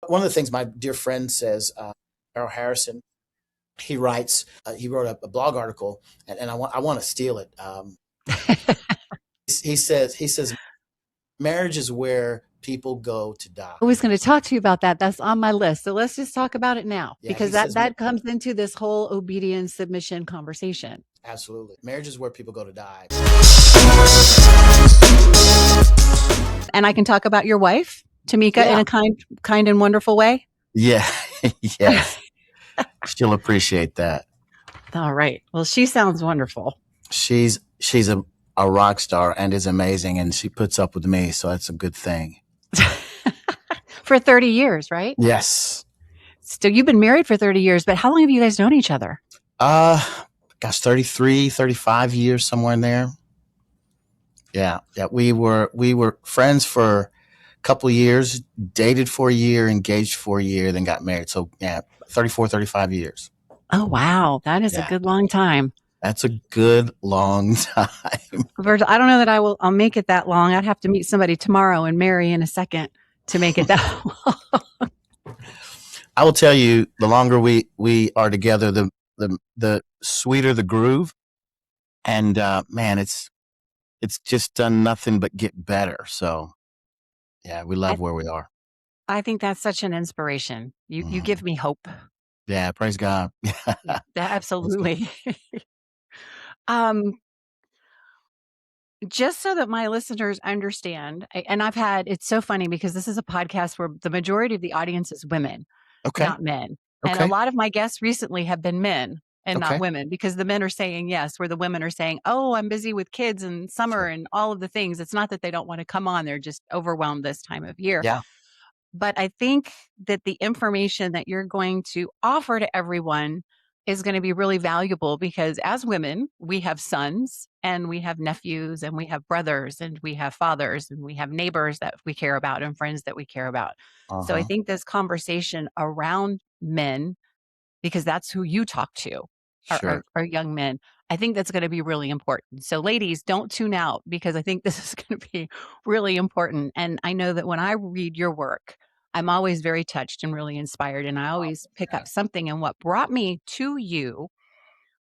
One of the things my dear friend says, Darryl Harrison, he writes, he wrote a blog article, and I want to steal it. He says, marriage is where people go to die. I was going to talk to you about that. That's on my list. So let's just talk about it now, Yeah, because he says, that comes into this whole obedience submission conversation. absolutely. Marriage is where people go to die. And I can talk about your wife, Tamika, in a kind and wonderful way. Yeah. Yes. She'll appreciate that. All right. Well, she sounds wonderful. She's a rock star and is amazing, and she puts up with me, so that's a good thing. For 30 years, right? Yes. So you've been married for 30 years, but how long have you guys known each other? 33, 35 years, somewhere in there. Yeah. We were friends for a couple of years, dated for a year, engaged for a year, then got married. So 34, 35 years. Oh, wow. That is a good long time. That's a good long time. Virgil, I don't know that I'll make it that long. I'd have to meet somebody tomorrow and marry in a second to make it that long. I will tell you, the longer we are together, the sweeter the groove. And man, it's just done nothing but get better. So yeah, we love where we are. I think that's such an inspiration. You give me hope. Yeah, praise God. Absolutely. Just so that my listeners understand, and it's so funny because this is a podcast where the majority of the audience is women, not men. And a lot of my guests recently have been men and not women, because the men are saying yes, where the women are saying, oh, I'm busy with kids and summer and all of the things. It's not that they don't want to come on. They're just overwhelmed this time of year. Yeah. But I think that the information that you're going to offer to everyone is going to be really valuable, because as women, we have sons and we have nephews and we have brothers and we have fathers and we have neighbors that we care about and friends that we care about. So I think this conversation around men, because that's who you talk to, are young men, I think that's going to be really important. So ladies, don't tune out, because I think this is going to be really important. And I know that when I read your work, I'm always very touched and really inspired. And I always pick up something. And what brought me to you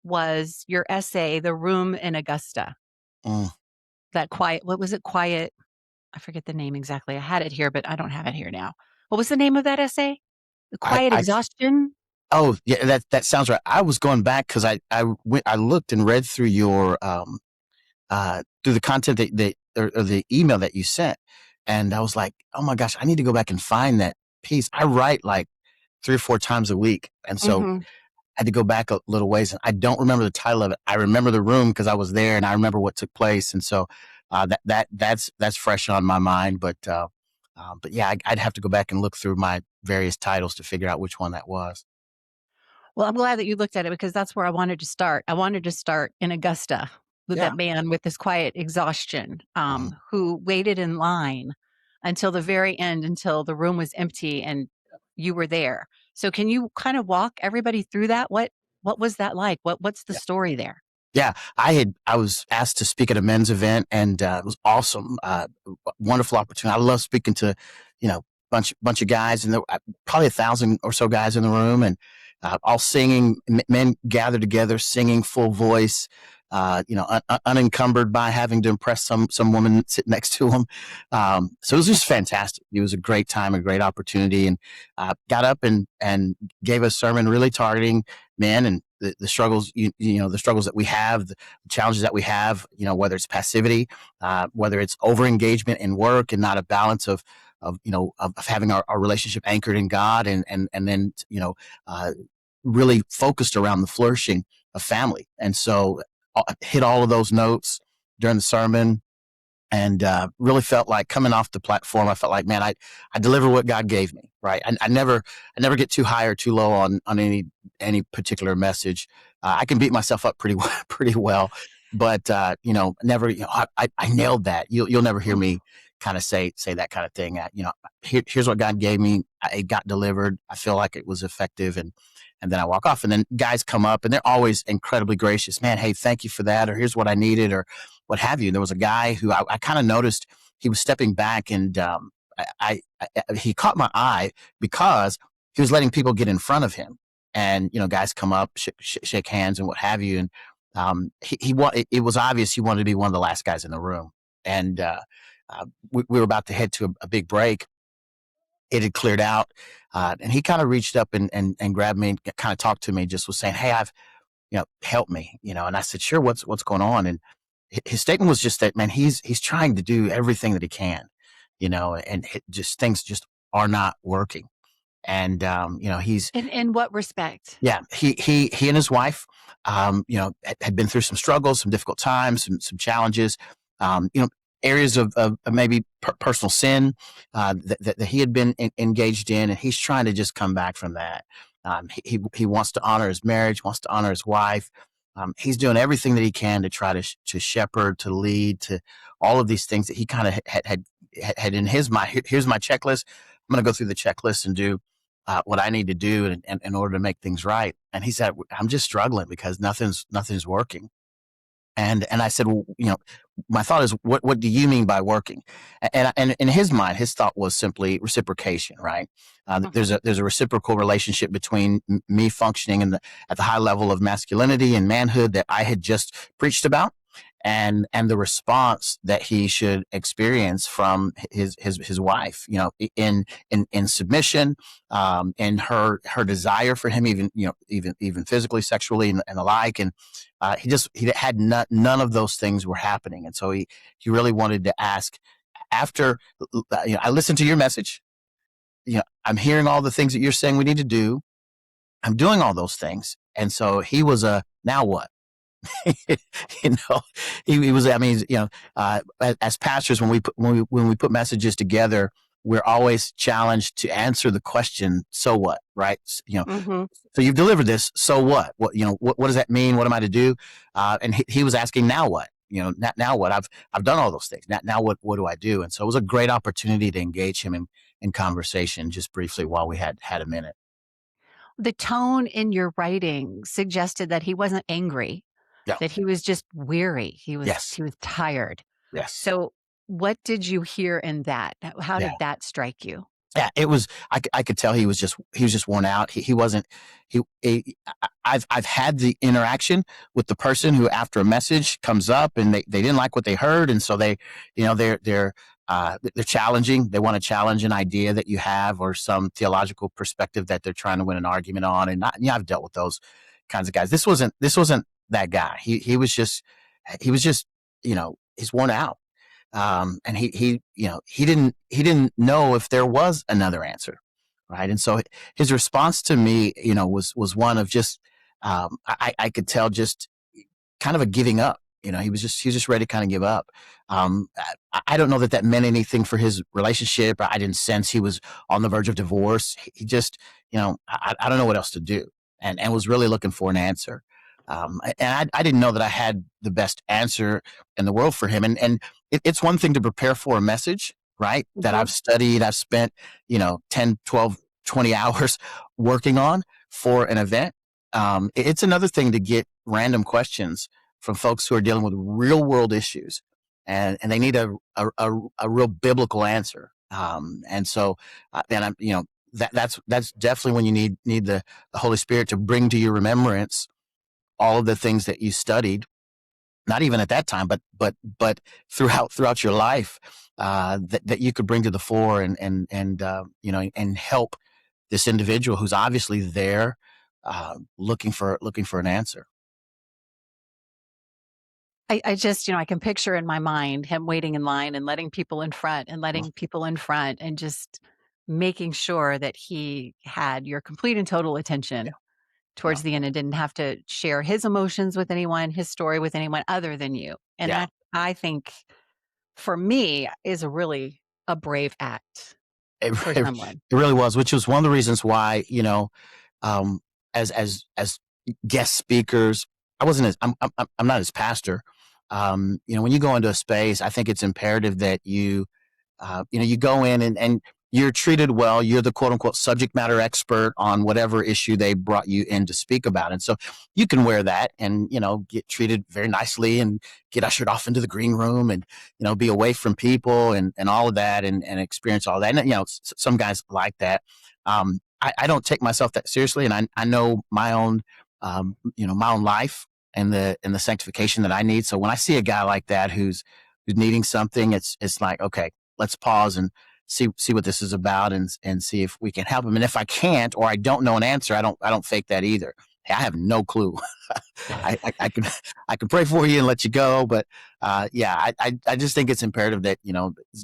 was your essay, The Room in Augusta. That quiet, what was it? Quiet. I forget the name exactly. I had it here, but I don't have it here now. What was the name of that essay? The Quiet Exhaustion? Oh, yeah, that sounds right. I was going back because I looked and read through your through the content that or the email that you sent, and I was like, oh my gosh, I need to go back and find that piece. I write like 3 or 4 times a week, and so I had to go back a little ways, and I don't remember the title of it. I remember the room because I was there, and I remember what took place, and so that's fresh on my mind. But yeah, I'd have to go back and look through my various titles to figure out which one that was. Well, I'm glad that you looked at it, because that's where I wanted to start. I wanted to start in Augusta with that man with this quiet exhaustion, who waited in line until the very end, until the room was empty and you were there. So can you kind of walk everybody through that? What was that like? What's the story there? Yeah, I was asked to speak at a men's event, and it was awesome, wonderful opportunity. I love speaking to, bunch of guys, and there were probably 1,000 or so guys in the room, and all singing, men gathered together, singing full voice, unencumbered by having to impress some woman sitting next to them. So it was just fantastic. It was a great time, a great opportunity, and got up and gave a sermon really targeting men and the struggles, the struggles that we have, the challenges that we have, whether it's passivity, whether it's overengagement in work and not a balance of having our relationship anchored in God, and then, really focused around the flourishing of family. And so hit all of those notes during the sermon, and really felt like coming off the platform, I felt like, man, I deliver what God gave me, right? I never get too high or too low on any particular message. I can beat myself up pretty well, but never, I nailed that. You'll never hear me kind of say that kind of thing. Here's what God gave me. It got delivered. I feel like it was effective, and then I walk off, and then guys come up, and they're always incredibly gracious. Man, hey, thank you for that, or here's what I needed, or what have you. And there was a guy who I kind of noticed he was stepping back, and he caught my eye because he was letting people get in front of him, and guys come up, shake hands, and what have you. And it was obvious he wanted to be one of the last guys in the room. And we were about to head to a big break. It had cleared out, and he kind of reached up and grabbed me and kind of talked to me. Just was saying, "Hey, help me," And I said, "Sure. What's going on?" And his statement was just that, man, he's trying to do everything that he can, and things just are not working. And he's in what respect? Yeah, he and his wife, had been through some struggles, some difficult times, some challenges, areas of maybe personal sin that he had been engaged in, and he's trying to just come back from that. He wants to honor his marriage, wants to honor his wife. He's doing everything that he can to try to shepherd, to lead, to all of these things that he kind of had in his mind. Here's my checklist. I'm going to go through the checklist and do what I need to do in order to make things right. And he said, "I'm just struggling because nothing's working." And I said, "Well, my thought is, what do you mean by working?" And in his mind, his thought was simply reciprocation, right? There's a reciprocal relationship between me functioning at the high level of masculinity and manhood that I had just preached about, and the response that he should experience from his wife, in submission, and her desire for him, even physically, sexually, and the like. And he had none of those things were happening. And so he really wanted to ask, after I listened to your message, I'm hearing all the things that you're saying we need to do. I'm doing all those things. And so he was now what? He was. I mean, as pastors, when we put messages together, we're always challenged to answer the question, "So what?" Right? Mm-hmm. So you've delivered this. So what? What does that mean? What am I to do? And he was asking, "Now what?" Now what? I've done all those things. Now what do I do? And so it was a great opportunity to engage him in conversation, just briefly, while we had a minute. The tone in your writing suggested that he wasn't angry, Yeah. that he was just weary. He was tired. Yes. So what did you hear in that? How Yeah. did that strike you? Yeah, it was. I could tell he was just worn out. He wasn't. I've had the interaction with the person who, after a message comes up and they didn't like what they heard, and so they're challenging. They want to challenge an idea that you have or some theological perspective that they're trying to win an argument on. And I've dealt with those kinds of guys. This wasn't that guy. He was just he's worn out. And he didn't know if there was another answer, right? And so his response to me, was one of just, I could tell, just kind of a giving up. He was just ready to kind of give up. I don't know that meant anything for his relationship. I didn't sense he was on the verge of divorce. He just, I don't know what else to do, and was really looking for an answer. And I didn't know that I had the best answer in the world for him. And it's one thing to prepare for a message, right? Mm-hmm. That I've studied, I've spent, 10, 12, 20 hours working on for an event. It's another thing to get random questions from folks who are dealing with real world issues, and they need a real biblical answer. And so, and I'm, that's definitely when you need the Holy Spirit to bring to your remembrance all of the things that you studied, not even at that time, but throughout your life, that you could bring to the fore and help this individual who's obviously there, looking for an answer. I just, I can picture in my mind him waiting in line and letting people in front and just making sure that he had your complete and total attention towards the end, and didn't have to share his emotions with anyone, his story with anyone other than you. And that, I think, for me, is really a brave act for someone. It really was, which was one of the reasons why, as guest speakers, I'm not his pastor. When you go into a space, I think it's imperative that you go in and you're treated well. You're the quote unquote subject matter expert on whatever issue they brought you in to speak about. And so you can wear that and, get treated very nicely and get ushered off into the green room and, be away from people and all of that and experience all that. And, some guys like that. I don't take myself that seriously. And I know my own, my own life and the sanctification that I need. So when I see a guy like that who's needing something, it's like, okay, let's pause and see what this is about and see if we can help him. And if I can't, or I don't know an answer, I don't fake that either. Hey, I have no clue. I can pray for you and let you go. But I just think it's imperative that,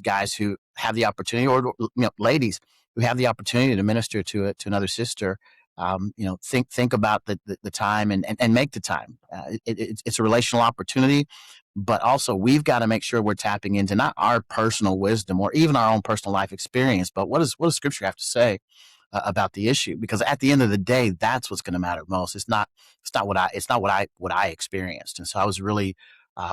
guys who have the opportunity, or ladies who have the opportunity to minister to another sister, think about the time and make the time. It's a relational opportunity, but also we've got to make sure we're tapping into not our personal wisdom or even our own personal life experience, but what does Scripture have to say about the issue? Because at the end of the day, that's what's going to matter most. It's not what I experienced. And so I was really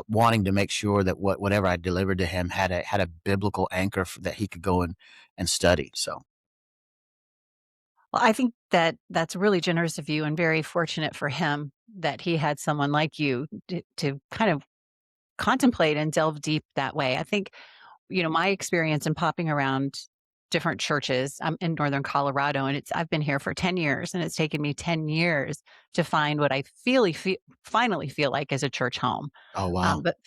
wanting to make sure that whatever I delivered to him had a biblical anchor that he could go and study. So. Well, I think that that's really generous of you and very fortunate for him that he had someone like you to kind of contemplate and delve deep that way. I think, my experience in popping around different churches, I'm in Northern Colorado, and I've been here for 10 years, and it's taken me 10 years to find what I finally feel like is a church home. Oh, wow. But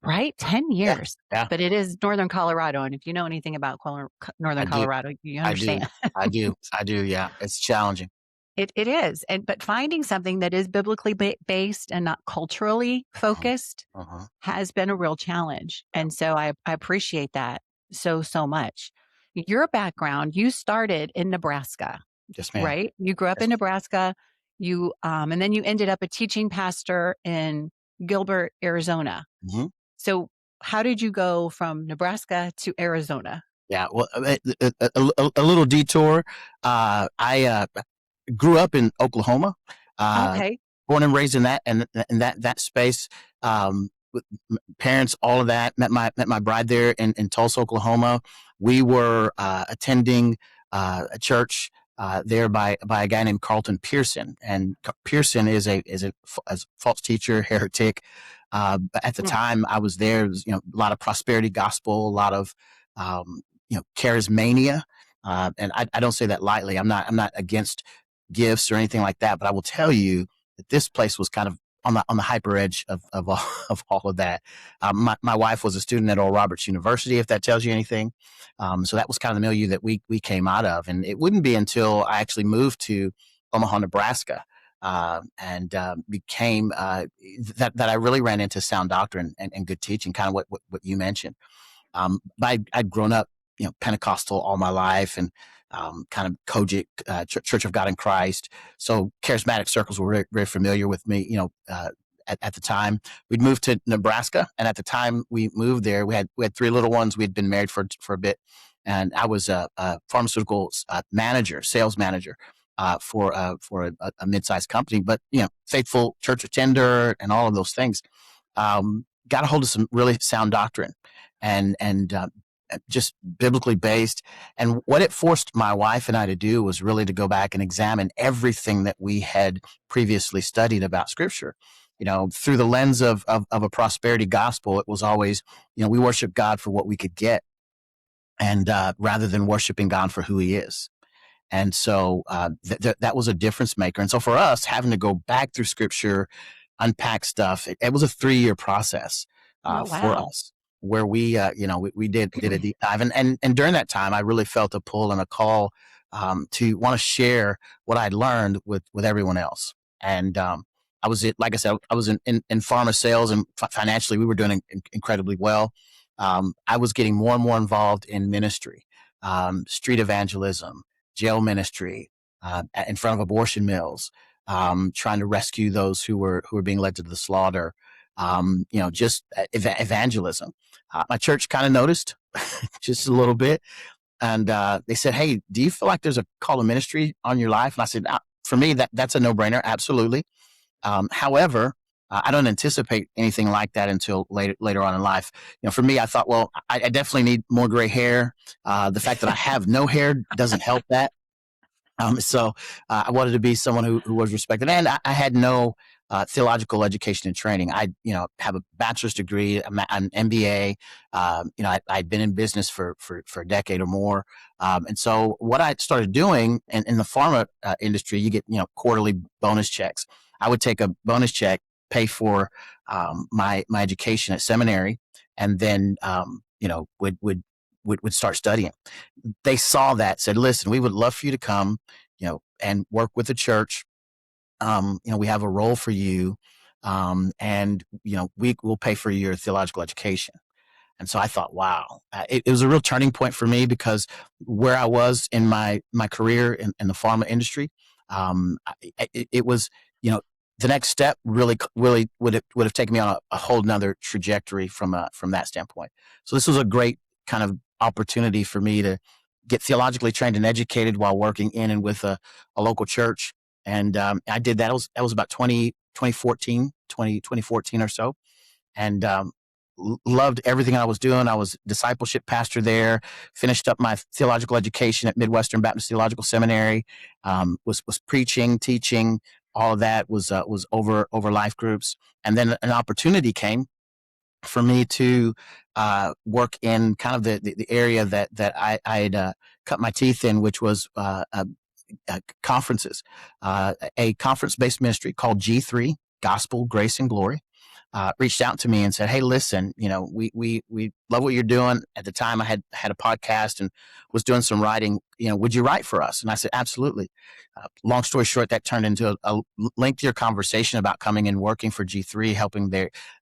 right? 10 years. Yeah. But it is Northern Colorado. And if you know anything about Northern Colorado, you understand. I do. Yeah. It's challenging. It is. But finding something that is biblically based and not culturally focused has been a real challenge. And so I appreciate that so much. Your background, you started in Nebraska. Yes, ma'am. Right? You grew up in Nebraska. You and then you ended up a teaching pastor in Gilbert, Arizona. Mm-hmm. So how did you go from Nebraska to Arizona? Yeah, well, a little detour. I grew up in Oklahoma. Okay. Born and raised in that space. With parents, all of that. Met my bride there in Tulsa, Oklahoma. We were attending a church there by a guy named Carlton Pearson, and Pearson is a false teacher, heretic. At the time I was there, it was, a lot of prosperity gospel, a lot of charismania, and I don't say that lightly. I'm not against gifts or anything like that, but I will tell you that this place was kind of on the hyper edge of all of that. My wife was a student at Oral Roberts University, if that tells you anything. So that was kind of the milieu that we came out of. And it wouldn't be until I actually moved to Omaha, Nebraska, and became that I really ran into sound doctrine and good teaching, kind of what you mentioned. I'd grown up, Pentecostal all my life, and kind of Kojic, Church of God in Christ. So charismatic circles were very, very familiar with me, at the time. We'd moved to Nebraska, and at the time we moved there, we had 3 little ones. We had been married for a bit, and I was a pharmaceutical sales manager for a mid-sized company, but faithful church attender and all of those things. Got a hold of some really sound doctrine and just biblically based. And what it forced my wife and I to do was really to go back and examine everything that we had previously studied about Scripture. Through the lens of a prosperity gospel, it was always, we worship God for what we could get, and rather than worshiping God for who He is. And so that was a difference maker. And so for us, having to go back through Scripture, unpack stuff, it was a 3-year process for us, where we did a deep dive. And during that time, I really felt a pull and a call to want to share what I'd learned with everyone else. And I was, like I said, I was in pharma sales, and financially we were doing incredibly well. I was getting more and more involved in ministry, street evangelism, jail ministry, in front of abortion mills, trying to rescue those who were being led to the slaughter. Just evangelism. My church kind of noticed just a little bit. And they said, "Hey, do you feel like there's a call to ministry on your life?" And I said, "For me, that's a no-brainer. Absolutely. However, I don't anticipate anything like that until later on in life. For me, I thought, well, I definitely need more gray hair. The fact that I have no hair doesn't help that. So I wanted to be someone who was respected, and I had no theological education and training. I, have a bachelor's degree, an MBA. I'd been in business for a decade or more, and so what I started doing in the pharma industry, you get quarterly bonus checks. I would take a bonus check, pay for my education at seminary, and then would start studying. They saw that, said, listen, we would love for you to come, and work with the church. We have a role for you. And we will pay for your theological education. And so I thought, wow, it was a real turning point for me, because where I was in my career in the pharma industry, it was, the next step really would have taken me on a whole nother trajectory from that standpoint. So this was a great kind of opportunity for me to get theologically trained and educated while working in and with a local church. And I did that. That was about 2014 or so. And loved everything I was doing. I was discipleship pastor there, finished up my theological education at Midwestern Baptist Theological Seminary, was preaching, teaching, all of that was over life groups. And then an opportunity came for me to work in kind of the area that I had cut my teeth in, which was conferences, a conference-based ministry called G3, Gospel, Grace, and Glory. Reached out to me and said, "Hey, listen, we love what you're doing." At the time, I had a podcast and was doing some writing. Would you write for us? And I said, "Absolutely." Long story short, that turned into a lengthier conversation about coming and working for G3, helping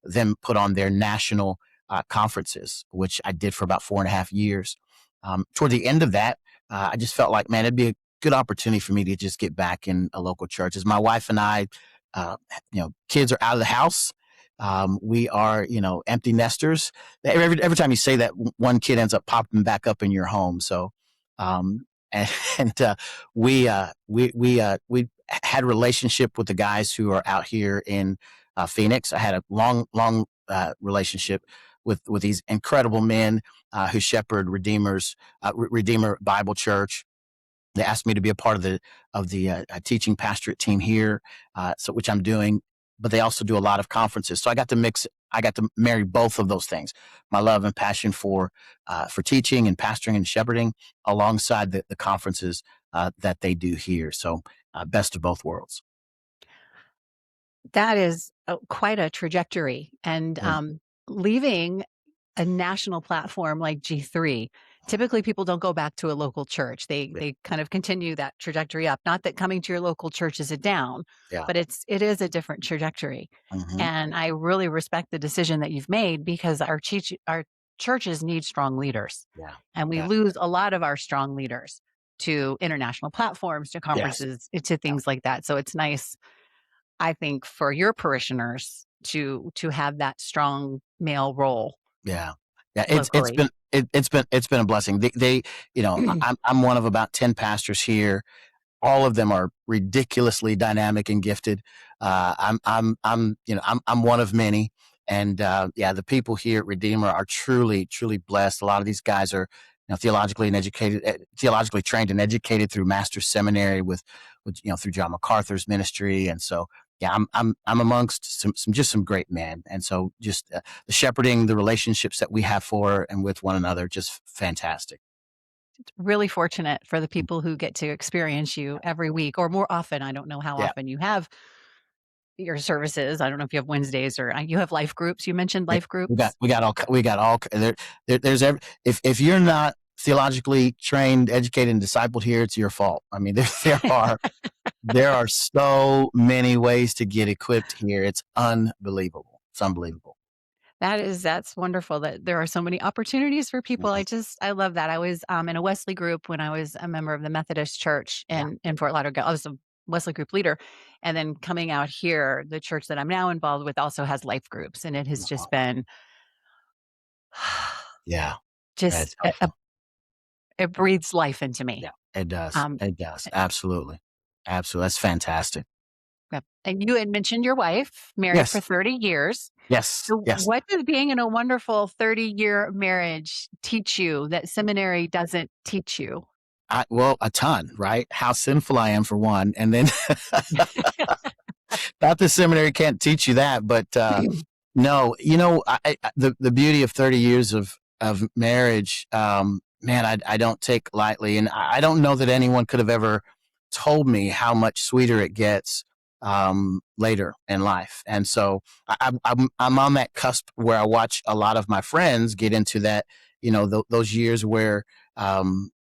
them put on their national conferences, which I did for about 4.5 years. Toward the end of that, I just felt like, man, it'd be a good opportunity for me to just get back in a local church. As my wife and I, kids are out of the house. We are, empty nesters. Every time you say that, one kid ends up popping back up in your home. So, we had a relationship with the guys who are out here in Phoenix. I had a long relationship with these incredible men who shepherd Redeemer Bible Church. They asked me to be a part of the teaching pastorate team here, which I'm doing. But they also do a lot of conferences. So I got to marry both of those things: my love and passion for teaching and pastoring and shepherding, alongside the conferences that they do here. So best of both worlds. That is quite a trajectory. And leaving a national platform like G3, typically people don't go back to a local church. They kind of continue that trajectory up. Not that coming to your local church is a down, but it is a different trajectory. Mm-hmm. And I really respect the decision that you've made, because our churches need strong leaders. Yeah. And we lose a lot of our strong leaders to international platforms, to conferences, to things like that. So it's nice, I think, for your parishioners to have that strong male role. Yeah. It's been a blessing. They I'm one of about 10 pastors here. All of them are ridiculously dynamic and gifted. I'm one of many. And the people here at Redeemer are truly blessed. A lot of these guys are theologically trained and educated through master's seminary with through John MacArthur's ministry. And so I'm amongst some great men. And so just the shepherding, the relationships that we have for and with one another, just fantastic. It's really fortunate for the people who get to experience you every week, or more often. I don't know how often you have your services. I don't know if you have Wednesdays, or you have life groups. You mentioned life groups. We got all there's if you're not theologically trained, educated, and discipled here, it's your fault. I mean, there are so many ways to get equipped here. It's unbelievable. It's unbelievable. That's wonderful that there are so many opportunities for people. Mm-hmm. I love that. I was in a Wesley group when I was a member of the Methodist Church in Fort Lauderdale. I was a Wesley group leader. And then coming out here, the church that I'm now involved with also has life groups. And it has just been, it breathes life into me. Yeah, it does. It does. Absolutely. That's fantastic. Yep. And you had mentioned your wife, married for Yes. 30 years. Yes. So Yes. what does being in a wonderful 30-year marriage teach you that seminary doesn't teach you? Well, a ton, right? How sinful I am for one. And then not the seminary can't teach you that, but no, the beauty of 30 years of marriage, man, I don't take lightly. And I don't know that anyone could have ever told me how much sweeter it gets later in life. And so I'm on that cusp where I watch a lot of my friends get into that, those years where,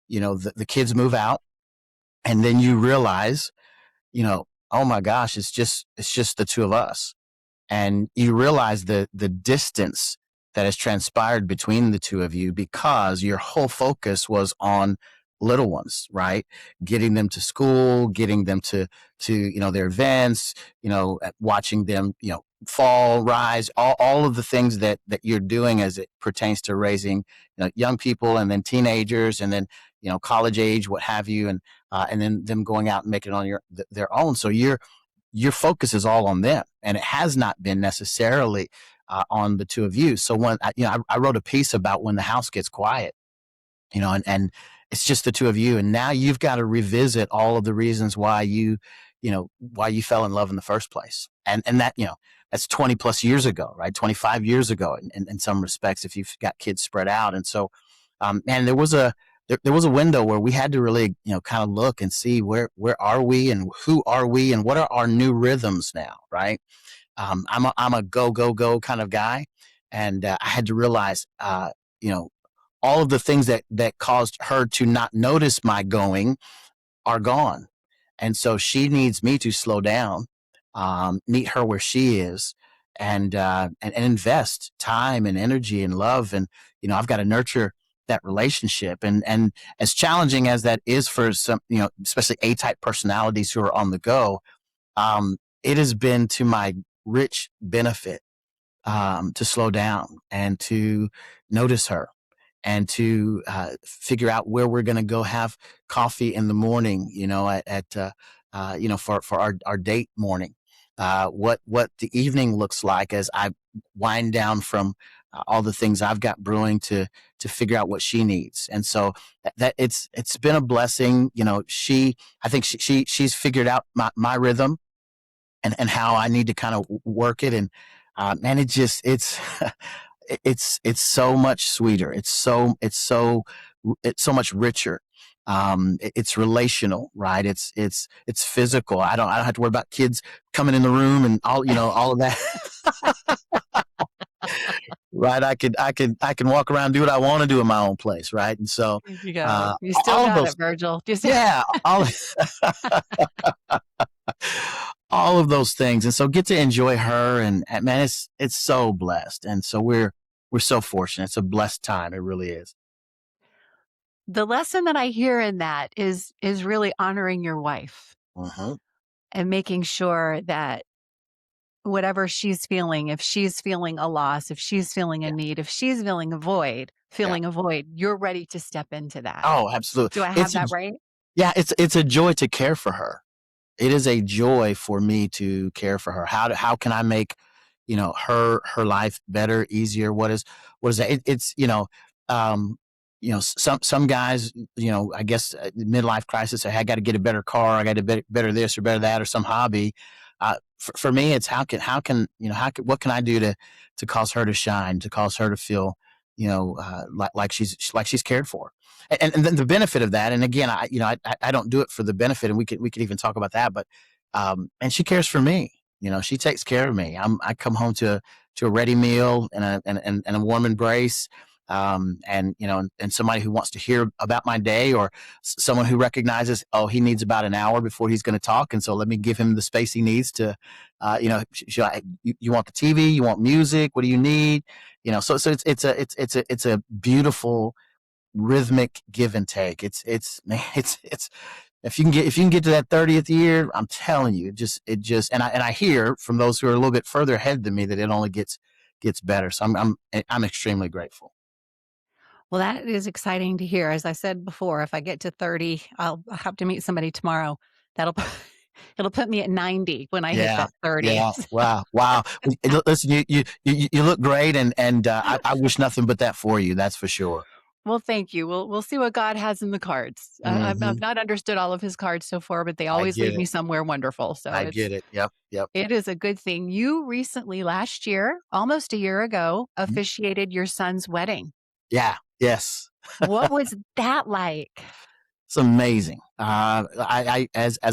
the kids move out, and then you realize, oh my gosh, it's just the two of us, and you realize the distance that has transpired between the two of you because your whole focus was on little ones, right? Getting them to school, getting them to their events, watching them fall, rise, all of the things that you're doing as it pertains to raising young people, and then teenagers, and then college age, what have you, and then them going out and making it on their own. So your focus is all on them, and it has not been necessarily on the two of you. So when I wrote a piece about when the house gets quiet, and it's just the two of you, and now you've got to revisit all of the reasons why why you fell in love in the first place, and that that's 20 plus years ago, right? 25 years ago, in some respects, if you've got kids spread out. And so, and there was a window where we had to really, kind of look and see where are we and who are we and what are our new rhythms now, right? I'm a go kind of guy, and I had to realize, all of the things that caused her to not notice my going are gone, and so she needs me to slow down, meet her where she is, and invest time and energy and love, and I've got to nurture that relationship, and as challenging as that is for some, especially A-type personalities who are on the go, it has been to my rich benefit to slow down and to notice her, and to figure out where we're going to go have coffee in the morning, for our date morning, what the evening looks like as I wind down from all the things I've got brewing to figure out what she needs. And so that it's been a blessing. I think she's figured out my rhythm, and how I need to kind of work it. And man, it's so much sweeter. It's so much richer. It's relational, right? It's physical. I don't have to worry about kids coming in the room and all of that. Right. I can walk around, do what I want to do in my own place. Right. And so, You go. You still all of got those, it, Virgil. yeah, all of those things. And so get to enjoy her, and man, it's so blessed. And so we're so fortunate. It's a blessed time. It really is. The lesson that I hear in that is really honoring your wife Uh-huh. and making sure that whatever she's feeling, if she's feeling a loss, if she's feeling a Yeah. need, if she's feeling a void, Yeah. you're ready to step into that. Oh, absolutely. Do I have that right? Yeah, it's a joy to care for her. It is a joy for me to care for her. How can I make, her life better, easier? What is that? It's some guys, I guess midlife crisis. I got to get a better car. I got to better this or better that, or some hobby. For me, it's how can what can I do to cause her to shine, to cause her to feel, like she's cared for. And then the benefit of that, and again, I don't do it for the benefit, and we could even talk about that, but and she cares for me. She takes care of me. I come home to a ready meal and a warm embrace, and somebody who wants to hear about my day, or someone who recognizes, oh, he needs about an hour before he's going to talk, and so let me give him the space he needs to, you want the TV, you want music, what do you need? So it's a beautiful rhythmic give and take. Man, it's if you can get to that 30th year, I'm telling you, and I hear from those who are a little bit further ahead than me that it only gets better. So I'm extremely grateful. Well, that is exciting to hear. As I said before, if I get to 30, I'll have to meet somebody tomorrow. That'll It'll put me at 90 when I hit Yeah. that 30. Yeah. Wow. Wow. Listen, you look great, and I wish nothing but that for you. That's for sure. Well, thank you. We'll see what God has in the cards. I've Hmm. not understood all of his cards so far, but they I always get lead me it. somewhere wonderful. So I get it. Yep. Yep. it is a good thing. You recently, last year, almost a year ago, Mhm. officiated your son's wedding. Yeah. Yes. What was that like? It's amazing. As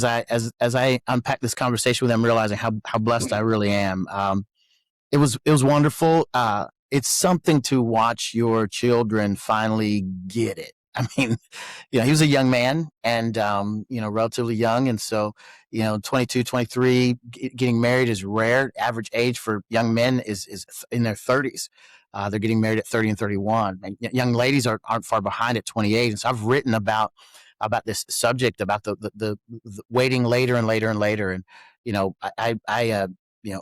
I unpack this conversation with them, realizing how blessed I really am. It was wonderful. It's something to watch your children finally get it. I mean, he was a young man, and relatively young, and so 22, 23, getting married is rare. Average age for young men is in their 30s. They're getting married at 30 and 31. And young ladies aren't far behind at 28. And so I've written about this subject, about the waiting later and later and later. And I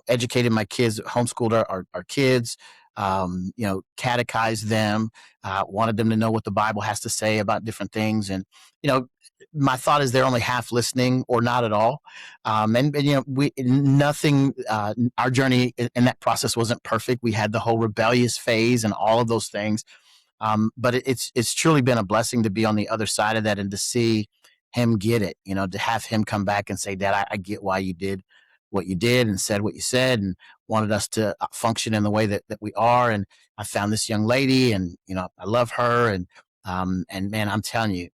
educated my kids, homeschooled our kids, catechized them, wanted them to know what the Bible has to say about different things. And, my thought is they're only half listening or not at all. Our journey in that process wasn't perfect. We had the whole rebellious phase and all of those things. But it's truly been a blessing to be on the other side of that and to see him get it, to have him come back and say, Dad, I get why you did what you did and said what you said and wanted us to function in the way that we are. And I found this young lady, and, I love her. And man, I'm telling you,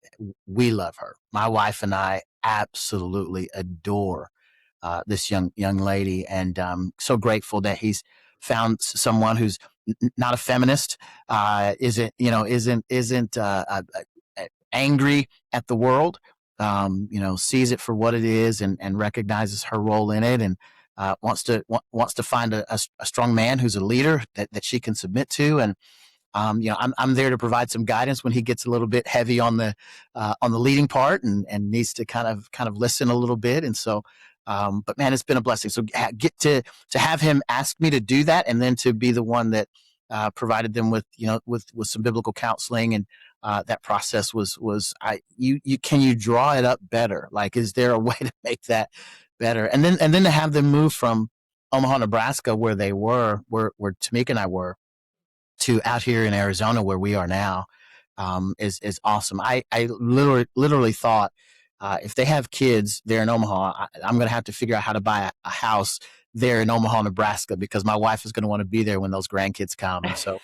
we love her. My wife and I absolutely adore this young lady, and so grateful that he's found someone who's not a feminist, isn't angry at the world, sees it for what it is, and recognizes her role in it, and wants to find a strong man who's a leader that she can submit to. And I'm there to provide some guidance when he gets a little bit heavy on the leading part, and needs to kind of listen a little bit. And so, but man, it's been a blessing. So get to have him ask me to do that, and then to be the one that provided them with some biblical counseling. And that process was can you draw it up better? Like, is there a way to make that better? And then to have them move from Omaha, Nebraska, where they were, where Tamika and I were, to out here in Arizona where we are now, is awesome. I literally thought, if they have kids there in Omaha, I'm going to have to figure out how to buy a house there in Omaha, Nebraska, because my wife is going to want to be there when those grandkids come. And so,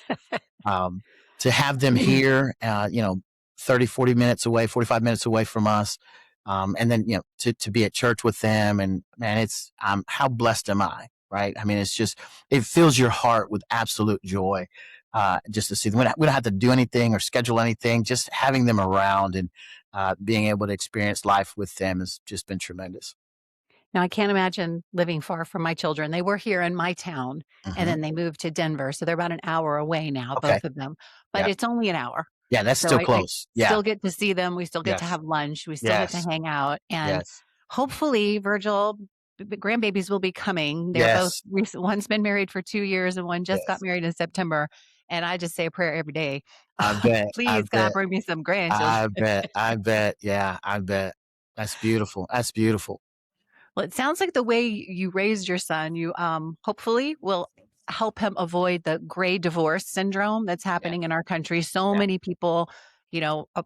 to have them here, 30, 40 minutes away, 45 minutes away from us, and then, to be at church with them. And man, it's, how blessed am I, right? I mean, it fills your heart with absolute joy, just to see them. We don't have to do anything or schedule anything. Just having them around, and being able to experience life with them has just been tremendous. Now, I can't imagine living far from my children. They were here in my town, and Hmm. then they moved to Denver. So they're about an hour away now, Okay. both of them, but Yeah. it's only an hour. Yeah. That's So still I close. Yeah. still get to see them. We still get to Yes. have lunch. We still get to Yes. hang out. And Yes. hopefully, Virgil, the grandbabies will be coming. They're both Yes. recent. One's been married for 2 years, and one just got Yes. married in September. And I just say a prayer every day. I bet. I Please, God, bet. bring me some grandchildren. I bet. I bet. Yeah. I bet. That's beautiful. That's beautiful. Well, it sounds like the way you raised your son, you hopefully will help him avoid the gray divorce syndrome that's Yeah. happening in our country. So Yeah. many people, you know, uh,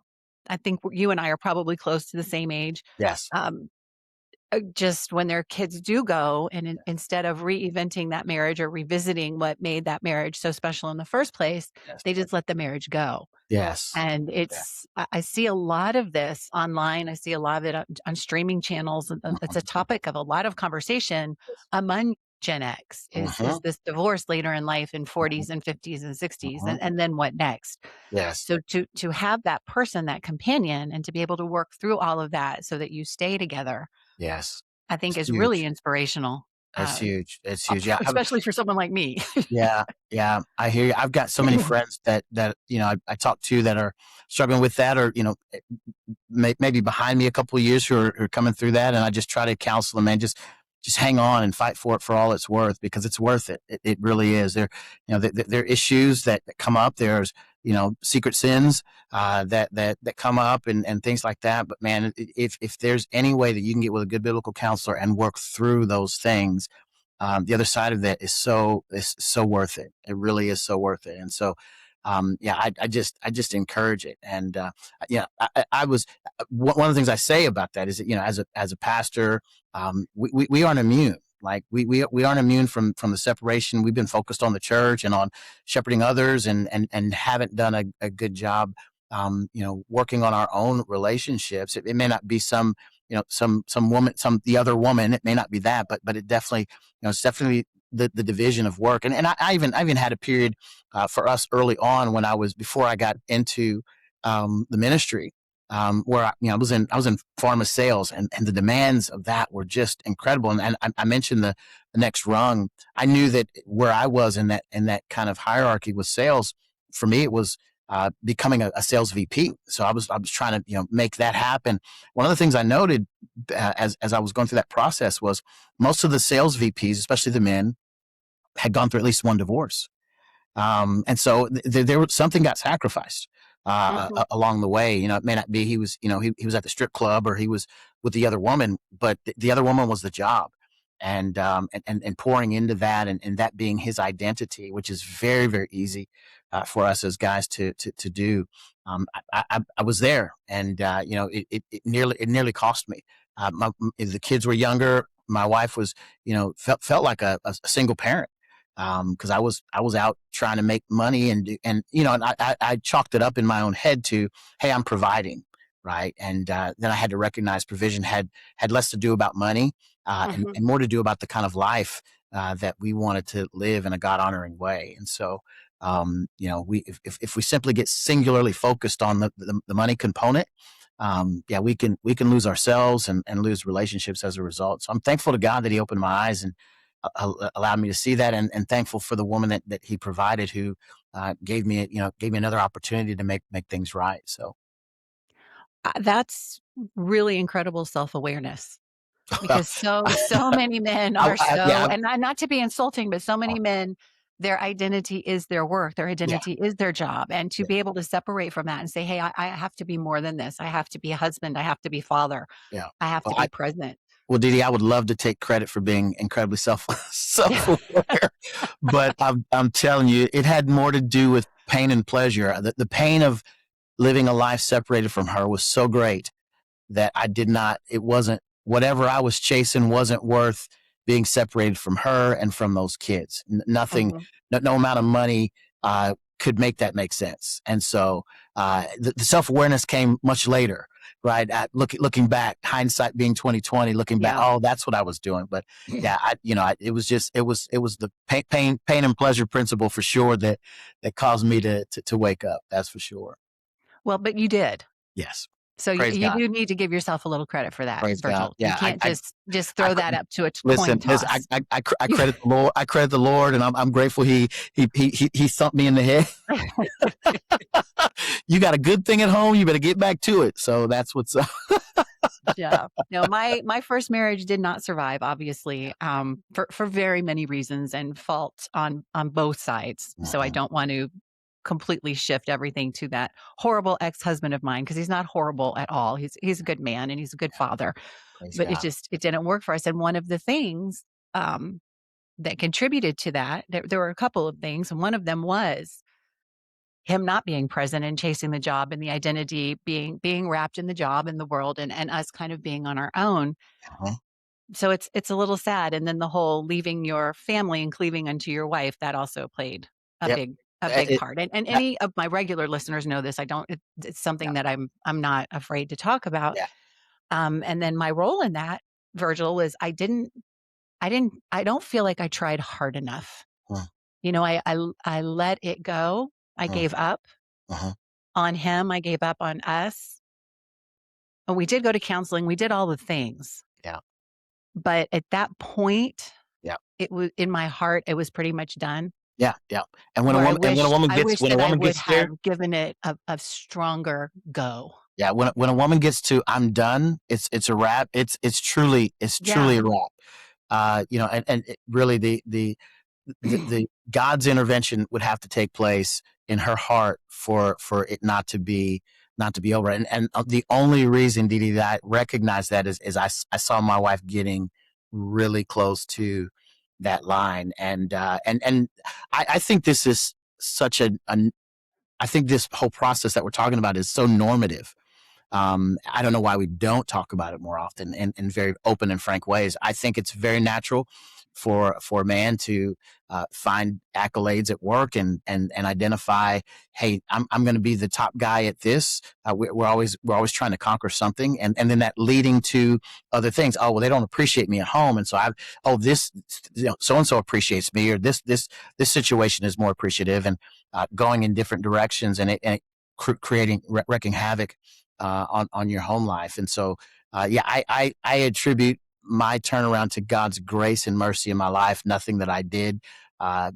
I think you and I are probably close to the same age. Yes. Um, just when their kids do go, and instead of re-eventing that marriage or revisiting what made that marriage so special in the first place, Yes. they just let the marriage go. Yes. And Yeah. I see a lot of this online. I see a lot of it on streaming channels. And it's a topic of a lot of conversation among Gen X is Mm-hmm. this divorce later in life, in 40s and 50s and 60s. Mm-hmm. And then what next? Yes. So to have that person, that companion, and to be able to work through all of that so that you stay together, Yes. I think It's is really huge. inspirational, It's huge. It's huge. Yeah. especially for someone like me. Yeah. Yeah. I hear you. I've got so many friends that I talk to that are struggling with that, or maybe behind me a couple of years, who are coming through that, and I just try to counsel them, and just just hang on and fight for it for all it's worth, because it's worth it. It really is. There are issues that come up. There's, secret sins that come up and things like that. But man, if there's any way that you can get with a good biblical counselor and work through those things, the other side of that is so worth it. It really is so worth it. And so, I just encourage it. And I was one of the things I say about that is that as a pastor, we aren't immune. Like we aren't immune from the separation. We've been focused on the church and on shepherding others, and haven't done a good job, working on our own relationships. It may not be some woman, the other woman. It may not be that, but it definitely, it's definitely the division of work. And I even had a period for us early on before I got into the ministry, where I was in pharma sales, and the demands of that were just incredible. And I mentioned the next rung. I knew that where I was in that kind of hierarchy with sales, for me, it was becoming a sales VP. So I was trying to make that happen. One of the things I noted as I was going through that process was most of the sales VPs, especially the men, had gone through at least one divorce. And so there was something got sacrificed along the way. It may not be he was at the strip club, or he was with the other woman, but the other woman was the job, and pouring into that, and that being his identity, which is very, very easy for us as guys to do. I was there, and it nearly cost me. The kids were younger. My wife was felt like a single parent. Because I was out trying to make money, and I chalked it up in my own head to, hey, I'm providing, right? And then I had to recognize provision had less to do about money, and more to do about the kind of life that we wanted to live in a God honoring way. And so, if we simply get singularly focused on the money component, we can lose ourselves and lose relationships as a result. So I'm thankful to God that He opened my eyes and allowed me to see that, and thankful for the woman that He provided, who gave me another opportunity to make things right. So that's really incredible self-awareness, because so many men are and not to be insulting, but so many men, their identity is their work, their identity is their job, and to be able to separate from that and say, hey, I have to be more than this. I have to be a husband. I have to be father. I have to be present. Well, Dee Dee, I would love to take credit for being incredibly self-aware, but I'm telling you, it had more to do with pain and pleasure. The pain of living a life separated from her was so great that it wasn't, whatever I was chasing wasn't worth being separated from her and from those kids. Nothing, no amount of money could make that make sense. And so the self-awareness came much later. Right. Looking back, hindsight being 2020, looking back, oh, that's what I was doing. But it was the pain and pleasure principle for sure that caused me to wake up. That's for sure. Well, but you did. Yes. So you do need to give yourself a little credit for that, Praise Virgil. God. Yeah, you can't just throw that up to a listen, coin toss. I credit the Lord. I credit the Lord, and I'm grateful He thumped me in the head. You got a good thing at home, you better get back to it. So that's what's up. Yeah. No, my first marriage did not survive, obviously, for very many reasons, and fault on both sides. So I don't want to completely shift everything to that horrible ex-husband of mine, because he's not horrible at all. He's a good man, and he's a good father. Praise But God. it didn't work for us. And one of the things that contributed to that, there were a couple of things, and one of them was him not being present and chasing the job, and the identity being wrapped in the job and the world, and us kind of being on our own. So it's a little sad. And then the whole leaving your family and cleaving unto your wife, that also played a big part. And any of my regular listeners know this. It's something that I'm not afraid to talk about. And then my role in that, Virgil, was I don't feel like I tried hard enough. I let it go. I gave up on him. I gave up on us. And we did go to counseling. We did all the things. Yeah. But at that point, it was in my heart, it was pretty much done. Yeah. And when a woman gets there, have given it a stronger go. Yeah. When a woman gets to, I'm done, it's a wrap. It's truly a wrap. and really the God's intervention would have to take place in her heart for it not to be over. And the only reason, Dee Dee, that I recognize that is I saw my wife getting really close to that line. And I think this is such I think this whole process that we're talking about is so normative. I don't know why we don't talk about it more often in very open and frank ways. I think it's very natural for a man to find accolades at work and identify, hey, I'm going to be the top guy at this. We're always trying to conquer something, and then that leading to other things. Oh, well, they don't appreciate me at home, and so this, so and so appreciates me, or this situation is more appreciative, and going in different directions, and it creating wrecking havoc on your home life. And so, I attribute my turnaround to God's grace and mercy in my life. Nothing that I did,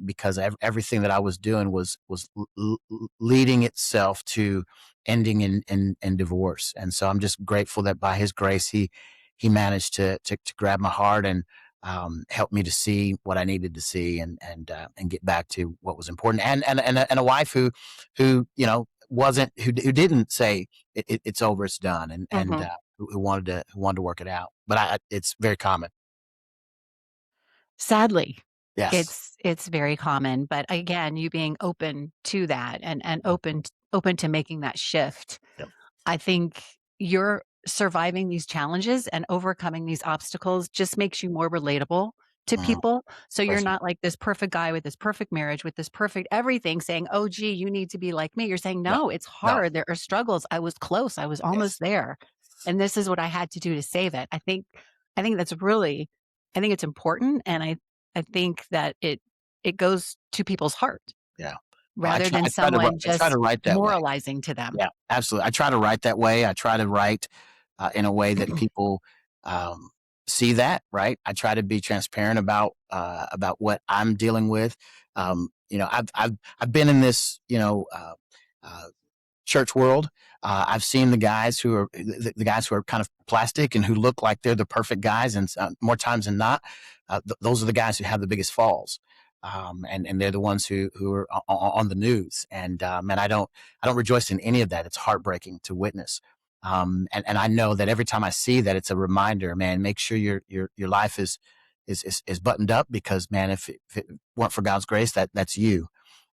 because everything that I was doing was leading itself to ending in divorce. And so I'm just grateful that by His grace, He managed to grab my heart and help me to see what I needed to see and get back to what was important. And a wife who who didn't say it's over, it's done, and who wanted to work it out. But it's very common. Sadly, Yes. it's very common. But again, you being open to that and open to making that shift. Yep. I think you're surviving these challenges and overcoming these obstacles just makes you more relatable to people. So you're not like this perfect guy with this perfect marriage, with this perfect everything saying, oh, gee, you need to be like me. You're saying, no, it's No. hard. There are struggles. I was close. I was almost there. And this is what I had to do to save it. I think that's really, I think it's important. And I think that it goes to people's heart. Yeah. Rather than someone just moralizing to them. Yeah, absolutely. I try to write that way. I try to write in a way that people see that, right? I try to be transparent about what I'm dealing with. I've been in this, church world. I've seen the guys who are kind of plastic and who look like they're the perfect guys, and more times than not, those are the guys who have the biggest falls. And they're the ones who are on the news. And I don't rejoice in any of that. It's heartbreaking to witness. And I know that every time I see that, it's a reminder, man, make sure your life is buttoned up, because, man, if it weren't for God's grace, that's you.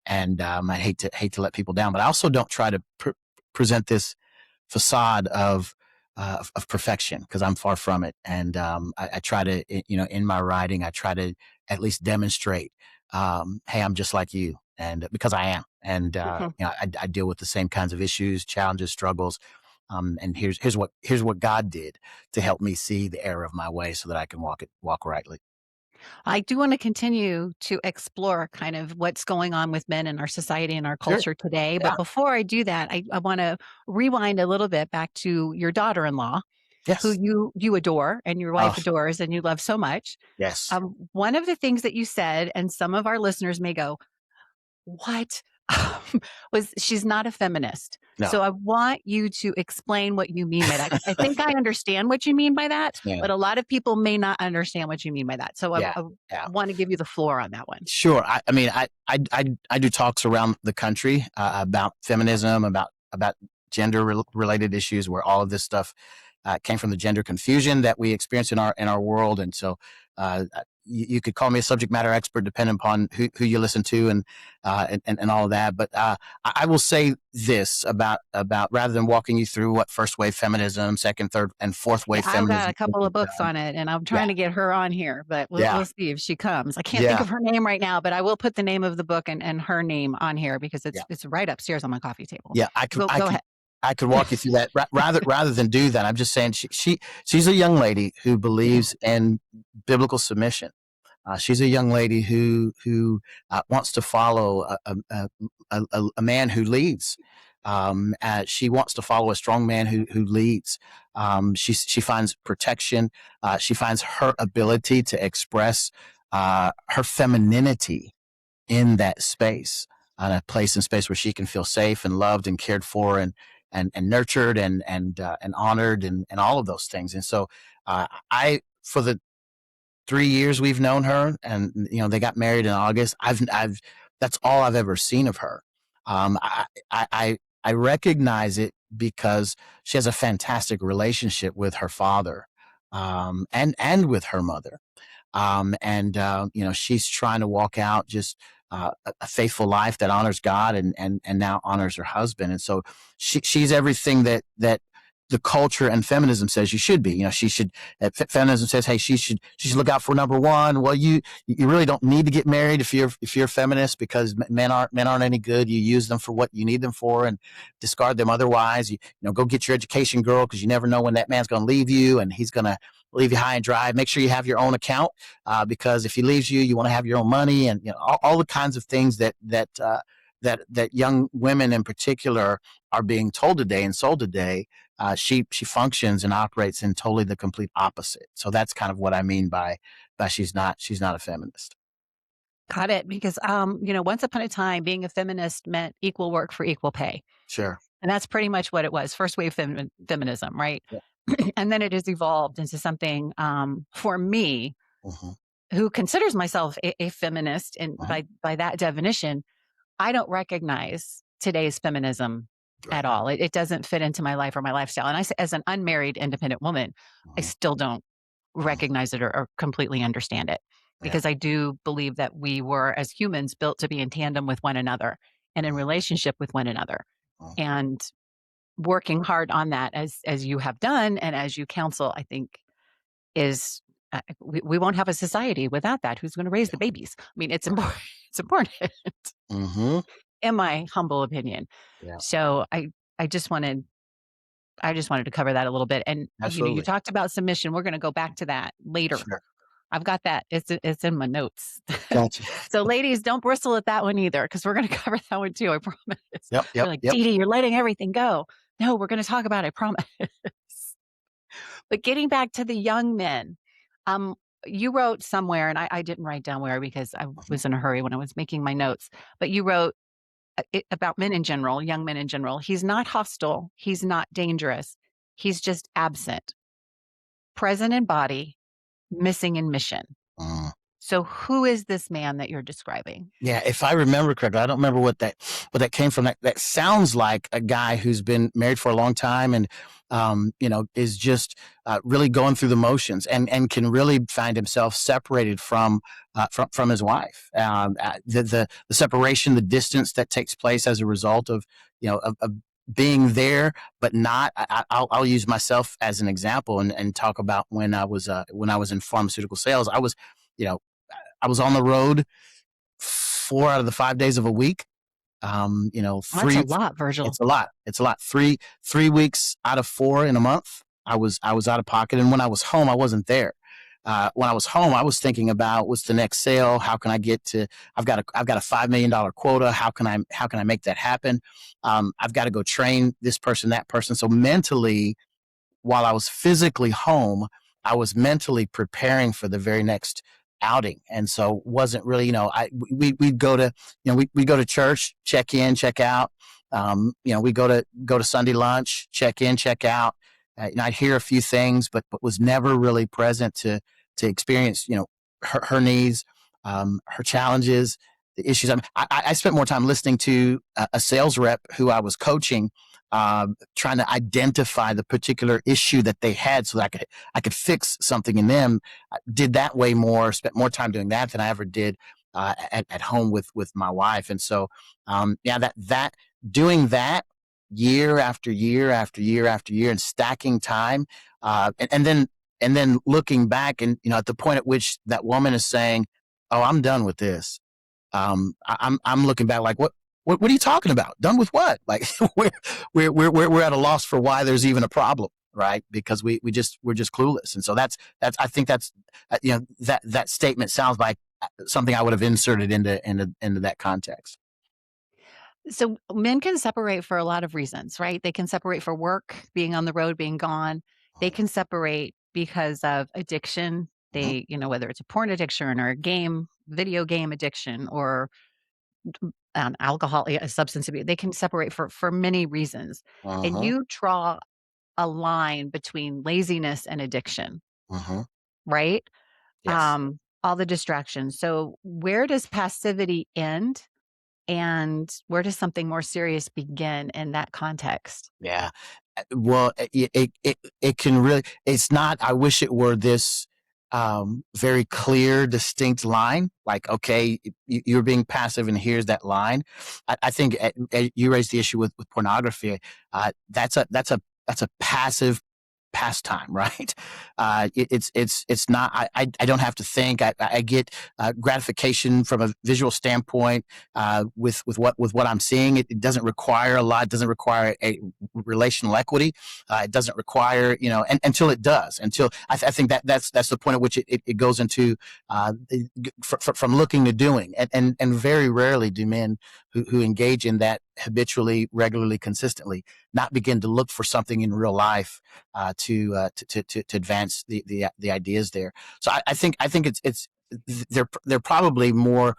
And I hate to let people down, but I also don't try to present this facade of perfection, because I'm far from it. And I try to, in my writing, I try to at least demonstrate, hey, I'm just like you, and because I am, and I deal with the same kinds of issues, challenges, struggles. And here's what God did to help me see the error of my way, so that I can walk rightly. I do want to continue to explore kind of what's going on with men in our society and our culture today. Yeah. But before I do that, I want to rewind a little bit back to your daughter-in-law, who you adore and your wife adores and you love so much. Yes. One of the things that you said, and some of our listeners may go, what? Was she's not a feminist. No. So I want you to explain what you mean by that. I think I understand what you mean by that, but a lot of people may not understand what you mean by that. So I want to give you the floor on that one. Sure. I do talks around the country about feminism, about gender related issues, where all of this stuff came from the gender confusion that we experience in our world. And so you could call me a subject matter expert, depending upon who you listen to and all of that. But I will say this about rather than walking you through what first wave feminism, second, third, and fourth wave feminism. I've got a couple of books on it, and I'm trying to get her on here, but we'll see if she comes. I can't think of her name right now, but I will put the name of the book and her name on here, because it's right upstairs on my coffee table. Yeah, go ahead. I could walk you through that. Rather than do that, I'm just saying she's a young lady who believes in biblical submission. She's a young lady who wants to follow a man who leads. She wants to follow a strong man who leads. She finds protection. She finds her ability to express her femininity in that space, a place and space where she can feel safe and loved and cared for and nurtured and honored and all of those things. And so for the 3 years we've known her, and they got married in August. I've that's all I've ever seen of her. I recognize it because she has a fantastic relationship with her father, and with her mother. And she's trying to walk out just a faithful life that honors God and now honors her husband. And so she's everything that the culture and feminism says you should be. She should. Feminism says, hey, she should look out for number one. Well, you really don't need to get married if you're a feminist, because men aren't any good. You use them for what you need them for and discard them otherwise. Go get your education, girl, because you never know when that man's going to leave you, and he's going to leave you high and dry. Make sure you have your own account, because if he leaves you, you want to have your own money, and all the kinds of things that young women in particular are being told today and sold today. She functions and operates in totally the complete opposite. So that's kind of what I mean by she's not a feminist. Got it. Because, once upon a time, being a feminist meant equal work for equal pay. Sure. And that's pretty much what it was. First wave feminism, right? Yeah. And then it has evolved into something, for me, Mm-hmm. who considers myself a feminist, and Right. by that definition, I don't recognize today's feminism Right. at all. It doesn't fit into my life or my lifestyle. And as an unmarried independent woman, I Mm-hmm. still don't recognize it or completely understand it, Yeah. because I do believe that we were, as humans, built to be in tandem with one another and in relationship with one another. Mm-hmm. And working hard on that, as you have done and as you counsel, I think is, we won't have a society without that. Who's going to raise the babies? I mean, it's important. It's important, Mm-hmm. in my humble opinion. Yeah. So I just wanted to cover that a little bit. And you Absolutely. talked about submission. We're going to go back to that later. Sure. I've got that. It's in my notes. Gotcha. So ladies, don't bristle at that one either, because we're going to cover that one too. I promise. Yep. You're like, Dee Dee, you're letting everything go. No, we're going to talk about it. I promise. But getting back to the young men, you wrote somewhere, and I didn't write down where because I was in a hurry when I was making my notes, but you wrote about men in general, young men in general. He's not hostile. He's not dangerous. He's just absent, present in body, missing in mission. Mm. So who is this man that you're describing? Yeah, if I remember correctly, I don't remember what that came from. That sounds like a guy who's been married for a long time and is just really going through the motions and can really find himself separated from his wife. The separation, the distance that takes place as a result of of being there but not. I'll use myself as an example and talk about when I was in pharmaceutical sales. I was on the road 4 out of the 5 days of a week. That's a lot, Virgil. It's a lot. It's a lot. Three weeks out of 4 in a month, I was out of pocket. And when I was home, I wasn't there. When I was home, I was thinking about what's the next sale? How can I get to? I've got a $5 million quota. How can I make that happen? I've got to go train this person, that person. So mentally, while I was physically home, I was mentally preparing for the very next outing. And so wasn't really, we'd go to, we go to church, check in, check out. We go to Sunday lunch, check in, check out. I'd hear a few things, but was never really present to experience, her needs, her challenges, the issues. I spent more time listening to a sales rep who I was coaching, trying to identify the particular issue that they had so that I could fix something in them. I did that way more, spent more time doing that than I ever did at home with my wife. And so, that doing that year after year after year after year and stacking time, and then looking back and, at the point at which that woman is saying, "Oh, I'm done with this." I'm looking back like, what are you talking about? Done with what? Like we're at a loss for why there's even a problem, right? Because we're just clueless. And so that's I think that's that statement sounds like something I would have inserted into that context. So men can separate for a lot of reasons, right? They can separate for work, being on the road, being gone. They can separate because of addiction. Mhm. They, whether it's a porn addiction or a video game addiction, or alcohol, a substance abuse, they can separate for many reasons. And Uh-huh. you draw a line between laziness and addiction, Uh-huh. right? Yes. All the distractions. So where does passivity end and where does something more serious begin in that context? Yeah. Well, it can really, it's not, I wish it were this very clear, distinct line. Like, okay, you're being passive and here's that line. I think you raised the issue with pornography. That's a passive pastime, right? It's not. I don't have to think. I get gratification from a visual standpoint with what I'm seeing. It doesn't require a lot. It doesn't require a relational equity. It doesn't require and until it does. Until I think that's the point at which it goes into from looking to doing, and very rarely do men who engage in that habitually, regularly, consistently not begin to look for something in real life to advance the ideas there. So I think it's they're probably more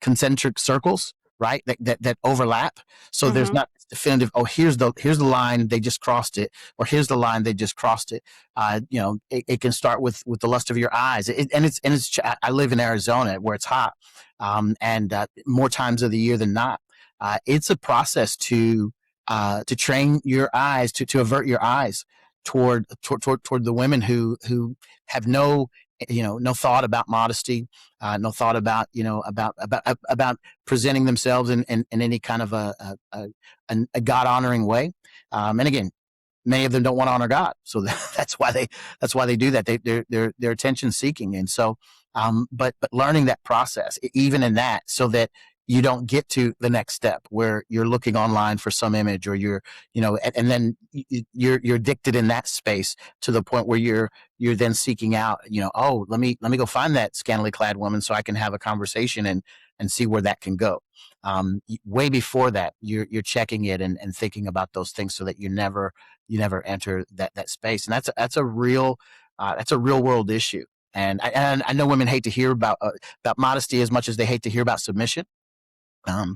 concentric circles, right? That overlap. So there's Mm-hmm. not definitive. Oh, here's the line, they just crossed it, or here's the line, they just crossed it. It can start with the lust of your eyes, I live in Arizona where it's hot, and more times of the year than not. It's a process to train your eyes to avert your eyes toward the women who have no no thought about modesty, no thought about about presenting themselves in any kind of a God honoring way. And again, many of them don't want to honor God, so that's why they do that. They're attention seeking, and so but learning that process, even in that, so that you don't get to the next step where you're looking online for some image, or you're and then you're addicted in that space to the point where you're then seeking out oh, let me go find that scantily clad woman so I can have a conversation and see where that can go. Way before that, you're checking it and thinking about those things so that you never enter that space. And that's a real world issue. And I know women hate to hear about modesty as much as they hate to hear about submission.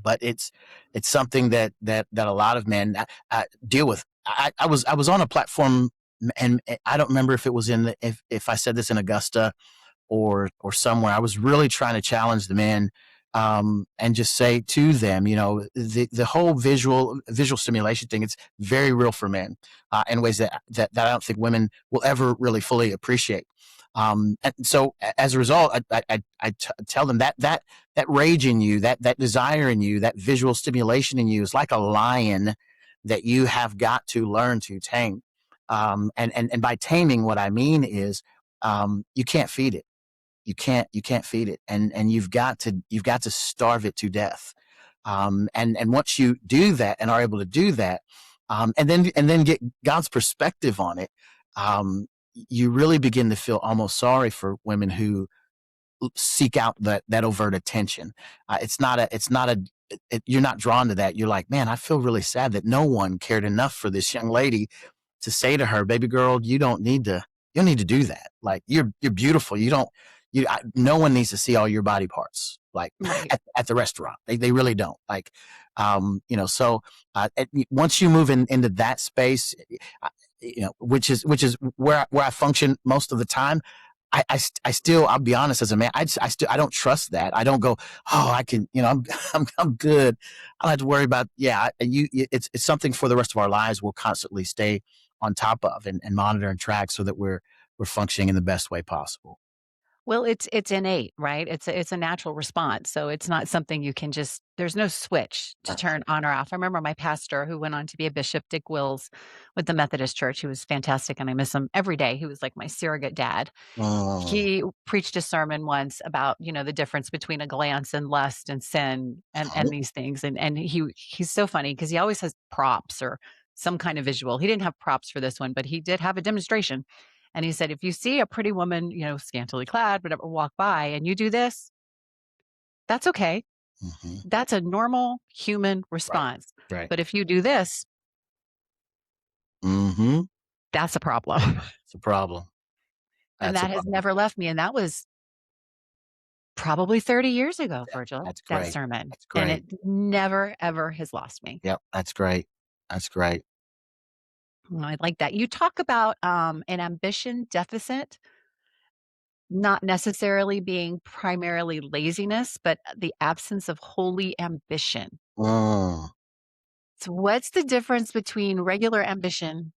But it's something that a lot of men deal with. I was on a platform, and I don't remember if it was if I said this in Augusta or somewhere. I was really trying to challenge the men, and just say to them, the whole visual stimulation thing, it's very real for men, in ways that I don't think women will ever really fully appreciate. And so as a result, I tell them that rage in you, that desire in you, that visual stimulation in you is like a lion that you have got to learn to tame. And by taming, what I mean is, you can't feed it. You can't feed it, and you've got to starve it to death. And once you do that and are able to do that, and then get God's perspective on it, you really begin to feel almost sorry for women who seek out that overt attention. You're not drawn to that. You're like, man, I feel really sad that no one cared enough for this young lady to say to her, baby girl, you don't need to do that. Like, you're beautiful. No one needs to see all your body parts, like, Right. at the restaurant. They really don't. Like, so once you move into that space, which is where I function most of the time. I still, I'll be honest, as a man, I still, I don't trust that. I don't go, oh, I can, I'm good. I don't have to worry about, it's something for the rest of our lives. We'll constantly stay on top of and monitor and track so that we're functioning in the best way possible. Well, it's innate, right? It's a natural response. So it's not something you can just there's no switch to turn on or off. I remember my pastor who went on to be a bishop, Dick Wills, with the Methodist Church. He was fantastic and I miss him every day. He was like my surrogate dad. Oh, He preached a sermon once about, the difference between a glance and lust and sin and these things. And he's so funny because he always has props or some kind of visual. He didn't have props for this one, but he did have a demonstration. And he said, if you see a pretty woman, scantily clad, whatever, walk by and you do this, that's okay. mm-hmm. That's a normal human Right, response. right. But if you do this, Mm-hmm. that's a problem. It's a problem. And That's a that has problem. never left me. And that was probably 30 years ago, Yeah, Virgil, that's that great. sermon. That's And great. it never, ever has lost me. Yep, that's great. That's great. I like that. You talk about an ambition deficit. not necessarily being primarily laziness, but the absence of holy ambition. Mm, So, what's the difference between regular ambition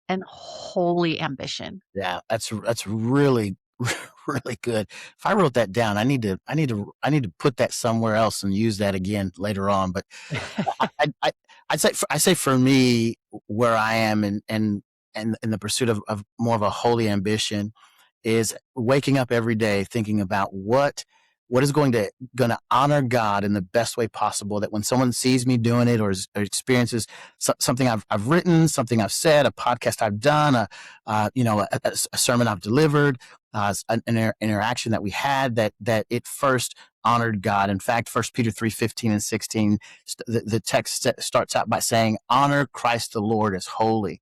and holy ambition? yeah, that's really really good. If I wrote that down, I need to put that somewhere else and use that again later on. But I, I, I I'd say for me, where I am and in the pursuit of more of a holy ambition is waking up every day thinking about what is going to honor God in the best way possible. That when someone sees me doing it or experiences something I've written, something I've said, a podcast I've done, a sermon I've delivered, an interaction that we had, that it first honored God. In fact, 1 Peter 3:15 and 16, the text starts out by saying, "Honor Christ the Lord as holy."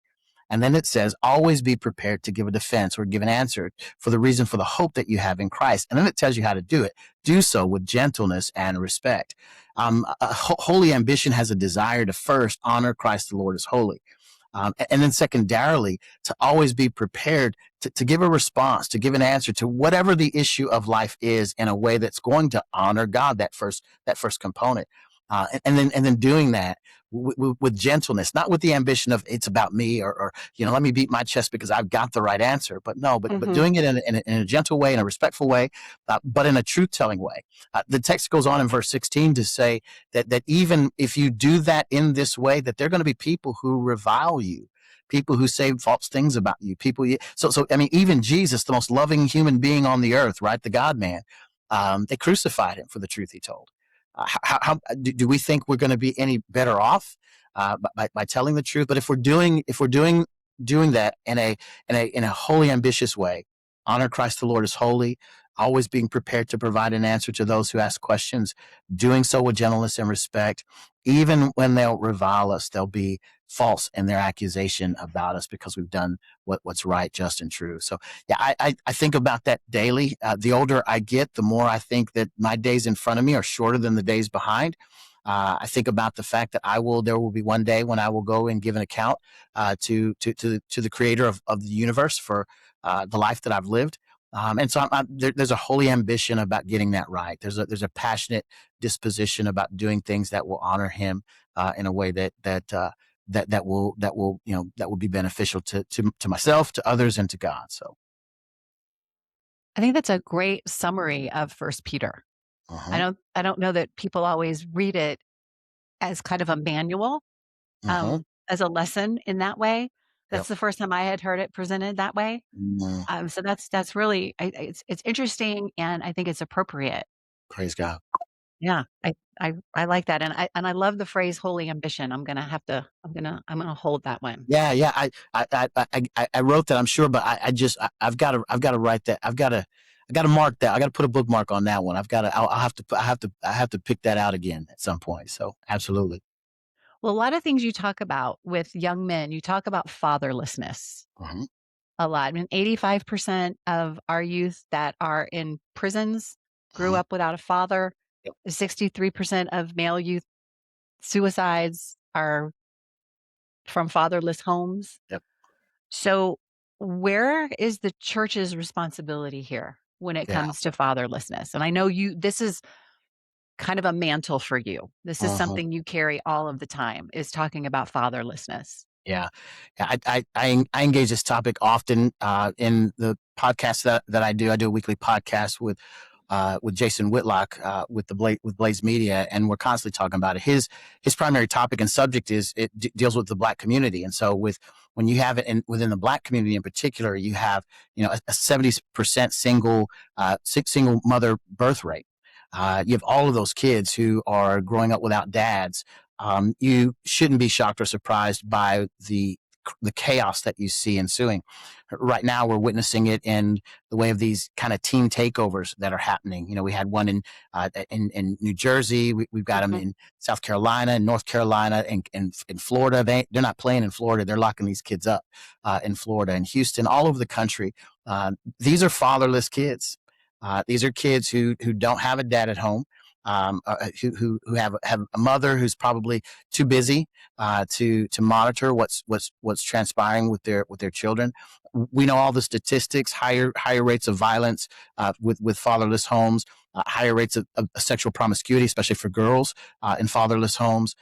And then it says, always be prepared to give a defense or give an answer for the reason for the hope that you have in Christ. And then it tells you how to do it. Do so with gentleness and respect. Holy ambition has a desire to first honor Christ the Lord as holy. And then secondarily, to always be prepared to give a response, to give an answer to whatever the issue of life is in a way that's going to honor God, that first component. And then doing that with gentleness, not with the ambition of it's about me or let me beat my chest because I've got the right answer, but Hmm. doing it in a gentle way, in a respectful way, but in a truth telling way. The text goes on in verse 16 to say that even if you do that in this way, that there are going to be people who revile you, people who say false things about you, so I mean, even Jesus, the most loving human being on the earth, right, the God man, they crucified him for the truth he told. Do we think we're going to be any better off by telling the truth? But if we're doing that in a holy, ambitious way, honor Christ the Lord is holy, always being prepared to provide an answer to those who ask questions, doing so with gentleness and respect, even when they'll revile us, they'll be false in their accusation about us because we've done what's right, just, and true. So yeah, I think about that daily. The older I get, the more I think that my days in front of me are shorter than the days behind. I think about the fact that there will be one day when I will go and give an account to the creator of the universe for the life that I've lived. And so there's a holy ambition about getting that right. There's a passionate disposition about doing things that will honor him in a way that will be beneficial to myself, to others, and to God. So, I think that's a great summary of First Peter. uh-huh, I don't know that people always read it as kind of a manual, uh-huh, as a lesson in that way. yep, That's the first time I had heard it presented that way. mm, So that's really it's interesting, and I think it's appropriate. praise God. Yeah, I like that, and I love the phrase "holy ambition." I'm gonna hold that one. Yeah, yeah. I wrote that, I'm sure, but I've got to write that. I got to mark that. I got to put a bookmark on that one. I'll have to pick that out again at some point. So absolutely. Well, a lot of things you talk about with young men, you talk about fatherlessness Uh-huh. a lot. I mean, 85% of our youth that are in prisons grew Uh-huh. up without a father. Yep. 63% of male youth suicides are from fatherless homes. Yep. So, where is the church's responsibility here when it Yeah. comes to fatherlessness? And I know this is kind of a mantle for you. This is Uh-huh. something you carry all of the time, is talking about fatherlessness. Yeah. Yeah. I engage this topic often in the podcast that I do. I do a weekly podcast with Jason Whitlock with Blaze Media, and we're constantly talking about it. His primary topic and subject deals with the Black community, and so when you have it within the Black community in particular, you have a 70% single mother birth rate. You have all of those kids who are growing up without dads. You shouldn't be shocked or surprised by the chaos that you see ensuing. Right now, we're witnessing it in the way of these kind of team takeovers that are happening. We had one in New Jersey. We've got them Mhm. in South Carolina and North Carolina and in Florida. They're not playing in Florida. They're locking these kids up in Florida and Houston, all over the country. These are fatherless kids. These are kids who don't have a dad at home. Who have a mother who's probably too busy to monitor what's transpiring with their children. we know all the statistics: higher rates of violence with fatherless homes, higher rates of sexual promiscuity, especially for girls in fatherless homes,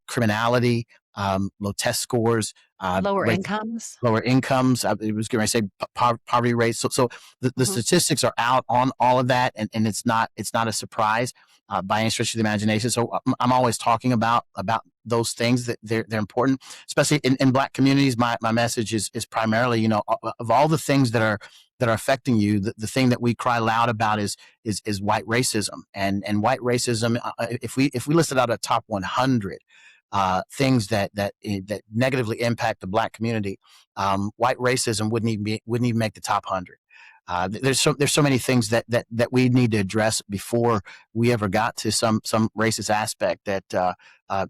criminality, low test scores, Lower rates incomes. lower incomes. It was going to say poverty rates. So the statistics are out on all of that, and it's not a surprise by any stretch of the imagination. So I'm always talking about those things, that they're important, especially in Black communities. My message is primarily, of all the things that are affecting you, the thing that we cry loud about is white racism, and white racism. If we listed out a top 100 things that negatively impact the Black community, white racism wouldn't even make the top 100. There's so many things that we need to address before we ever got to some racist aspect that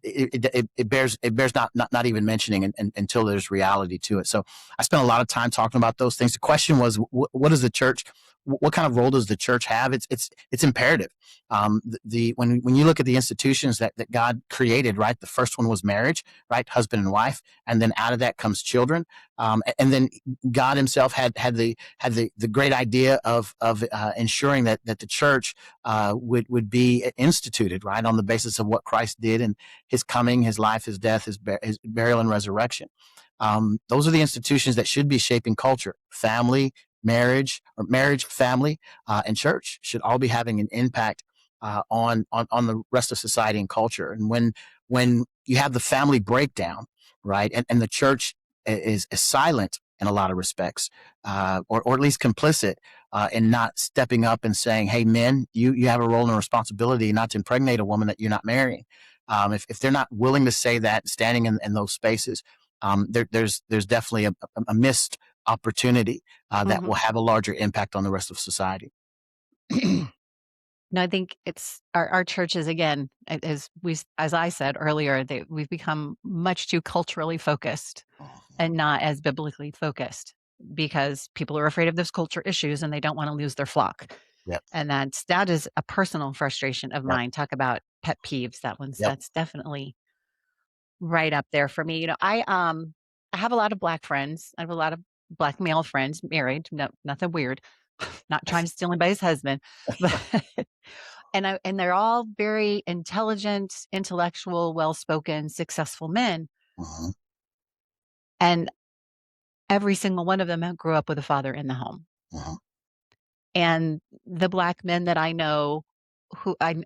it bears not even mentioning until there's reality to it. So I spent a lot of time talking about those things. The question was, what does the church? What kind of role does the church have? It's imperative. When you look at the institutions that God created, right? The first one was marriage, right? Husband and wife, and then out of that comes children. And then God Himself had the great idea of ensuring that the church would be instituted, right, on the basis of what Christ did and His coming, His life, His death, His burial and resurrection. Those are the institutions that should be shaping culture. Family, marriage, family, and church should all be having an impact on the rest of society and culture. And when you have the family breakdown, right, and the church is silent in a lot of respects, or at least complicit in not stepping up and saying, "Hey, men, you have a role and a responsibility not to impregnate a woman that you're not marrying." If they're not willing to say that, standing in those spaces, there's definitely a missed opportunity that will have a larger impact on the rest of society. No, I think it's our churches, again, as I said earlier, we've become much too culturally focused and not as biblically focused, because people are afraid of those culture issues and they don't want to lose their flock. Yep. And that is a personal frustration of Yep. mine. Talk about pet peeves. Yep. That's definitely right up there for me. I have a lot of Black friends. I have a lot of Black male friends, married. No, nothing weird. Not trying to steal anybody's husband, but and they're all very intelligent, intellectual, well-spoken, successful men. And every single one of them grew up with a father in the home. And the Black men that I know, who I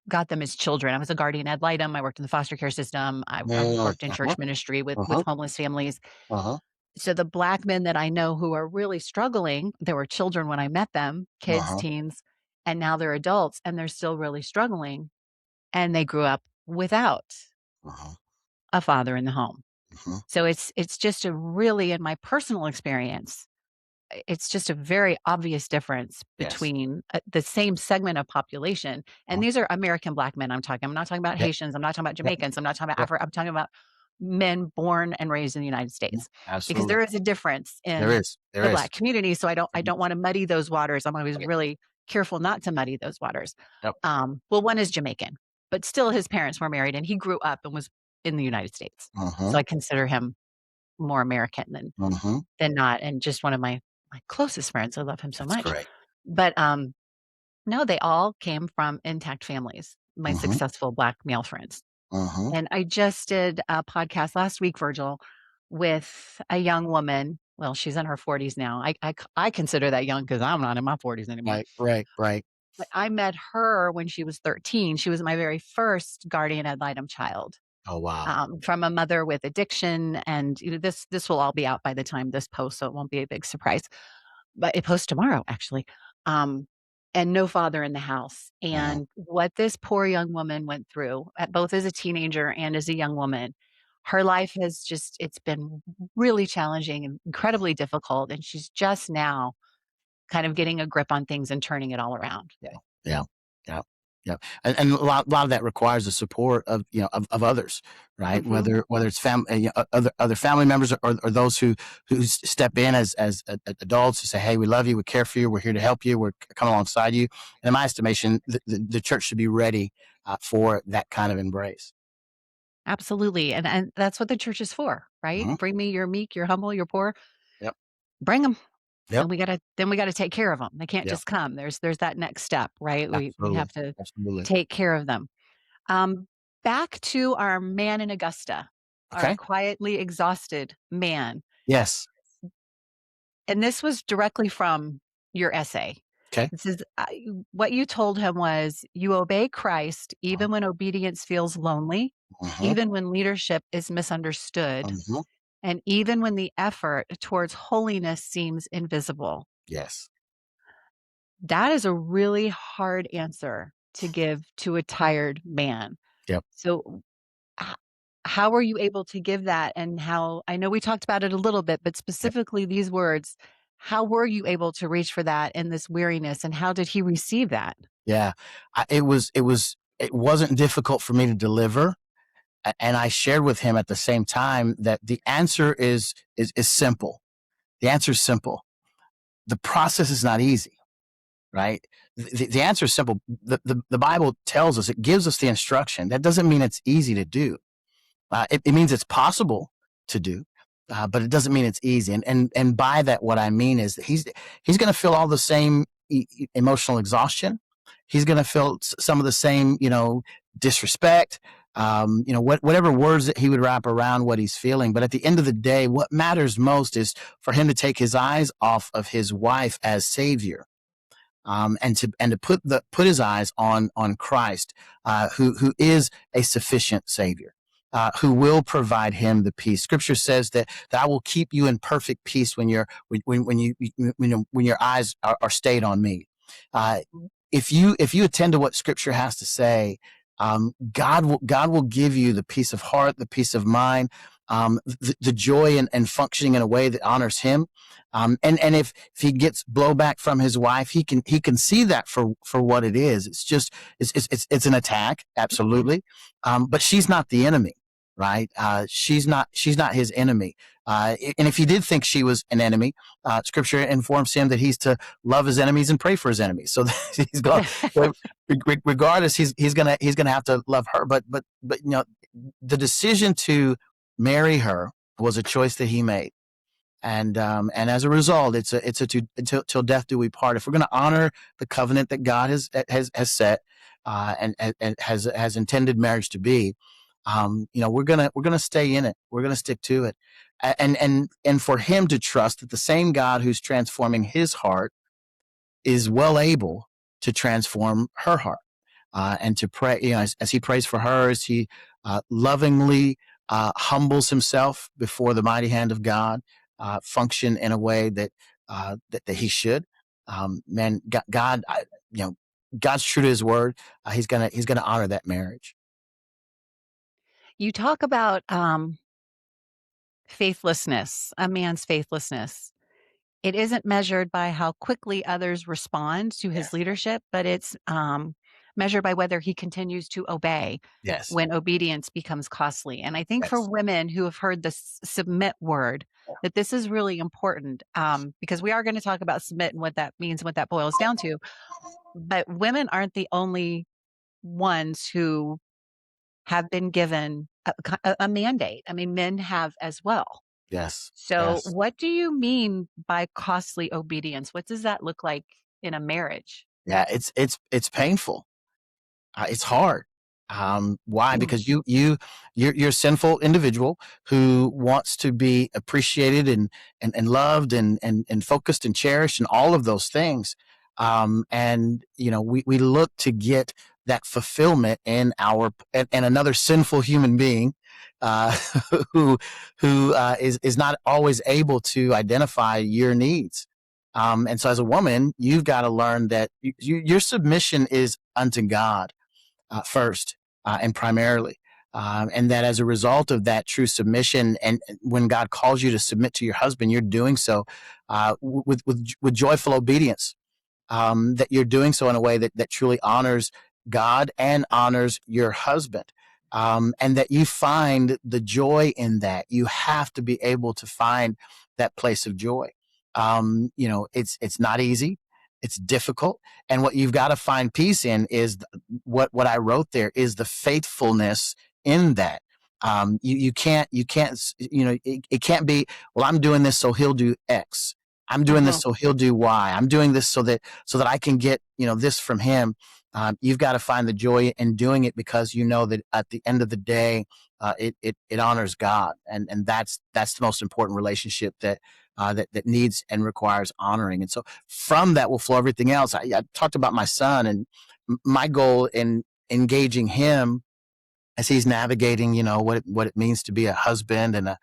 got them as children. I was a guardian ad litem. I worked in the foster care system. I worked in church ministry with homeless families. So the Black men that I know who are really struggling, they were children when I met them, kids, teens, and now they're adults and they're still really struggling. And they grew up without a father in the home. So it's just a really, in my personal experience, it's just a very obvious difference between the same segment of population. And these are American Black men I'm talking. I'm not talking about Haitians. I'm not talking about Jamaicans. I'm not talking about Africa. I'm talking about men born and raised in the United States. Absolutely. Because there is a difference in the Black community. So I don't want to muddy those waters. I'm always really careful not to muddy those waters. Well, one is Jamaican, but still his parents were married and he grew up and was in the United States. So I consider him more American than not. And just one of my closest friends. I love him so much. Great. But no, they all came from intact families, my successful Black male friends. And I just did a podcast last week, Virgil, with a young woman. Well, she's in her 40s now. I consider that young because I'm not in my 40s anymore. Right. But I met her when she was 13. She was my very first guardian ad litem child. Oh, wow. From a mother with addiction. And this will all be out by the time this posts, so it won't be a big surprise. But it posts tomorrow, actually. And no father in the house. And what this poor young woman went through, both as a teenager and as a young woman, her life has it's been really challenging and incredibly difficult. And she's just now kind of getting a grip on things and turning it all around. Yeah. And a lot of that requires the support of others, right? Whether it's family, other family members, or those who step in as adults to say, "Hey, we love you, we care for you, we're here to help you, we're coming alongside you." And in my estimation, the church should be ready for that kind of embrace. Absolutely, and that's what the church is for, right? Bring me your meek, your humble, your poor. Yep. bring them. Yep. And we gotta take care of them. They can't Yep. just come. There's that next step, right? We Absolutely. have to Absolutely. take care of them. Um, Back to our man in Augusta, our Okay. quietly exhausted man. Yes. And this was directly from your essay. Okay. This is what you told him was you obey Christ even when obedience feels lonely, Mm-hmm. even when leadership is misunderstood, Mm-hmm. and even when the effort towards holiness seems invisible. Yes. That is a really hard answer to give to a tired man. Yep. So, h- how were you able to give that? And how, I know we talked about it a little bit, but Yep. specifically these words, how were you able to reach for that in this weariness? And how did he receive that? Yeah. It wasn't difficult for me to deliver. And I shared with him at the same time that the answer is simple. The answer is simple. The process is not easy, right? The answer is simple. The Bible tells us, it gives us the instruction. That doesn't mean it's easy to do. It means it's possible to do, but it doesn't mean it's easy. And by that, what I mean is that he's going to feel all the same emotional exhaustion. He's going to feel some of the same, disrespect. Whatever words that he would wrap around what he's feeling. But at the end of the day, what matters most is for him to take his eyes off of his wife as savior, and to put his eyes on Christ, who is a sufficient Savior, who will provide him the peace. Scripture says that I will keep you in perfect peace when your eyes are stayed on me. Uh, if you attend to what Scripture has to say, God will give you the peace of heart, the peace of mind, the joy and functioning in a way that honors Him. And if he gets blowback from his wife, he can see that for what it is. It's an attack, absolutely. But she's not the enemy, right? She's not his enemy. And if he did think she was an enemy, Scripture informs him that he's to love his enemies and pray for his enemies. So he's going, regardless, he's gonna have to love her. But the decision to marry her was a choice that he made. And as a result, it's a till death do we part. If we're going to honor the covenant that God has set, and has intended marriage to be, we're gonna stay in it. We're gonna stick to it, and for him to trust that the same God who's transforming his heart is well able to transform her heart, and to pray, as he prays for her, as he lovingly humbles himself before the mighty hand of God, function in a way that that he should. Man, God, God's true to His word. He's gonna honor that marriage. You talk about faithlessness, a man's faithlessness. It isn't measured by how quickly others respond to his Yes. leadership, but it's measured by whether he continues to obey Yes. when obedience becomes costly. And I think for Yes. women who have heard the submit word, that this is really important, because we are going to talk about submit and what that means, what that boils down to. But women aren't the only ones who have been given a mandate. I mean, men have as well. Yes. So, Yes. what do you mean by costly obedience? What does that look like in a marriage? Yeah. It's painful. It's hard. Why? Because you're a sinful individual who wants to be appreciated and loved and focused and cherished and all of those things. And we look to get that fulfillment in and another sinful human being, uh, who is not always able to identify your needs. And so as a woman, you've got to learn that your submission is unto God, first, and primarily. And that as a result of that true submission, and when God calls you to submit to your husband, you're doing so with joyful obedience, that you're doing so in a way that truly honors God and honors your husband. And that you find the joy in that. You have to be able to find that place of joy. It's not easy. It's difficult. And what you've got to find peace in is what I wrote there is the faithfulness in that. You can't, it can't be, well, I'm doing this so he'll do X. I'm doing this so he'll do Y. I'm doing this so that I can get, this from him. You've got to find the joy in doing it because you know that at the end of the day, it honors God, and that's the most important relationship that needs and requires honoring. And so from that will flow everything else. I talked about my son, and my goal in engaging him as he's navigating, what it means to be a husband and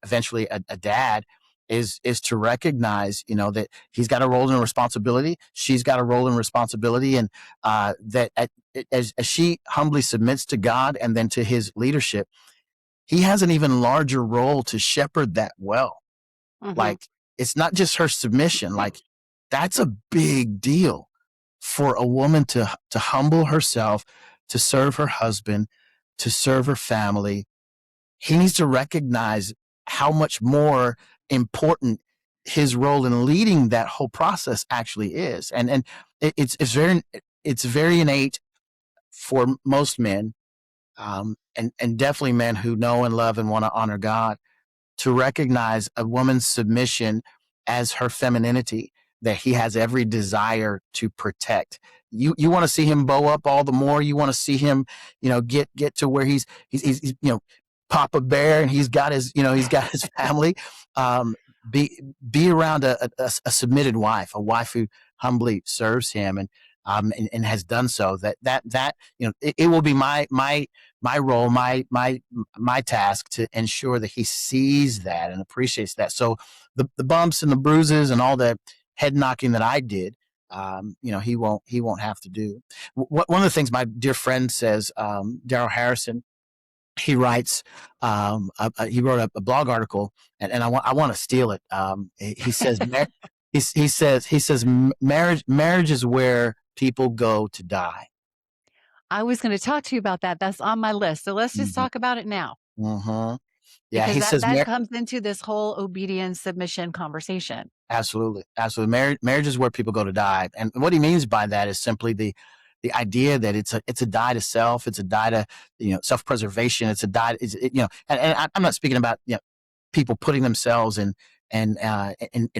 eventually a dad, is to recognize, that he's got a role and responsibility. She's got a role and responsibility, and that as she humbly submits to God and then to his leadership, he has an even larger role to shepherd that well. Like, it's not just her submission. Like, that's a big deal for a woman to humble herself, to serve her husband, to serve her family. He needs to recognize how much more important his role in leading that whole process actually is. And it's very innate for most men, and definitely men who know and love and want to honor God, to recognize a woman's submission as her femininity that he has every desire to protect. You want to see him bow up all the more. You want to see him, get to where he's Papa Bear, and he's got his family. Be around a submitted wife, a wife who humbly serves him and has done so. It will be my role, my task to ensure that he sees that and appreciates that. So the bumps and the bruises and all the head knocking that I did, he won't have to do. One of the things my dear friend says, Darryl Harrison, he writes, he wrote a blog article, and I want to steal it. He says, he says, marriage is where people go to die. I was going to talk to you about that. That's on my list. So let's just talk about it now. Yeah, because he says that comes into this whole obedience submission conversation. Absolutely. Marriage is where people go to die, and what he means by that is simply the idea that it's a die to self. It's a die to self-preservation. It's a die. And I'm not speaking about people putting themselves in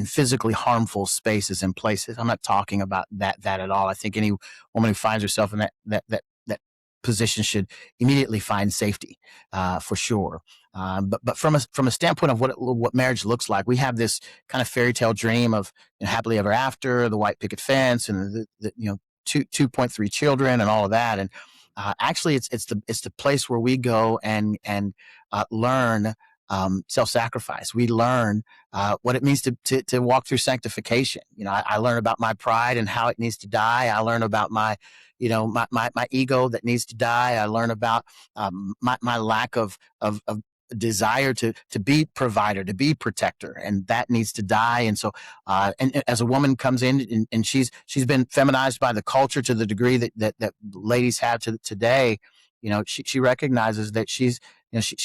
physically harmful spaces and places. I'm not talking about that at all. I think any woman who finds herself in that position should immediately find safety, for sure. But from a standpoint of what marriage looks like, we have this kind of fairy tale dream of happily ever after, the white picket fence, and the 2.3 children, and all of that. And actually, it's the place where we go and learn self-sacrifice. We learn what it means to walk through sanctification. I learn about my pride and how it needs to die. I learn about my ego that needs to die. I learn about my lack of desire to be provider, to be protector, and that needs to die. And so, and as a woman comes in and she's been feminized by the culture to the degree that ladies have today, she recognizes that she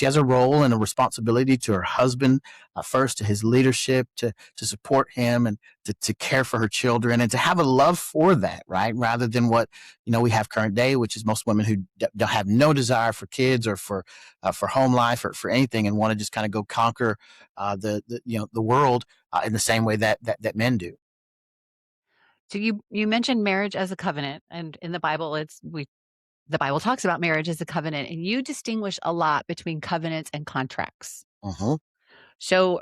has a role and a responsibility to her husband, first, to his leadership, to support him, and to care for her children, and to have a love for that, right? Rather than what we have current day, which is most women who don't have no desire for kids or for home life or for anything, and want to just kind of go conquer the world in the same way that men do. So you mentioned marriage as a covenant, and in the Bible, the Bible talks about marriage as a covenant, and you distinguish a lot between covenants and contracts. So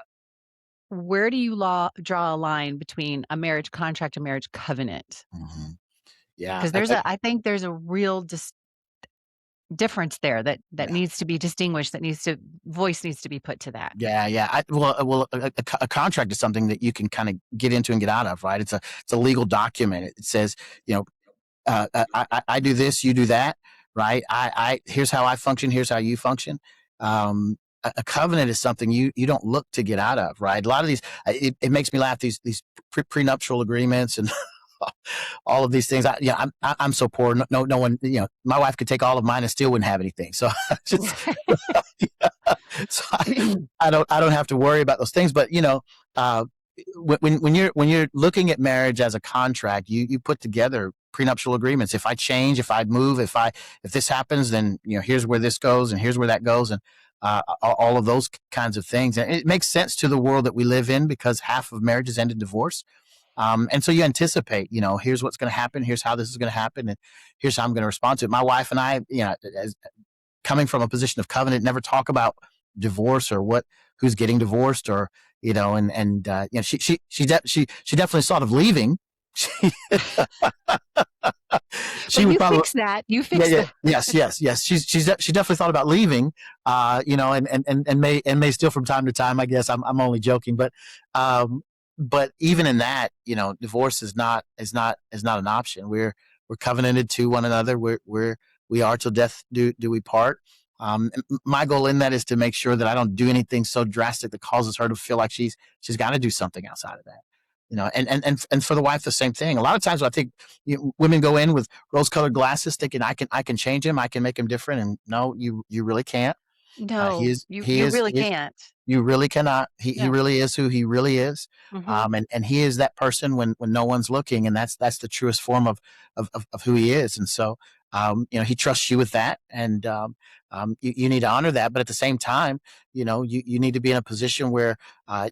where do you draw a line between a marriage contract and marriage covenant? Yeah, because I think there's a real difference there that needs to be distinguished. Voice needs to be put to that. Yeah. A contract is something that you can kind of get into and get out of, right? It's a legal document. It says, I do this, you do that, right? Here's how I function, here's how you function. A covenant is something you don't look to get out of, right? A lot of these, it makes me laugh, these prenuptial agreements and all of these things. I'm so poor. No one, my wife could take all of mine and still wouldn't have anything. So so I don't have to worry about those things. But when you're looking at marriage as a contract, you put together prenuptial agreements. If I change, if I move, if this happens, then here's where this goes and here's where that goes. And all of those kinds of things. And it makes sense to the world that we live in because half of marriages end in divorce. And so you anticipate, here's what's going to happen. Here's how this is going to happen. And here's how I'm going to respond to it. My wife and I, as coming from a position of covenant, never talk about divorce or who's getting divorced or, she definitely thought of leaving. She well, you probably fix that. You fix that. Yes. She definitely thought about leaving. And may still from time to time. I guess I'm only joking, but even in that, divorce is not an option. We're covenanted to one another. We are till death do we part. My goal in that is to make sure that I don't do anything so drastic that causes her to feel like she's got to do something outside of that. And for the wife, the same thing. A lot of times I think women go in with rose-colored glasses thinking I can change him. I can make him different. And no, you really can't. No, you really can't. You really cannot. He really is who he really is. Mm-hmm. And he is that person when no one's looking. And that's the truest form of who he is. And so, he trusts you with that. And, you need to honor that. But at the same time, you need to be in a position where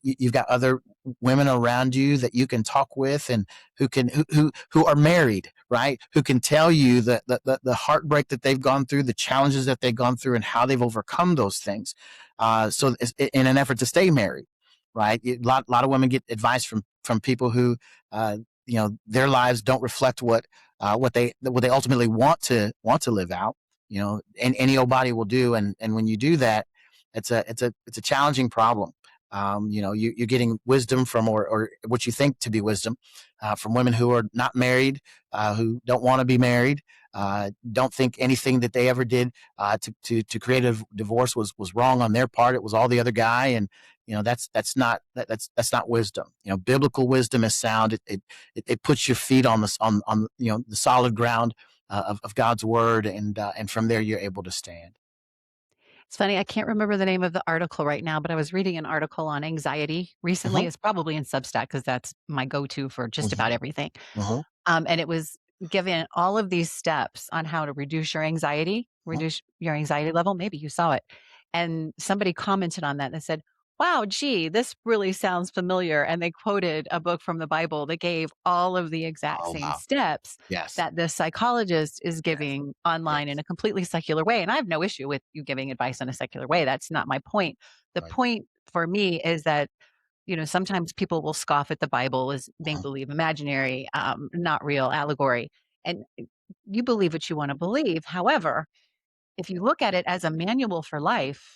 you've got other women around you that you can talk with and who are married, right? Who can tell you the heartbreak that they've gone through, the challenges that they've gone through and how they've overcome those things. So in an effort to stay married, right? A lot of women get advice from people who, their lives don't reflect what they ultimately want to live out. And any old body will do. And when you do that, it's a challenging problem. You're getting wisdom from, or what you think to be wisdom, from women who are not married, who don't want to be married, don't think anything that they ever did to create a divorce was wrong on their part. It was all the other guy, and that's not wisdom. Biblical wisdom is sound. It puts your feet on the solid ground of God's word, and from there you're able to stand. It's funny, I can't remember the name of the article right now, but I was reading an article on anxiety recently. Mm-hmm. It's probably in Substack because that's my go-to for just Mm-hmm. about everything. Mm-hmm. And it was giving all of these steps on how to reduce your anxiety, reduce your anxiety level. Maybe you saw it. And somebody commented on that and said, wow, gee, this really sounds familiar. And they quoted a book from the Bible that gave all of the exact same steps that the psychologist is giving online in a completely secular way. And I have no issue with you giving advice in a secular way. That's not my point. The point for me is that, sometimes people will scoff at the Bible as make believe, imaginary, not real, allegory. And you believe what you want to believe. However, if you look at it as a manual for life,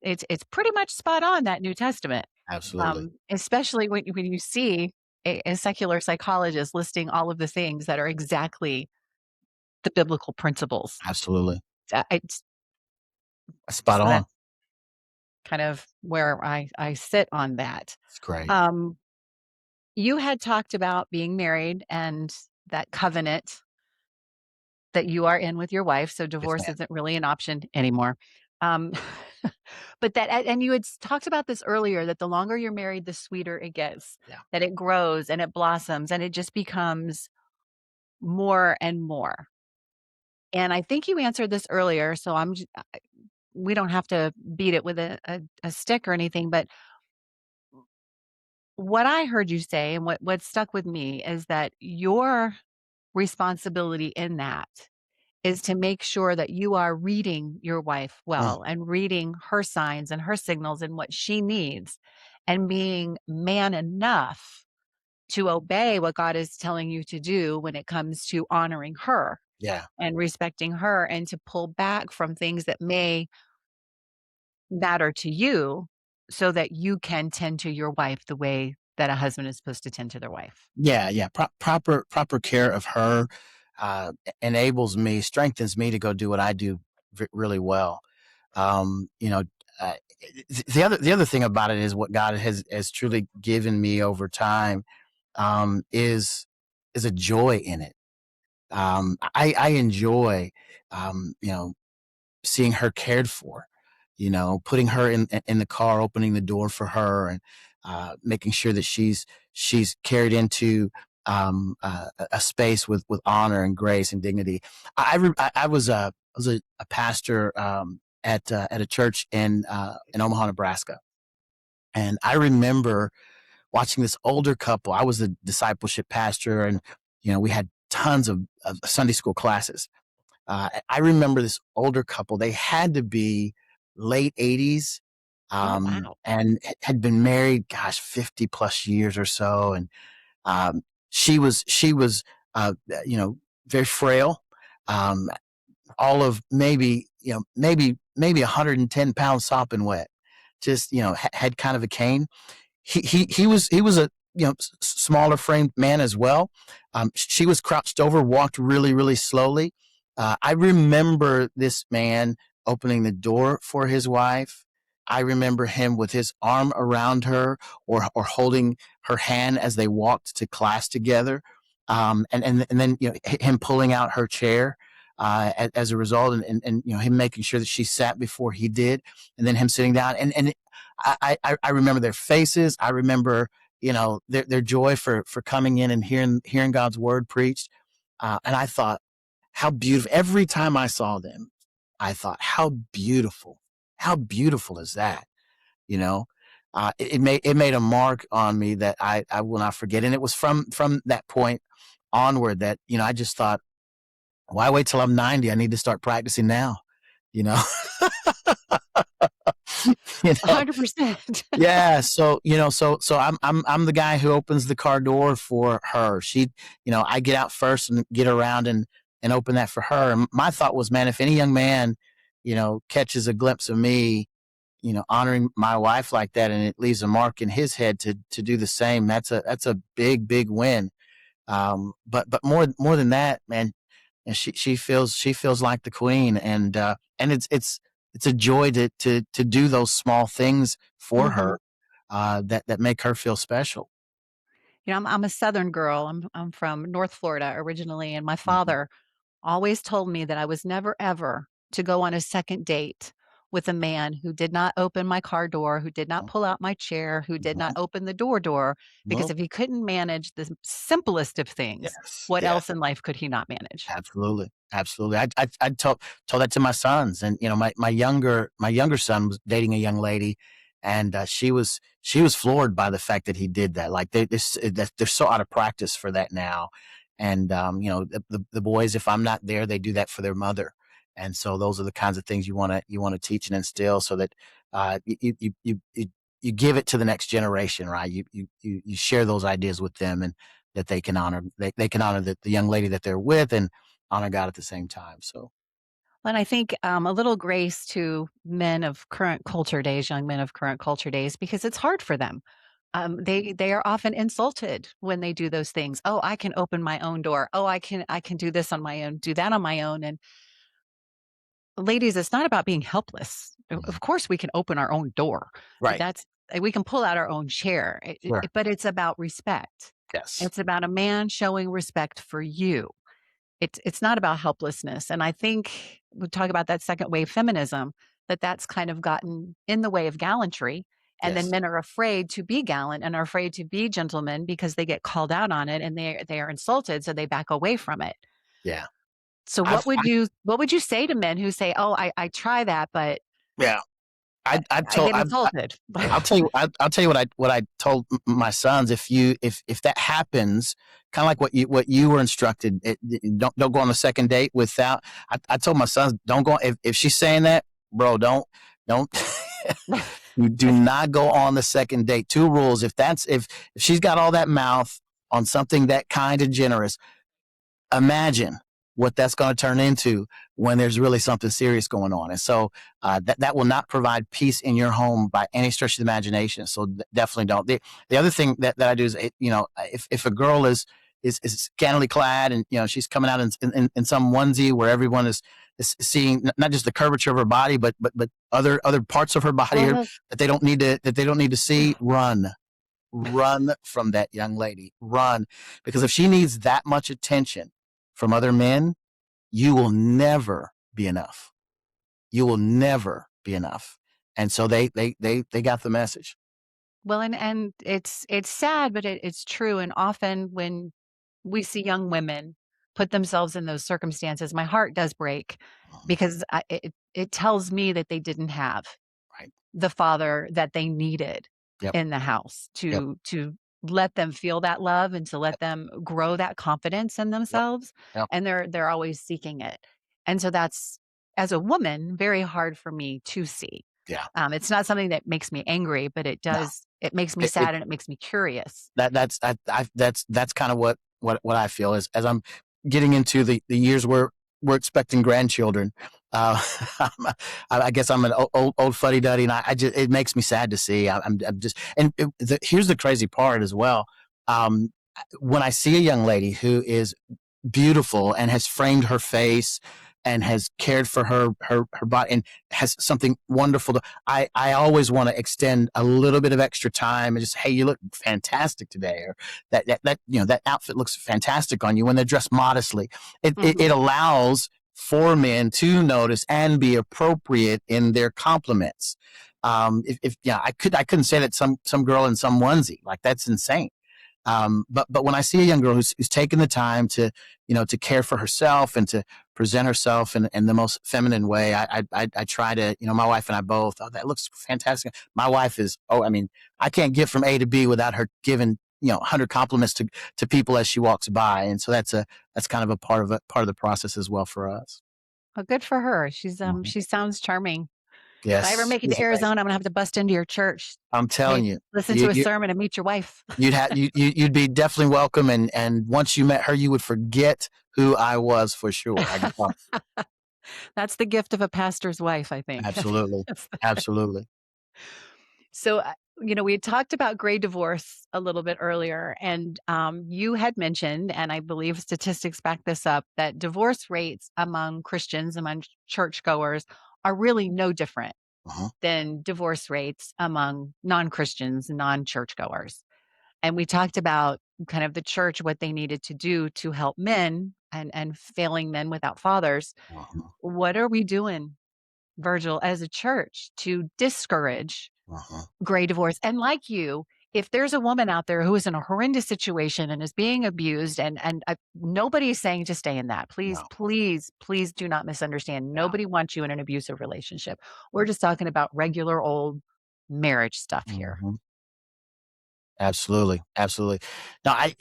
it's pretty much spot on, that New Testament. Absolutely. Especially when you see a secular psychologist listing all of the things that are exactly the biblical principles. Absolutely. It's spot on. Kind of where I sit on that. It's great. You had talked about being married and that covenant that you are in with your wife. So divorce isn't really an option anymore. But and you had talked about this earlier, that the longer you're married, the sweeter it gets, that it grows and it blossoms and it just becomes more and more. And I think you answered this earlier, so we don't have to beat it with a stick or anything, but what I heard you say and what stuck with me is that your responsibility in that is to make sure that you are reading your wife well and reading her signs and her signals and what she needs, and being man enough to obey what God is telling you to do when it comes to honoring her and respecting her, and to pull back from things that may matter to you so that you can tend to your wife the way that a husband is supposed to tend to their wife. Proper care of her enables me, strengthens me to go do what I do really well. The other thing about it is what God has truly given me over time is a joy in it. I enjoy seeing her cared for, putting her in the car, opening the door for her, and making sure that she's carried into a space with honor and grace and dignity. I was a pastor at a church in Omaha, Nebraska. And I remember watching this older couple. I was the discipleship pastor, and we had tons of Sunday school classes. I remember this older couple. They had to be late 80s, Oh, wow. and had been married, gosh, 50 plus years or so. And she was very frail, all of maybe 110 pounds sopping wet, just had kind of a cane. He was a smaller framed man as well. She was crouched over, walked really, really slowly. I remember this man opening the door for his wife. I remember him with his arm around her, or holding her hand as they walked to class together. And then him pulling out her chair as a result, and him making sure that she sat before he did, and then him sitting down. And I remember their faces. I remember their joy for coming in and hearing God's word preached. And I thought, how beautiful. Every time I saw them, I thought, how beautiful is that? It made a mark on me that I will not forget. And it was from that point onward that I just thought, why wait till I'm 90? I need to start practicing now. you know 100%. Yeah, so I'm the guy who opens the car door for her. I get out first and get around and open that for her. And my thought was, man, if any young man catches a glimpse of me honoring my wife like that, and it leaves a mark in his head to do the same, that's a big win. But more than that, man, and she feels like the queen, and it's a joy to do those small things for Hmm. her that make her feel special. I'm a Southern girl. I'm from North Florida originally, and my Mhm. father always told me that I was never ever to go on a second date with a man who did not open my car door, who did not pull out my chair, who did not Mhm. old the door, because Nope. if he couldn't manage the simplest of things, Yes. what Yeah. else in life could he not manage? Absolutely, absolutely. I told that to my sons, and my younger son was dating a young lady, and she was floored by the fact that he did that. Like they're so out of practice for that now, and the boys, if I'm not there, they do that for their mother, and so those are the kinds of things you want to teach and instill, so that you give it to the next generation, right? You share those ideas with them, and that they can honor the young lady that they're with, and honor God at the same time. So And I think a little grace to men of current culture days, young men of current culture days, because it's hard for them. They are often insulted when they do those things. Oh, I can open my own door. Oh, I can do this on my own, do that on my own. And ladies, it's not about being helpless. Of Mhm. course, we can open our own door. Right. That's we can pull out our own chair. Sure. But it's about respect. Yes. It's about a man showing respect for you. It's not about helplessness. And I think we talk about that second wave feminism, that's kind of gotten in the way of gallantry. And then Yes. men are afraid to be gallant and are afraid to be gentlemen because they get called out on it and they are insulted, so they back away from it. Yeah. So I've what would you say to men who say, "Oh, I try that, but Yeah. I, I've I told get insulted." I'll tell you. I'll tell you what I told my sons. If that happens, kind of like what you were instructed, don't go on the second date without. I told my sons, don't go if she's saying that, bro. Don't. You do not go on the second date. Two rules. If she's got all that mouth on something that kind of generous, imagine what that's going to turn into when there's really something serious going on. And so that will not provide peace in your home by any stretch of the imagination. So definitely don't. The other thing that I do is, if a girl is scantily clad, and she's coming out in some onesie where everyone is seeing not just the curvature of her body, but other parts of her body Well, that they don't need to see, run from that young lady. Run, because if she needs that much attention from other men, you will never be enough. You will never be enough. And so they got the message. and it's sad, but it's true. And often when we see young women put themselves in those circumstances, my heart does break because it tells me that they didn't have Right. the father that they needed Yep. in the house Yep. to let them feel that love and to let them grow that confidence in Yep. themselves. Yep. And they're always seeking it. And so that's, as a woman, very hard for me to see. Yeah. It's not something that makes me angry, but it No. does, it makes me It sad and it makes me curious. that's kind of what I feel is as I'm getting into the years where we're expecting grandchildren. Uh, I guess I'm an old fuddy duddy, and I just it makes me sad to see. I'm just and here's the crazy part as well. Um, when I see a young lady who is beautiful and has framed her face and has cared for her body and has something wonderful to I always want to extend a little bit of extra time and just, hey, you look fantastic today, or that that outfit looks fantastic on you, when they're dressed modestly. It allows for men to notice and be appropriate in their compliments. If yeah, I couldn't say that some girl in some onesie, like, that's insane. But when I see a young girl who's taken the time to, to care for herself and to present herself in the most feminine way, I try to, my wife and I both, oh, that looks fantastic. My wife is, I mean, I can't get from A to B without her giving, 100 compliments to people as she walks by. And so that's kind of a part of the process as well for us. Well, good for her. Mhm. She sounds charming. If I ever Yes, make it she's to amazing. Arizona, I'm gonna have to bust into your church. I'm telling you, Listen you, to a you sermon and meet your wife. you'd be definitely welcome. And once you met her, you would forget who I was for sure. I can promise. That's the gift of a pastor's wife, I think. Absolutely. Absolutely. So, we had talked about gray divorce a little bit earlier, and you had mentioned, and I believe statistics back this up, that divorce rates among Christians, among churchgoers, are really no different Uh-huh. than divorce rates among non-Christians, non-churchgoers. And we talked about kind of the church, what they needed to do to help men and failing men without fathers. Uh-huh. What are we doing, Virgil, as a church to discourage Uh-huh. gray divorce? And like you, if there's a woman out there who is in a horrendous situation and is being abused, and nobody is saying to stay in that. Please, No. please, please do not misunderstand. Yeah. Nobody wants you in an abusive relationship. We're just talking about regular old marriage stuff here. Mhm. Absolutely. Absolutely. Now, I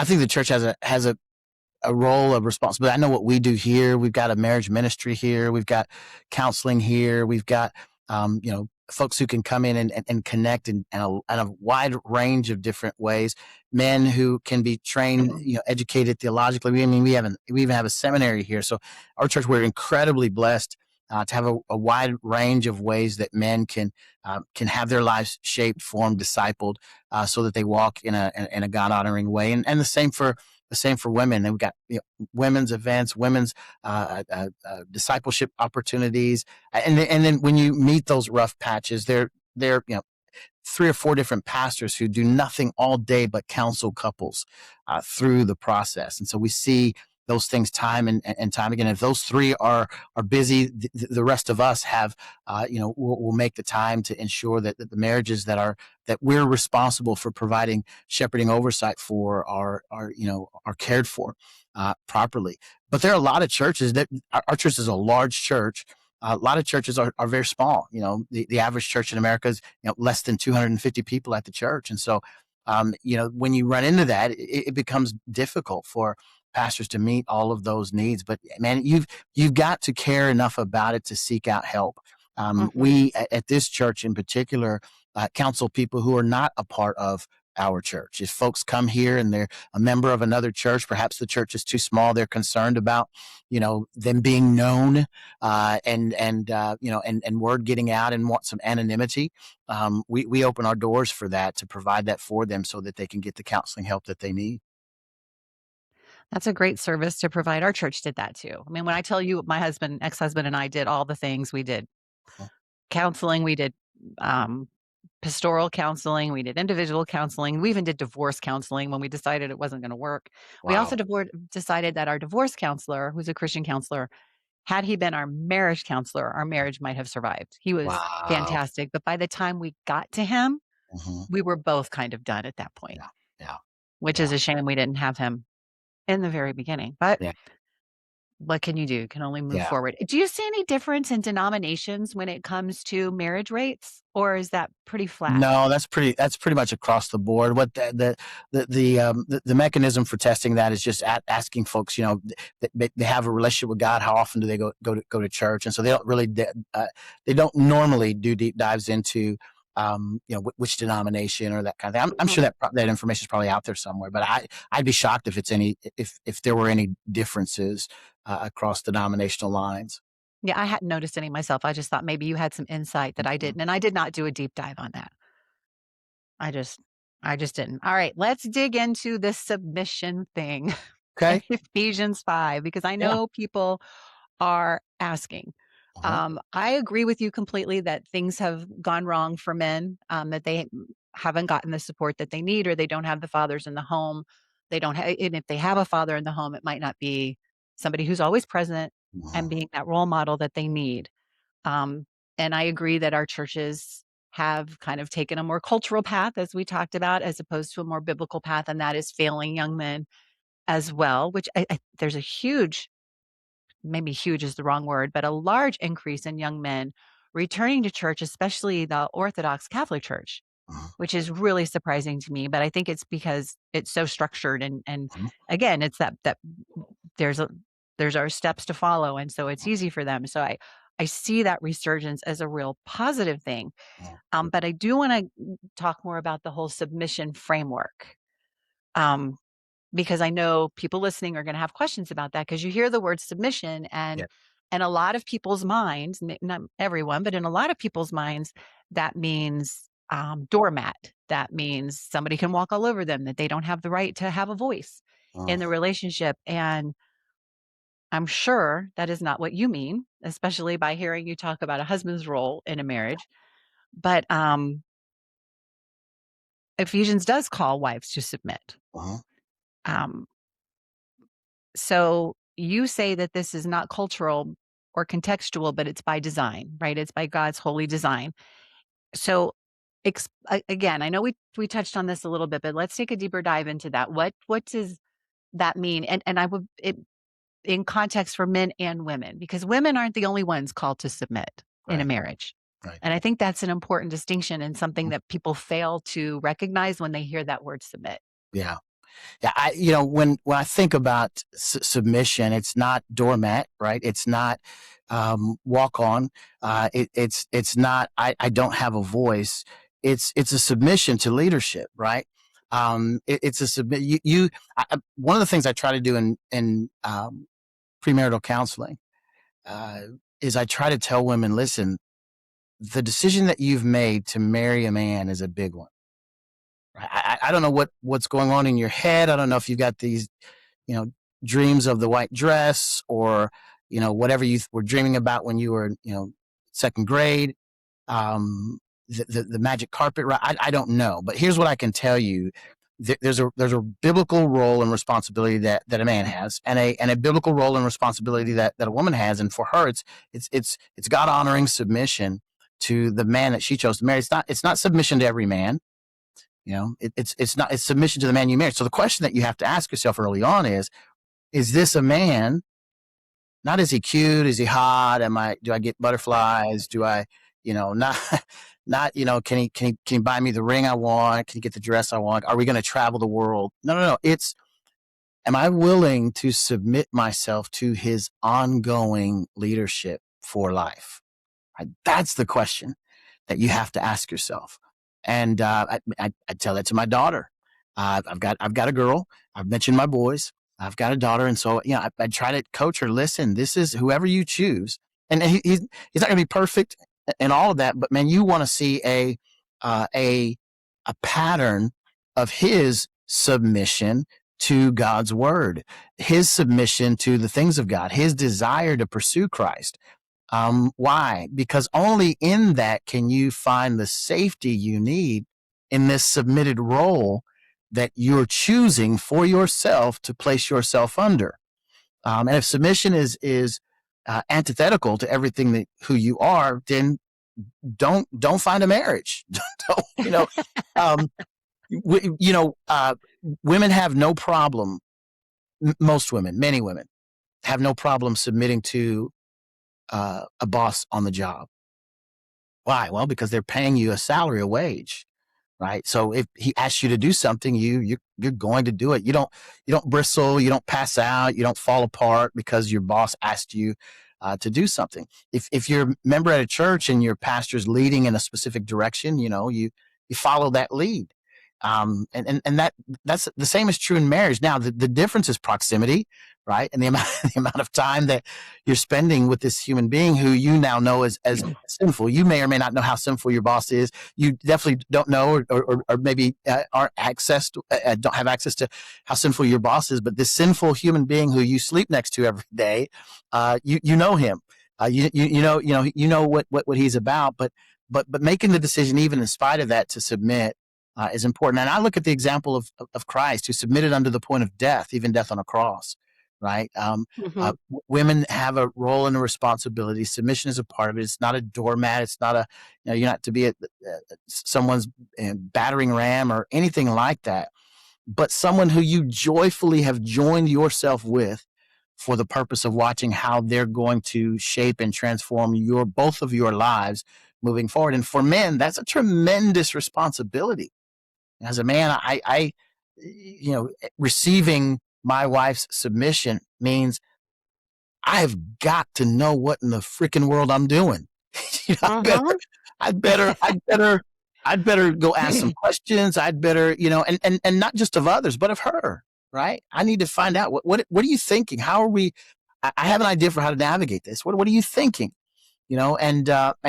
think the church has a role of responsibility. I know what we do here. We've got a marriage ministry here. We've got counseling here. We've got, folks who can come in and connect in a wide range of different ways. Men who can be trained, educated theologically. We even have a seminary here. So our church, we're incredibly blessed to have a wide range of ways that men can have their lives shaped, formed, discipled, so that they walk in a God honoring way. And the same for women. And we've got women's events, women's discipleship opportunities, and then when you meet those rough patches, they're 3 or 4 different pastors who do nothing all day but counsel couples through the process. And so we see those things time and time again. If those 3 are busy, the rest of us have, we'll make the time to ensure that the marriages that we're responsible for providing shepherding oversight for are cared for properly. But there are a lot of churches that our church is a large church. A lot of churches are very small. The average church in America is less than 250 people at the church. And so, when you run into that, it becomes difficult for pastors to meet all of those needs. But man, you've got to care enough about it to seek out help. We at this church in particular counsel people who are not a part of our church. If folks come here and they're a member of another church, perhaps the church is too small, they're concerned about them being known, and word getting out, and want some anonymity. We open our doors for that, to provide that for them so that they can get the counseling help that they need. That's a great service to provide. Our church did that too. I mean, when I tell you, my ex-husband and I did all the things we did. Counseling, we did um, pastoral counseling, we did individual counseling, we even did divorce counseling when we decided it wasn't going to work. We also Wow. decided that our divorce counselor, who's a Christian counselor, had he been our marriage counselor, our marriage might have survived. He was Wow. fantastic. But by the time we got to him, Hmm. we were both kind of done at that point, Yeah. Yeah. which Yeah. is a shame we didn't have him. in the very beginning. But Yeah. what can you do? You can only move Yeah. forward. Do you see any difference in denominations when it comes to marriage rates, or is that pretty flat? No, that's pretty much across the board. What the mechanism for testing that is just asking folks, you know, they have a relationship with God. How often do they go to church? And so they don't really they don't normally do deep dives into you know, which denomination or that kind of thing. I'm sure that information is probably out there somewhere, but I'd be shocked if it's if there were any differences across denominational lines. Yeah, I hadn't noticed any myself. I just thought maybe you had some insight that I didn't, and I did not do a deep dive on that. I just I just didn't. All right, let's dig into this submission thing in Okay. Ephesians 5 because I Yeah. know people are asking. Uh-huh. I agree with you completely that things have gone wrong for men, that they haven't gotten the support that they need, or they don't have the fathers in the home. They don't have, and if they have a father in the home, it might not be somebody who's always present and Uh-huh. being that role model that they need. Um, and I agree that our churches have kind of taken a more cultural path, as we talked about, as opposed to a more biblical path, and that is failing young men as well. Which there's a huge, maybe huge is the wrong word, but a large increase in young men returning to church, especially the Orthodox Catholic Church, Uh-huh. which is really surprising to me. But I think it's because it's so structured, and Uh-huh. again, it's that there's a there's our steps to follow, and so it's easy for them. So I see that resurgence as a real positive thing. Uh-huh. But I do want to talk more about the whole submission framework. Um, because I know people listening are going to have questions about that because you hear the word submission Yeah. and a lot of people's minds, not everyone, but in a lot of people's minds, that means doormat. That means somebody can walk all over them, that they don't have the right to have a voice in the Uh-huh. relationship. And I'm sure that is not what you mean, especially by hearing you talk about a husband's role in a marriage. But Ephesians does call wives to submit. Uh-huh. Um, so you say that this is not cultural or contextual, but it's by design, right? It's by God's holy design. So again, I know we touched on this a little bit, but let's take a deeper dive into that. What does that mean? And I would it in context for men and women, because women aren't the only ones called to submit in a Right. marriage. Right. And I think that's an important distinction and something that people fail to recognize when they hear that word submit. Yeah. Yeah. You know, when I think about submission, it's not doormat, right? It's not walk on. It's not. I don't have a voice. It's a submission to leadership, right? It's a submit. One of the things I try to do in premarital counseling uh, is I try to tell women, listen, the decision that you've made to marry a man is a big one. I don't know what's going on in your head. I don't know if you've got these, you know, dreams of the white dress or, you know, whatever you were dreaming about when you were, you know, second grade, um, the magic carpet. Right? I don't know, but here's what I can tell you. There's a biblical role and responsibility that a man has, and a biblical role and responsibility that a woman has, and for her, it's God honoring submission to the man that she chose to marry. It's not submission to every man. You know, it's submission to the man you married. So the question that you have to ask yourself early on is this a man? Not is he cute? Is he hot? Do I get butterflies? Do I, you know, not, you know, can he buy me the ring I want? Can he get the dress I want? Are we going to travel the world? No. It's, am I willing to submit myself to his ongoing leadership for life? Right? That's the question that you have to ask yourself. And I tell that to my daughter. I've got a girl. I've mentioned my boys. I've got a daughter, and so you know I try to coach her. Listen, this is whoever you choose, and he's not going to be perfect and all of that. But man, you want to see uh, a a pattern of his submission to God's word, his submission to the things of God, his desire to pursue Christ. Why? Because only in that can you find the safety you need in this submitted role that you're choosing for yourself to place yourself under. And if submission is antithetical to everything that who you are, then don't find a marriage. Don't, you know, um, you know, women have no problem most women, many women, have no problem submitting to a boss on the job. Why? Well, because they're paying you a salary, a wage, right? So if he asks you to do something, you're going to do it. You don't bristle, you don't pass out, you don't fall apart because your boss asked you to do something. If you're a member at a church and your pastor's leading in a specific direction, you follow that lead. And that's the same is true in marriage. Now the difference is proximity, right? And the amount of time that you're spending with this human being who you now know as sinful. You may or may not know how sinful your boss is. You definitely don't know, or maybe don't have access to how sinful your boss is. But this sinful human being who you sleep next to every day, you know him. You know what he's about. But making the decision, even in spite of that, to submit is important. And I look at the example of Christ, who submitted unto the point of death, even death on a cross. Right. Mm-hmm. Women have a role and a responsibility. Submission is a part of it. It's not a doormat. It's not you're not to be someone's battering ram or anything like that, but someone who you joyfully have joined yourself with for the purpose of watching how they're going to shape and transform both of your lives moving forward. And for men, that's a tremendous responsibility. As a man, I receiving my wife's submission means I've got to know what in the freaking world I'm doing. Uh-huh. I'd better go ask some questions. I'd better, and not just of others, but of her, right? I need to find out what are you thinking? How are we? I have an idea for how to navigate this. What are you thinking? And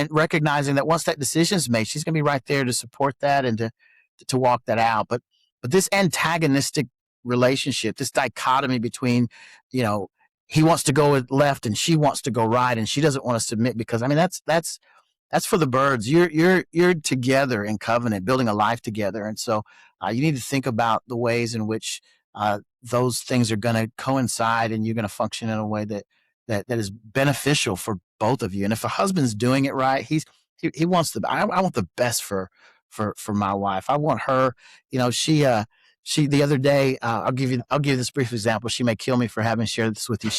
recognizing that once that decision is made, she's going to be right there to support that and to walk that out. But this antagonistic relationship, this dichotomy between, he wants to go left and she wants to go right, and she doesn't want to submit because that's for the birds. You're together in covenant, building a life together, and so you need to think about the ways in which those things are going to coincide, and you're going to function in a way that is beneficial for both of you. And if a husband's doing it right, he wants I want the best for my wife. I want her, she the other day, I'll give you this brief example. She may kill me for having shared this with you.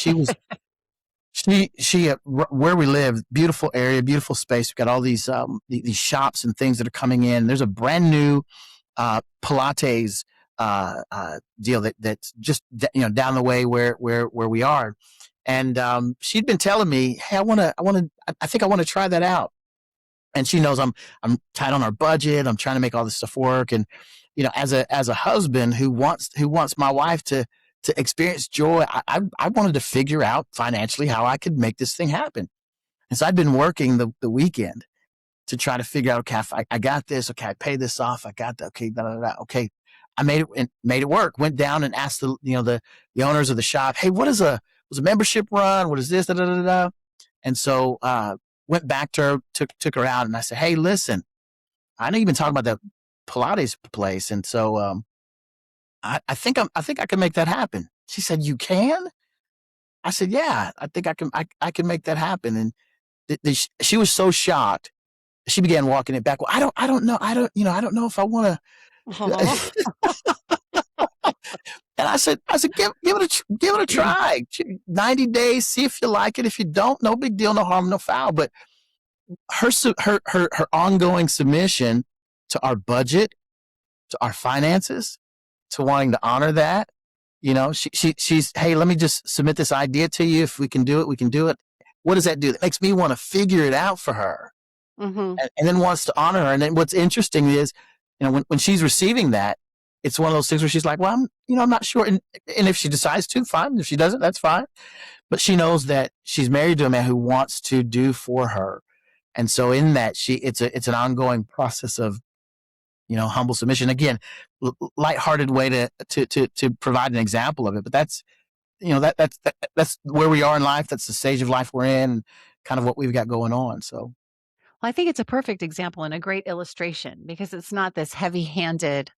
She where we live, beautiful area, beautiful space. We've got all these shops and things that are coming in. There's a brand new Pilates deal that's just down the way where we are. And she'd been telling me, hey, I think I want to try that out. And she knows I'm tight on our budget. I'm trying to make all this stuff work. And as a husband who wants my wife to experience joy, I wanted to figure out financially how I could make this thing happen. And so I'd been working the weekend to try to figure out, okay, I got this. Okay, I pay this off. I got that. Okay, okay. I made it work. Went down and asked the owners of the shop, hey, was a membership run? What is this? Da, da, da, da. And so went back to her, took her out, and I said, hey, listen, I know you've been talking about that Pilates place, and so I think I can make that happen. She said, you can? I said, yeah, I think I can make that happen. And she was so shocked. She began walking it back. Well, I don't know. I don't know if I want to. And I said, give it a try. 90 days, see if you like it. If you don't, no big deal, no harm, no foul. But her ongoing submission to our budget, to our finances, to wanting to honor that, she's, hey, let me just submit this idea to you. If we can do it, we can do it. What does that do? That makes me want to figure it out for her. Mm-hmm. And then wants to honor her. And then what's interesting is, when she's receiving that, it's one of those things where she's like, well, I'm not sure. And if she decides to, fine. If she doesn't, that's fine. But she knows that she's married to a man who wants to do for her. And so in that, it's an ongoing process of, humble submission. Again, lighthearted way to provide an example of it. But that's, that's where we are in life. That's the stage of life we're in, kind of what we've got going on. So. Well, I think it's a perfect example and a great illustration because it's not this heavy-handed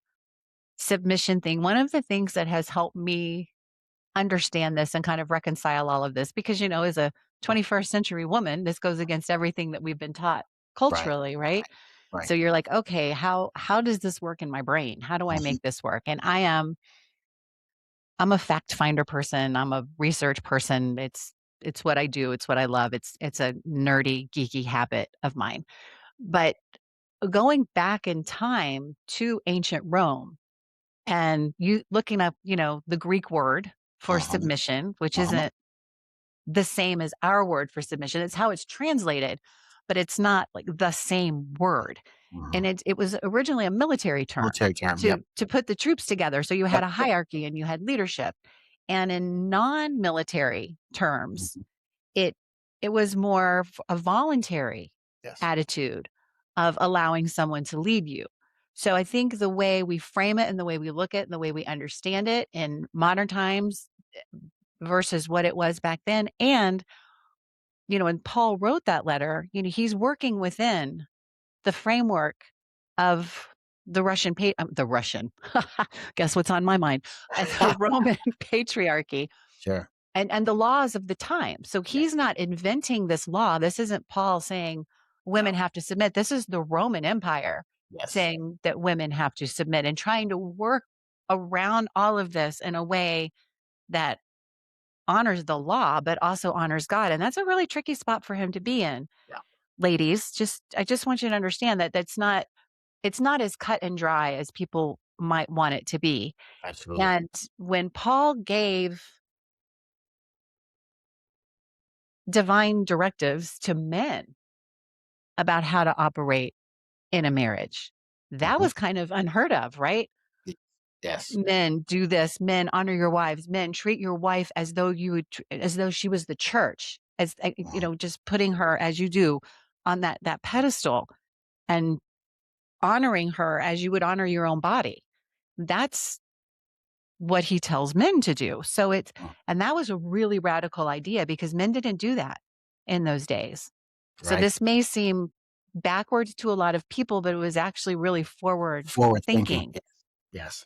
submission thing. One of the things that has helped me understand this and kind of reconcile all of this, because, as a 21st century woman, this goes against everything that we've been taught culturally, right? Right. So you're like, okay, how does this work in my brain? How do I make this work? And I am I'm a fact finder person. I'm a research person. It's what I do. It's what I love. It's a nerdy, geeky habit of mine. But going back in time to ancient Rome and you looking up, the Greek word for Uh-huh. submission, which Uh-huh. isn't the same as our word for submission. It's how it's translated, but it's not like the same word. And Uh-huh. it was originally a military term Military term. Yep. to put the troops together. So you had Yep. a hierarchy and you had leadership. And in non-military terms, Mhm. it it was more a voluntary Yes. attitude of allowing someone to lead you. So I think the way we frame it and the way we look at it and the way we understand it in modern times versus what it was back then. And, when Paul wrote that letter, he's working within the framework of the Russian, guess what's on my mind, the Roman patriarchy Sure. and the laws of the time. So Yeah. he's not inventing this law. This isn't Paul saying women No. have to submit. This is the Roman Empire Yes. saying that women have to submit and trying to work around all of this in a way that honors the law, but also honors God. And that's a really tricky spot for him to be in. Yeah. Ladies, I just want you to understand that it's not as cut and dry as people might want it to be. Absolutely. And when Paul gave divine directives to men about how to operate in a marriage, that Mhm. was kind of unheard of, right? Yes. Men do this, men honor your wives, men treat your wife as though as though she was the church, as Mhm. just putting her as you do on that pedestal and honoring her as you would honor your own body. That's what he tells men to do. So Mhm. and that was a really radical idea because men didn't do that in those days. So Right. this may seem backwards to a lot of people, but it was actually really forward Forward thinking. thinking. Yes. Yes.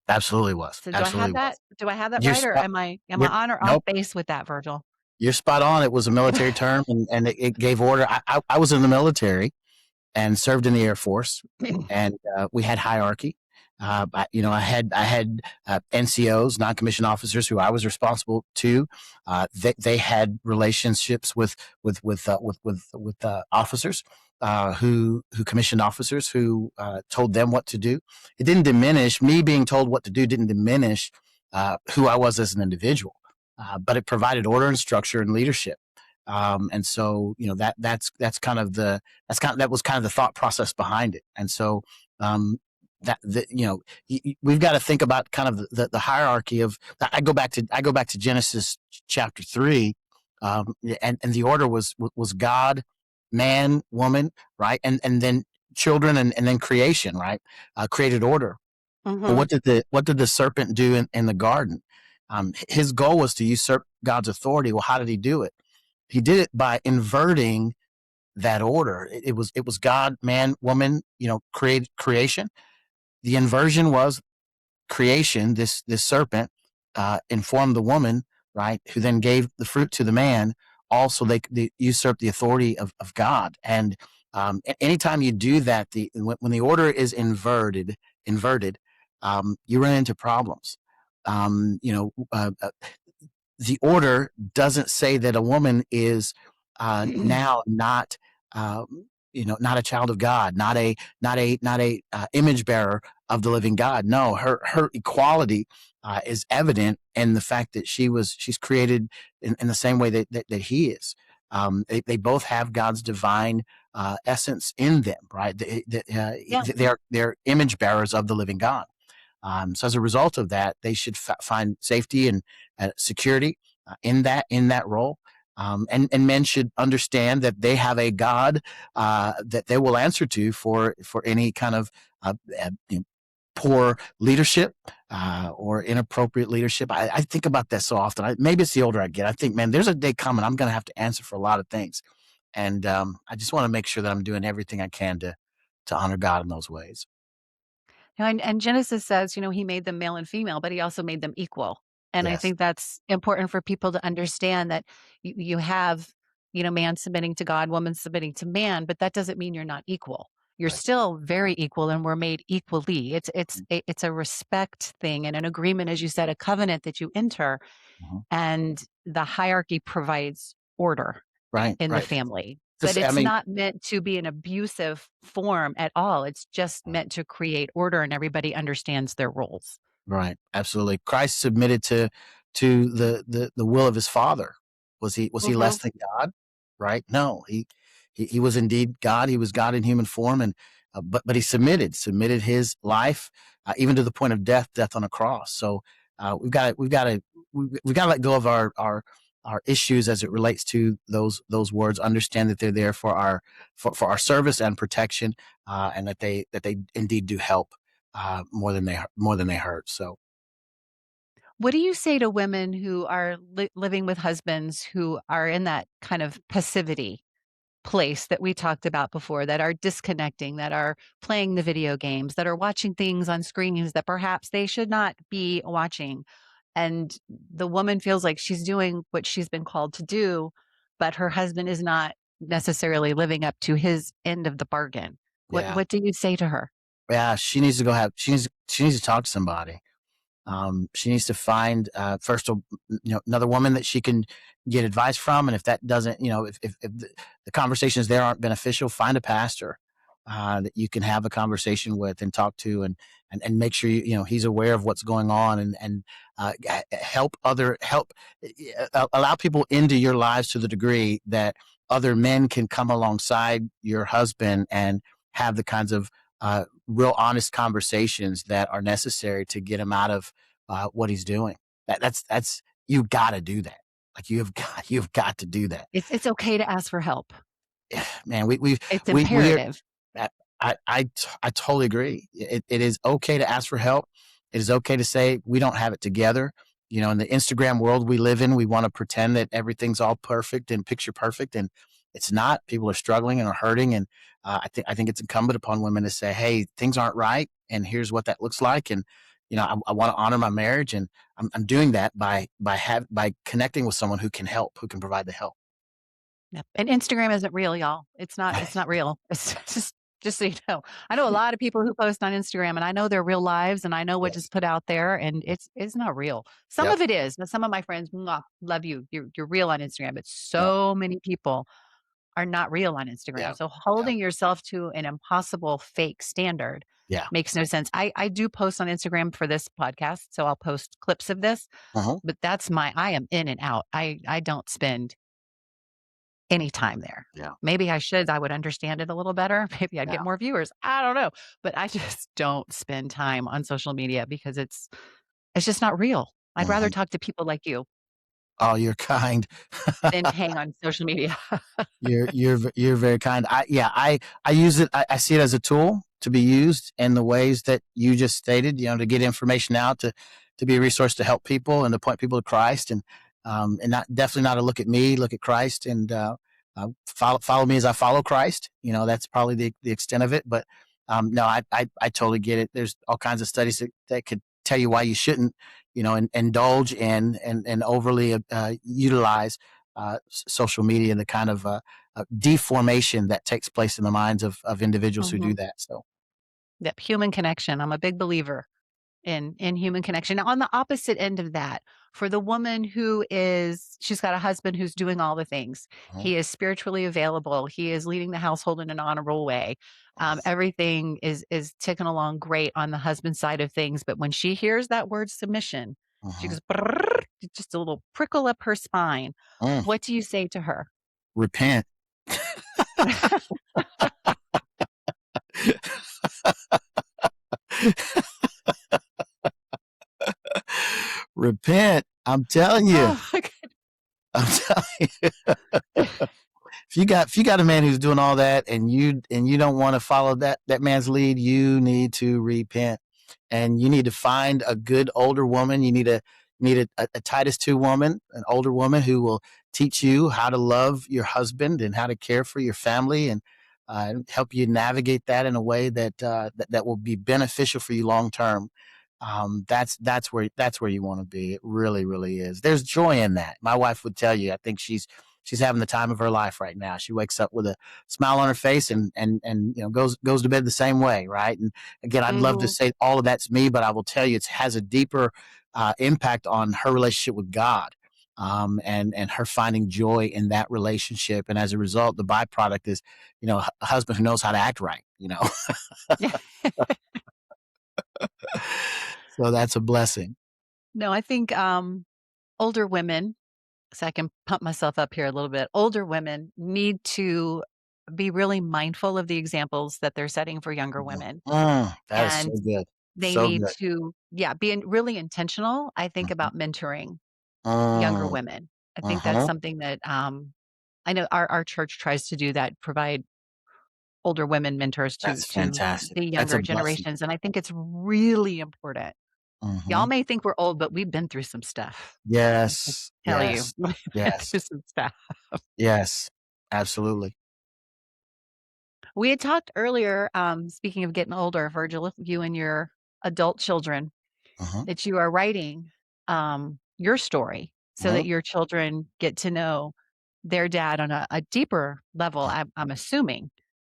Absolutely was. So Absolutely was. do I have that You're right, or spot. am I You're on or off nope. base with that, Virgil? You're spot on. It was a military term, and it gave order. I was in the military and served in the Air Force, and we had hierarchy. I had NCOs, non-commissioned officers, who I was responsible to. They had relationships with officers who commissioned officers who told them what to do. It didn't diminish me being told what to do. Didn't diminish who I was as an individual, but it provided order and structure and leadership. And so, that was kind of the thought process behind it. And so, we've got to think about kind of the hierarchy of. I go back to Genesis chapter 3, and the order was God, man, woman, right, and then children, and then creation, right, created order. Well, Hmm. what did the serpent do in the garden? His goal was to usurp God's authority. Well, how did he do it? He did it by inverting that order. It was God, man, woman, creation. The inversion was creation. This serpent informed the woman, right, who then gave the fruit to the man. Also, they usurped the authority of God. And anytime you do that, when the order is inverted, you run into problems. The order doesn't say that a woman is now not not a child of God, not a image bearer of the living God. No, her equality is evident in the fact that she's created in the same way that he is. They both have God's divine essence in them, right? Yeah. They're image bearers of the living God. So as a result of that, they should find safety and security in that role. And men should understand that they have a God that they will answer to for any kind of uh, uh, you know, poor leadership or inappropriate leadership. I think about that so often. Maybe it's the older I get. I think, man, there's a day coming I'm going to have to answer for a lot of things, and I just want to make sure that I'm doing everything I can to honor God in those ways. And Genesis says, he made them male and female, but he also made them equal. And I Yes. think that's important for people to understand that you have, man submitting to God, woman submitting to man, but that doesn't mean you're not equal. you're Right. still very equal, and we're made equally. Mhm. It's a respect thing and an agreement, as you said, a covenant that you enter, Mhm. and the hierarchy provides order Right. in the Right. family. But Just, I it's mean, not meant to be an abusive form at all. It's just meant to create order, and everybody understands their roles. right. Absolutely. Christ submitted to the will of his Father. Was he less Mhm. than God? Right? No, he was indeed God. He was God in human form, and but he submitted his life, even to the point of death on a cross. So we've got to let go of our issues as it relates to those words. Understand that they're there for our service and protection, and that they indeed do help, more than they hurt. So What do you say to women who are living with husbands who are in that kind of passivity place that we talked about before, that are disconnecting, that are playing the video games, that are watching things on screens that perhaps they should not be watching? And the woman feels like she's doing what she's been called to do, but her husband is not necessarily living up to his end of the bargain. yeah, What do you say to her? yeah, she needs to talk to somebody. She needs to find, first, another woman that she can get advice from, and if that doesn't, if the conversations there aren't beneficial, find a pastor that you can have a conversation with and talk to, and make sure he's aware of what's going on, and allow people into your lives to the degree that other men can come alongside your husband and have the kinds of real honest conversations that are necessary to get him out of what he's doing. That's you've got to do that. Like you've got to do that. It's okay to ask for help. Man, we It's we are. imperative. I totally agree. It is okay to ask for help. It is okay to say we don't have it together. In the Instagram world we live in, we want to pretend that everything's all perfect and picture perfect, and it's not. People are struggling and are hurting, and I think it's incumbent upon women to say, "Hey, things aren't right, and here's what that looks like." And I want to honor my marriage, and I'm doing that by connecting with someone who can help, who can provide the help. Yep, and Instagram isn't real, y'all. It's not real. It's just so you know. I know a lot of people who post on Instagram, and I know their real lives, and I know what is Yes. put out there, and it's not real. Some Yep. of it is, but some of my friends, mwah, love you. You're real on Instagram, but Yep. so many people are not real on Instagram. Yeah. So Yeah. holding yourself to an impossible fake standard Yeah. makes no sense. I do post on Instagram for this podcast, so I'll post clips of this, Uh-huh. but I am in and out. I don't spend any time there. Yeah. Maybe I should. I would understand it a little better. Maybe I'd Yeah. get more viewers. I don't know. But I just don't spend time on social media because it's just not real. I'd rather Mhm. talk to people like you Oh, you're kind. than hang on social media. You're very kind. I use it. I see it as a tool to be used in the ways that you just stated. To get information out, to be a resource to help people and to point people to Christ, and not definitely not to look at me, look at Christ, and follow me as I follow Christ. That's probably the extent of it. But no, I totally get it. There's all kinds of studies that could tell you why you shouldn't, indulge in and overly utilize social media and the kind of deformation that takes place in the minds of individuals who do Mhm. that. So, Yep, human connection. I'm a big believer in human connection. Now, on the opposite end of that, for the woman she's got a husband who's doing all the things. uh-huh, He is spiritually available. He is leading the household in an honorable way. Everything is ticking along great on the husband side of things. But when she hears that word submission, she uh-huh. goes, "Brrr," just a little prickle up her spine. Mm, What do you say to her? repent. Repent. I'm telling you. Oh my I'm telling you. If you got a man who's doing all that and you don't want to follow that man's lead, you need to repent, and you need to find a good older woman. You need a Titus 2 woman, an older woman who will teach you how to love your husband and how to care for your family, and help you navigate that in a way that will be beneficial for you long term. That's where you want to be. It really, really is. There's joy in that. My wife would tell you. I think she's having the time of her life right now. She wakes up with a smile on her face and goes to bed the same way, right? And again, I'd love to say all of that's me, but I will tell you it has a deeper impact on her relationship with God. And her finding joy in that relationship. And as a result, the byproduct is, a husband who knows how to act right, So that's a blessing. No, I think older women, so I can pump myself up here a little bit, older women need to be really mindful of the examples that they're setting for younger women. That is so And good. they So need good. to, be really intentional, I think, about mentoring younger Mm, women. I think that's uh-huh. something that I know our church tries to do that, provide older women mentors to That's fantastic. the That's a younger blessing. generations. And I think it's really important. Y'all Mm-hmm. may think we're old, but we've been through some stuff. I Yes. tell you, Yes. we've been Yes. through some stuff. Yes. Absolutely. We had talked earlier, speaking of getting older, Virgil, you and your adult children, Uh-huh. that you are writing your story so Uh-huh. that your children get to know their dad on a deeper level, I'm assuming.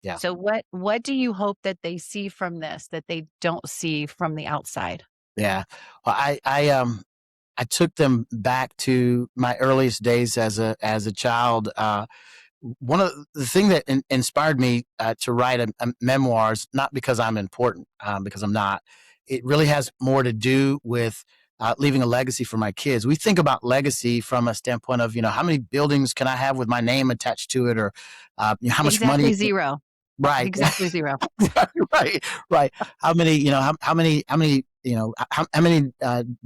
Yeah. So what do you hope that they see from this that they don't see from the outside? Yeah. Well, I took them back to my earliest days as a child. One of the thing that inspired me to write a memoirs, not because I'm important, because I'm not. It really has more to do with leaving a legacy for my kids. We think about legacy from a standpoint of, how many buildings can I have with my name attached to it, or how much money. Exactly zero. Right. Exactly zero. right. Right. How many, how many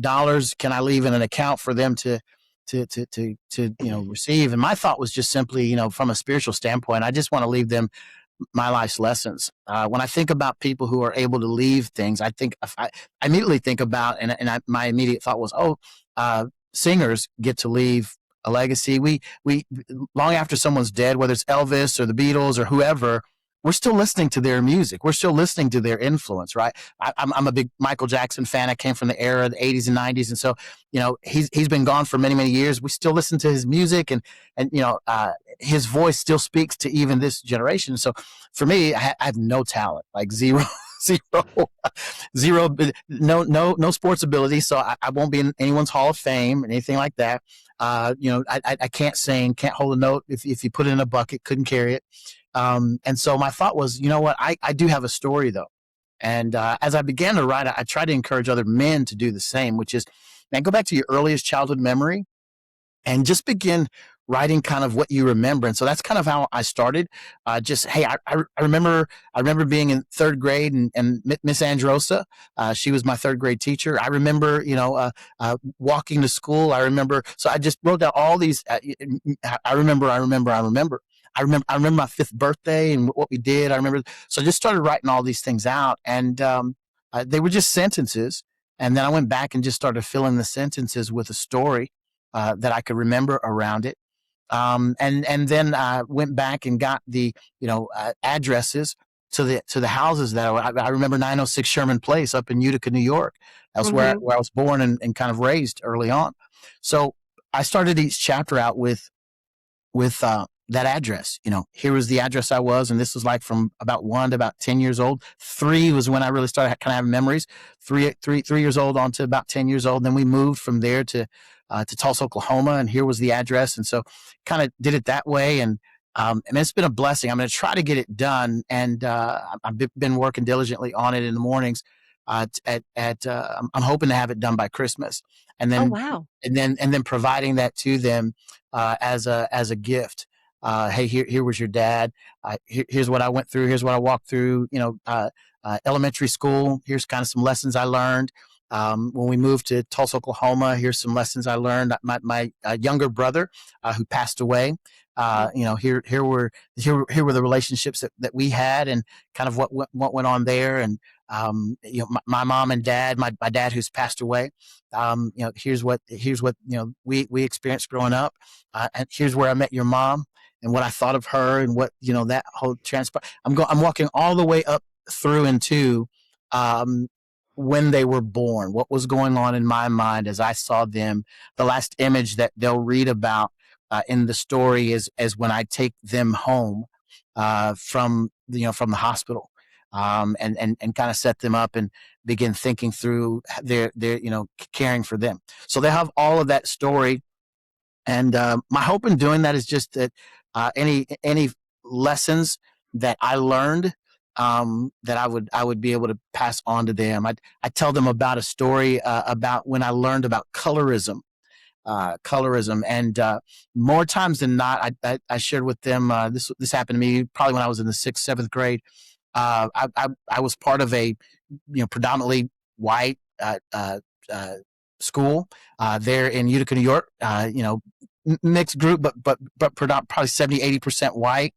dollars can I leave in an account for them to receive? And my thought was just simply, from a spiritual standpoint, I just want to leave them my life's lessons. When I think about people who are able to leave things, I immediately think about, my immediate thought was, singers get to leave a legacy. We long after someone's dead, whether it's Elvis or the Beatles or whoever, we're still listening to their music. We're still listening to their influence, right? I'm a big Michael Jackson fan. I came from the era of the 80s and 90s, and so he's been gone for many years. We still listen to his music, and his voice still speaks to even this generation. So for me, I have no talent, like zero, zero, zero, no sports ability. So I won't be in anyone's Hall of Fame or anything like that. I can't sing, can't hold a note. If you put it in a bucket, couldn't carry it. And so my thought was, you know what? I do have a story though. And as I began to write, I tried to encourage other men to do the same, which is, man, go back to your earliest childhood memory and just begin writing kind of what you remember. And so that's kind of how I started. Hey, I remember being in third grade, and Miss Androsa, she was my third grade teacher. I remember, walking to school. I remember, so I just wrote down all these. I remember. I remember my fifth birthday and what we did. I remember. So I just started writing all these things out, and they were just sentences. And then I went back and just started filling the sentences with a story that I could remember around it. And then I went back and got the addresses to the houses that I remember. 906 Sherman Place up in Utica, New York. That's where I was born and kind of raised early on. So I started each chapter out with that address. Here was the address I was, and this was like from about 1 to about 10 years old. 3 was when I really started kind of having memories. 3 years old on to about 10 years old. Then we moved from there to Tulsa, Oklahoma, and here was the address. And so kind of did it that way. And it's been a blessing. I'm going to try to get it done, and I've been working diligently on it in the mornings. I'm hoping to have it done by Christmas, and Oh, then wow. and then providing that to them as a gift. Hey, here was your dad. Here's what I went through. Here's what I walked through. Elementary school. Here's kind of some lessons I learned. When we moved to Tulsa, Oklahoma, here's some lessons I learned. My younger brother, who passed away. Here were the relationships that we had, and kind of what went on there. And my mom and dad, my dad who's passed away. Here's what we experienced growing up, and here's where I met your mom, and what I thought of her, and what that whole transpire. I'm walking all the way up through into when they were born, what was going on in my mind as I saw them. The last image that they'll read about in the story as when I take them home from from the hospital, and kind of set them up and begin thinking through their caring for them. So they have all of that story, and my hope in doing that is just that any lessons that I learned, that I would be able to pass on to them. I tell them about a story about when I learned about colorism. And more times than not, I shared with them, this happened to me probably when I was in the 6th, 7th grade. I was part of a predominantly white school there in Utica, New York. Mixed group, but probably 70-80% white.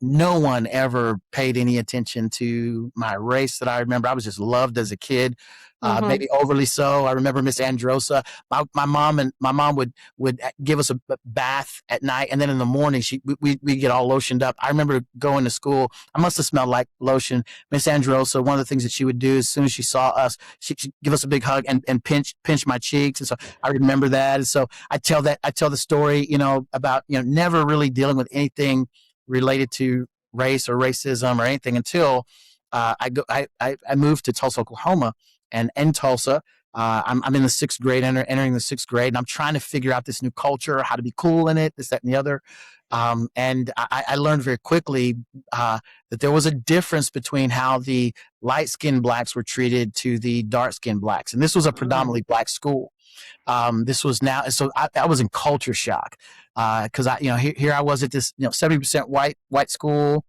No one ever paid any attention to my race that I remember. I was just loved as a kid, maybe overly so. I remember Miss Androsa. My mom would give us a bath at night, and then in the morning we get all lotioned up. I remember going to school. I must have smelled like lotion. Miss Androsa, one of the things that she would do as soon as she saw us, she'd give us a big hug and pinch my cheeks. And so I remember that. And so I tell the story, about never really dealing with anything related to race or racism or anything until I moved to Tulsa, Oklahoma, and in Tulsa, I'm in the 6th grade, entering the 6th grade, and I'm trying to figure out this new culture, how to be cool in it, this, that, and the other. And I learned very quickly that there was a difference between how the light-skinned blacks were treated to the dark-skinned blacks, and this was a predominantly black school. This was now, so I was in culture shock because here I was at this 70% white school.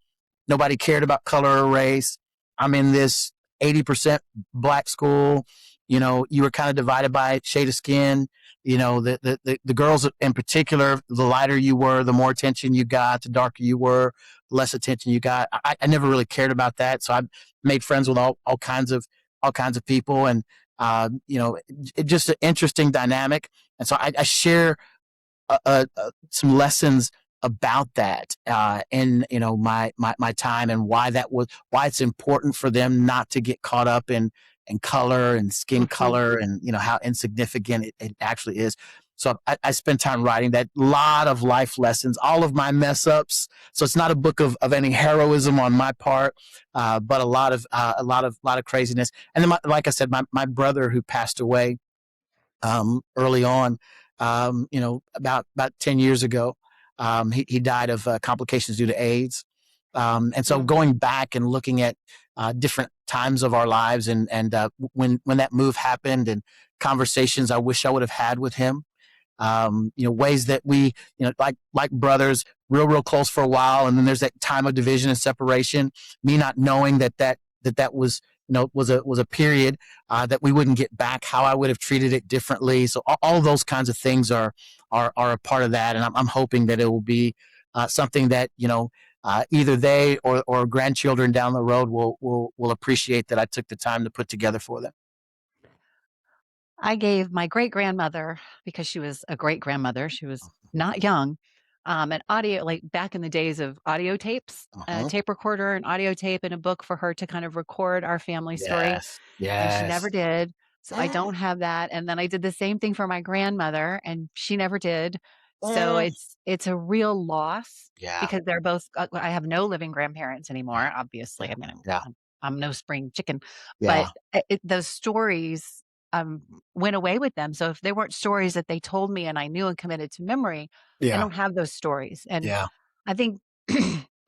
Nobody cared about color or race. I'm in this 80% black school. You were kind of divided by shade of skin. The girls in particular, the lighter you were, the more attention you got. The darker you were, the less attention you got. I never really cared about that, so I made friends with all kinds of people, and it's just an interesting dynamic. And so I share some lessons about that in my time, and why it's important for them not to get caught up in color and skin color, and how insignificant it actually is. So I spent time writing that, lot of life lessons, all of my mess ups. So it's not a book of any heroism on my part, but a lot of craziness. And then, like I said, my brother, who passed away early on, about 10 years ago, he died of complications due to AIDS. And so going back and looking at different times of our lives, and when that move happened, and conversations I wish I would have had with him, ways that we, like brothers, real close for a while, and then there's that time of division and separation. Me not knowing that was was a period that we wouldn't get back. How I would have treated it differently. So all those kinds of things are a part of that, and I'm hoping that it will be something that either they or grandchildren down the road will appreciate, that I took the time to put together for them. I gave my great grandmother, because she was a great grandmother, she was not young, an audio, like back in the days of audio tapes, a tape recorder, an audio tape, and a book for her to kind of record our family story. And she never did. So I don't have that. And then I did the same thing for my grandmother, and she never did. So it's a real loss, because they're both, I have no living grandparents anymore, obviously. I mean, I'm no spring chicken, but those stories went away with them. So if they weren't stories that they told me and I knew and committed to memory, I don't have those stories. And I think,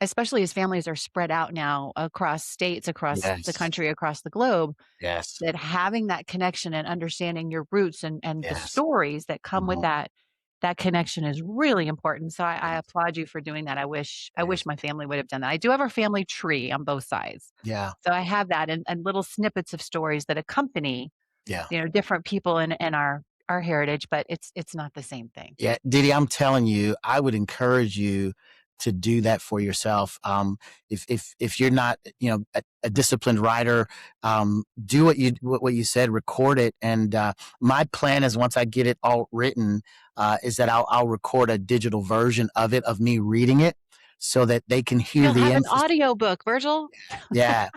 especially as families are spread out now across states, across the country, across the globe, that having that connection and understanding your roots and the stories that come with that connection is really important. So I applaud you for doing that. I wish my family would have done that. I do have a family tree on both sides. So I have that, and little snippets of stories that accompany different people in our heritage, but it's not the same thing. Yeah, Dee Dee, I'm telling you, I would encourage you to do that for yourself. If you're not, a disciplined writer, do what you said, record it. And my plan is, once I get it all written, is that I'll record a digital version of it, of me reading it, so that they can hear You'll the have an audio book, Virgil. Yeah,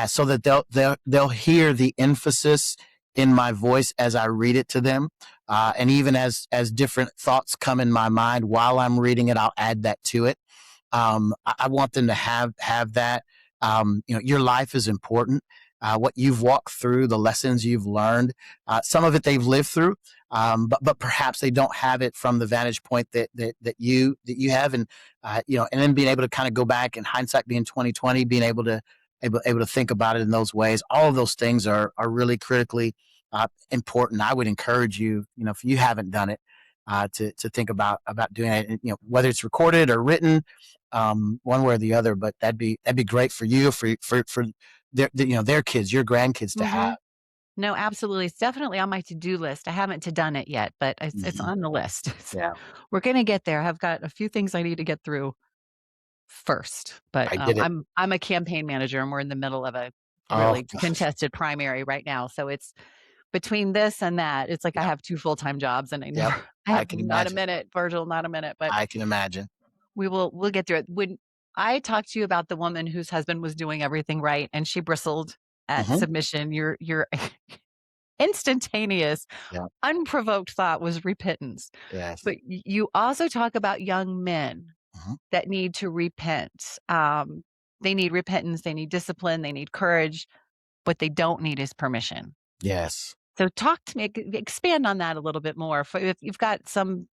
so that they'll hear the emphasis in my voice as I read it to them. And even as different thoughts come in my mind while I'm reading it, I'll add that to it. I want them to have that. Your life is important. What you've walked through, the lessons you've learned, some of it they've lived through, but perhaps they don't have it from the vantage point that you have, and and then being able to kind of go back, and hindsight being 2020, being able to think about it in those ways. All of those things are really critically important. I would encourage you, if you haven't done it, to think about doing it. Whether it's recorded or written, one way or the other. But that'd be great for you, for their kids, your grandkids to have. No, absolutely. It's definitely on my to-do list. I haven't done it yet, but it's on the list. Yeah, we're gonna get there. I've got a few things I need to get through first, but I get it. I'm a campaign manager, and we're in the middle of a really contested primary right now. So it's between this and that. It's like I have 2 full-time jobs, and I know I have not a minute, Virgil, not a minute. But I can imagine. we'll get through it. When I talked to you about the woman whose husband was doing everything right and she bristled at submission, your instantaneous, unprovoked thought was repentance. Yes. But you also talk about young men that need to repent. They need repentance, they need discipline, they need courage. What they don't need is permission. Yes. So talk to me, expand on that a little bit more. If you've got some,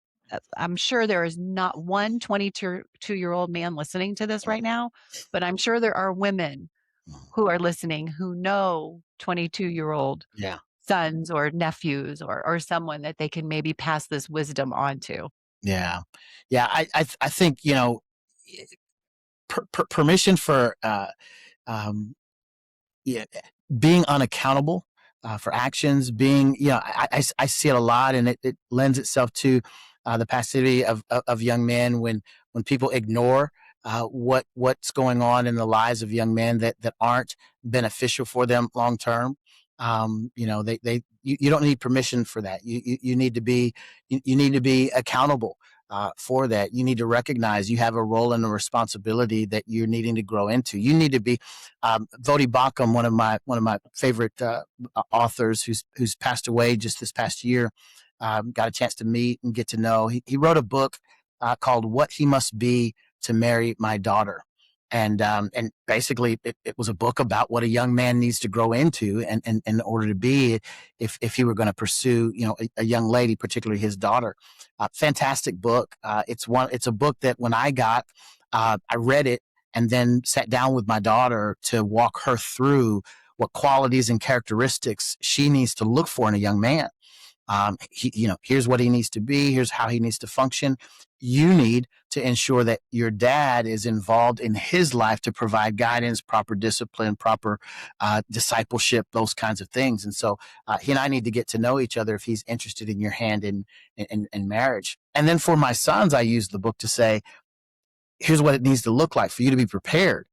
I'm sure there is not one 22-year-old man listening to this right now, but I'm sure there are women who are listening who know 22-year-old sons or nephews or someone that they can maybe pass this wisdom on to. Yeah. I think, permission for being unaccountable for actions, being, I see it a lot, and it lends itself to the passivity of young men when people ignore what's going on in the lives of young men that aren't beneficial for them long term. You don't need permission for that. You need to be accountable for that. You need to recognize you have a role and a responsibility that you're needing to grow into. You need to be Voddie Baucham, one of my favorite authors, who's passed away just this past year. Got a chance to meet and get to know. He wrote a book called "What He Must Be to Marry My Daughter." And basically it was a book about what a young man needs to grow into and in order to be, if he were going to pursue, a young lady, particularly his daughter. Fantastic book. It's a book that when I got, I read it and then sat down with my daughter to walk her through what qualities and characteristics she needs to look for in a young man. Here's what he needs to be. Here's how he needs to function. You need to ensure that your dad is involved in his life to provide guidance, proper discipline, proper discipleship, those kinds of things. And so he and I need to get to know each other if he's interested in your hand in marriage. And then for my sons, I use the book to say, here's what it needs to look like for you to be prepared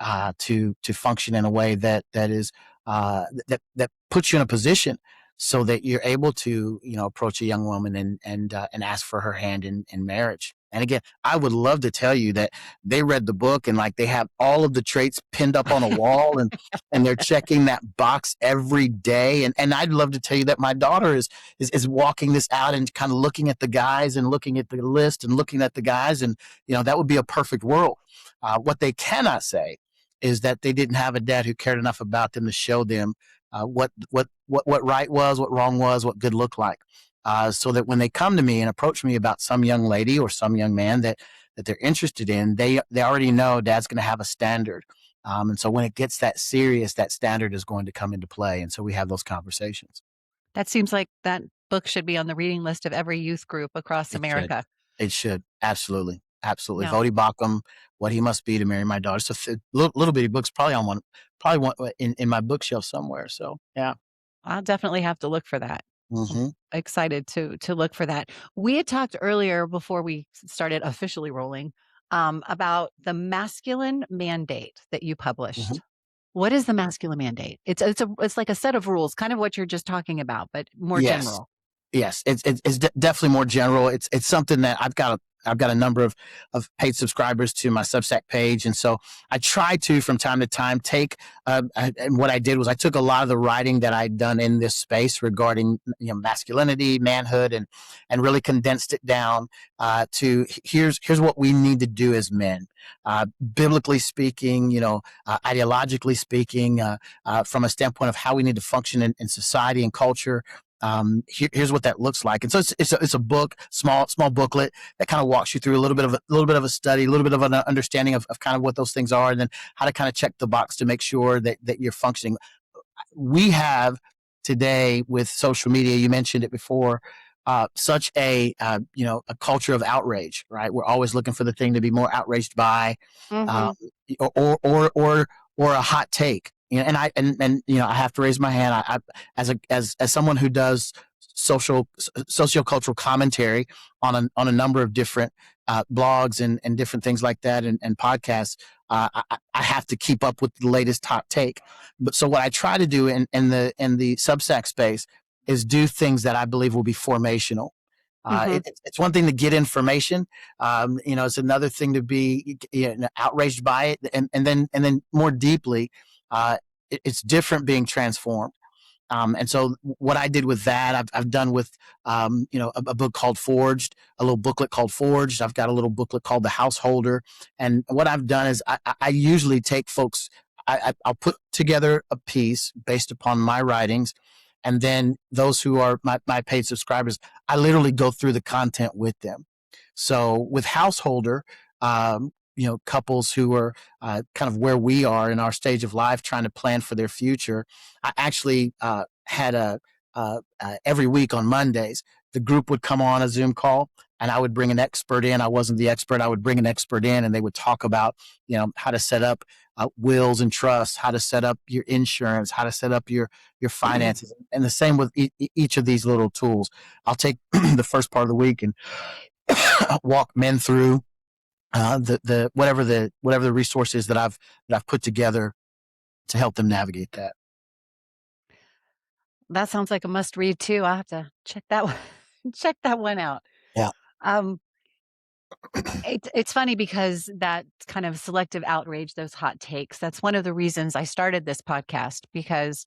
to function in a way that is that puts you in a position so that you're able to, approach a young woman and ask for her hand in marriage. And again, I would love to tell you that they read the book and like they have all of the traits pinned up on a wall and they're checking that box every day. And I'd love to tell you that my daughter is walking this out and kind of looking at the guys and looking at the list and looking at the guys. And, that would be a perfect world. What they cannot say is that they didn't have a dad who cared enough about them to show them what right was, what wrong was, what good looked like. So that when they come to me and approach me about some young lady or some young man that they're interested in, they already know dad's going to have a standard. And so when it gets that serious, that standard is going to come into play. And so we have those conversations. That seems like that book should be on the reading list of every youth group across America. It should. Absolutely. Absolutely. No. Voddie Baucham, What He Must Be to Marry My Daughter. So little bitty books, probably one in my bookshelf somewhere. So yeah. I'll definitely have to look for that. Mm-hmm. Excited to look for that. We had talked earlier before we started officially rolling about the masculine mandate that you published. Mm-hmm. What is the masculine mandate? It's like a set of rules, kind of what you're just talking about, but more general. Yes, it's definitely more general. It's something that I've got I've got a number of paid subscribers to my Substack page. And so I try to, from time to time, take, and what I did was I took a lot of the writing that I'd done in this space regarding, masculinity, manhood, and really condensed it down to here's what we need to do as men, biblically speaking, ideologically speaking, from a standpoint of how we need to function in society and culture. Here's what that looks like. And so it's a book, small booklet that kind of walks you through a little bit of a study, a little bit of an understanding of kind of what those things are, and then how to kind of check the box to make sure that you're functioning. We have today with social media, you mentioned it before, such a culture of outrage, right? We're always looking for the thing to be more outraged by, Mm-hmm. or a hot take. And I have to raise my hand. I as someone who does sociocultural commentary on a number of different blogs and different things like that, and podcasts, I have to keep up with the latest hot take. But so what I try to do in the Substack space is do things that I believe will be formational. Mm-hmm. It's one thing to get information. It's another thing to be outraged by it, and then more deeply, it's different being transformed. And so what I did with that, I've done with, a book called Forged, a little booklet called Forged. I've got a little booklet called The Householder. And what I've done is I usually take folks, I'll put together a piece based upon my writings. And then those who are my paid subscribers, I literally go through the content with them. So with Householder, couples who are kind of where we are in our stage of life, trying to plan for their future, I actually had every week on Mondays, the group would come on a Zoom call, and I would bring an expert in. I wasn't the expert. I would bring an expert in, and they would talk about, how to set up wills and trusts, how to set up your insurance, how to set up your finances. And the same with each of these little tools. I'll take the first part of the week and walk men through the whatever the resource is that I've put together to help them navigate that. That sounds like a must read too. I'll have to check that one, check that one out. Yeah. It's funny because that kind of selective outrage, those hot takes, that's one of the reasons I started this podcast, because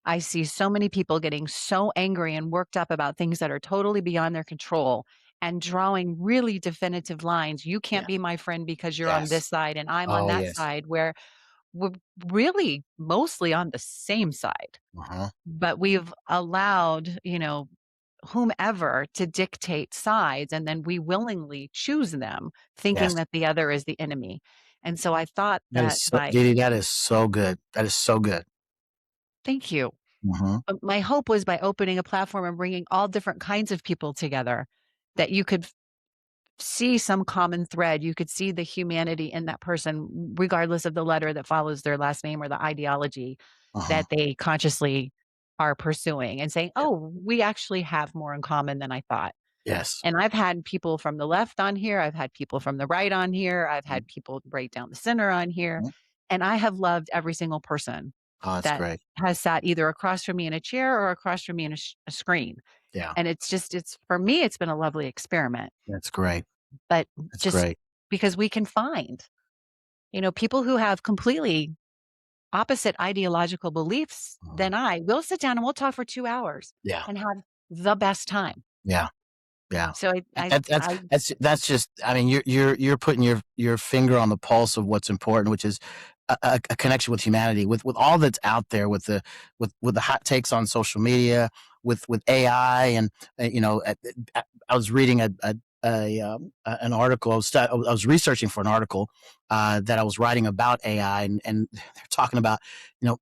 I see so many people getting so angry and worked up about things that are totally beyond their control and drawing really definitive lines. You can't Yeah. be my friend because you're on Yes. this side and I'm on Oh, that yes. side, where we're really mostly on the same side. Uh-huh. But we've allowed, whomever to dictate sides, and then we willingly choose them, thinking Yes. that the other is the enemy. And so I thought That that is so, by, Dee Dee, that is so good. That is so good. thank you. Uh-huh. My hope was by opening a platform and bringing all different kinds of people together, that you could see some common thread. You could see the humanity in that person, regardless of the letter that follows their last name or the ideology Uh-huh. that they consciously are pursuing, and saying, Yeah. oh, we actually have more in common than I thought. Yes. And I've had people from the left on here. I've had people from the right on here. I've had people right down the center on here. Mhm. And I have loved every single person Oh, that's that great. has sat either across from me in a chair or across from me in a screen. Yeah. And it's for me, it's been a lovely experiment. That's great. But That's just great. because we can find, people who have completely opposite ideological beliefs Uh-huh. than I, will sit down and we'll talk for 2 hours Yeah. and have the best time. Yeah. Yeah. So That's just, I mean, you're putting your finger on the pulse of what's important, which is a connection with humanity, with all that's out there, with the hot takes on social media, with AI, and I was reading an article. I was researching for an article that I was writing about AI, and they're talking about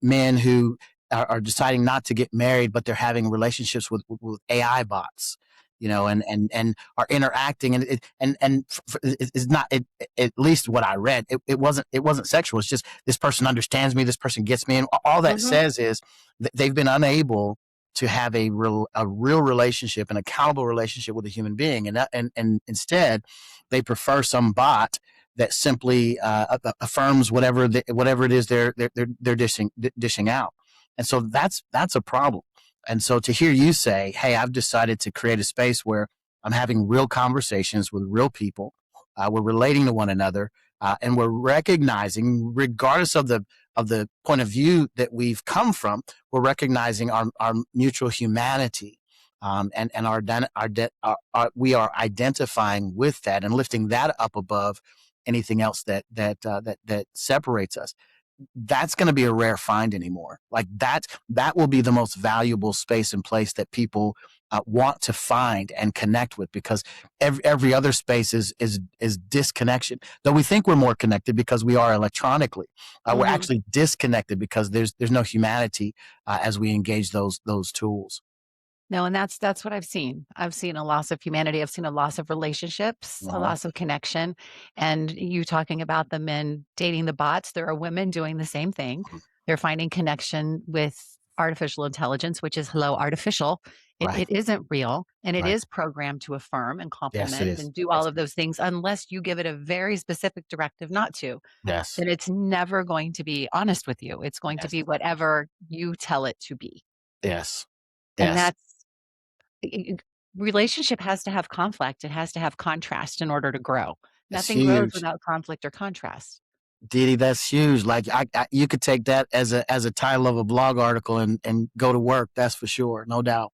men who are deciding not to get married, but they're having relationships with AI bots, and are interacting, and it's not, at least what I read, it wasn't sexual. It's just, this person understands me, this person gets me, and all that Mhm. says is that they've been unable to have a real relationship, an accountable relationship with a human being, and instead they prefer some bot that simply affirms whatever it is they're dishing out. And so that's a problem. And so to hear you say, hey, I've decided to create a space where I'm having real conversations with real people. We're relating to one another, and we're recognizing, regardless of the point of view that we've come from, we're recognizing our mutual humanity, and we are identifying with that and lifting that up above anything else that separates us. That's going to be a rare find anymore. Like that will be the most valuable space and place that people want to find and connect with, because every other space is disconnection. Though we think we're more connected because we are electronically, we're actually disconnected because there's no humanity as we engage those tools. No, and that's what I've seen. I've seen a loss of humanity. I've seen a loss of relationships, a loss of connection. And you talking about the men dating the bots, there are women doing the same thing. They're finding connection with artificial intelligence, which is hello, artificial. It isn't real, and it is programmed to affirm and complement and do all of those things unless you give it a very specific directive not to. Yes. Then it's never going to be honest with you. It's going to be whatever you tell it to be. Yes. And that's relationship has to have conflict. It has to have contrast in order to grow. Nothing grows without conflict or contrast. Dee Dee, that's huge. Like you could take that as a title of a blog article and go to work. That's for sure. No doubt.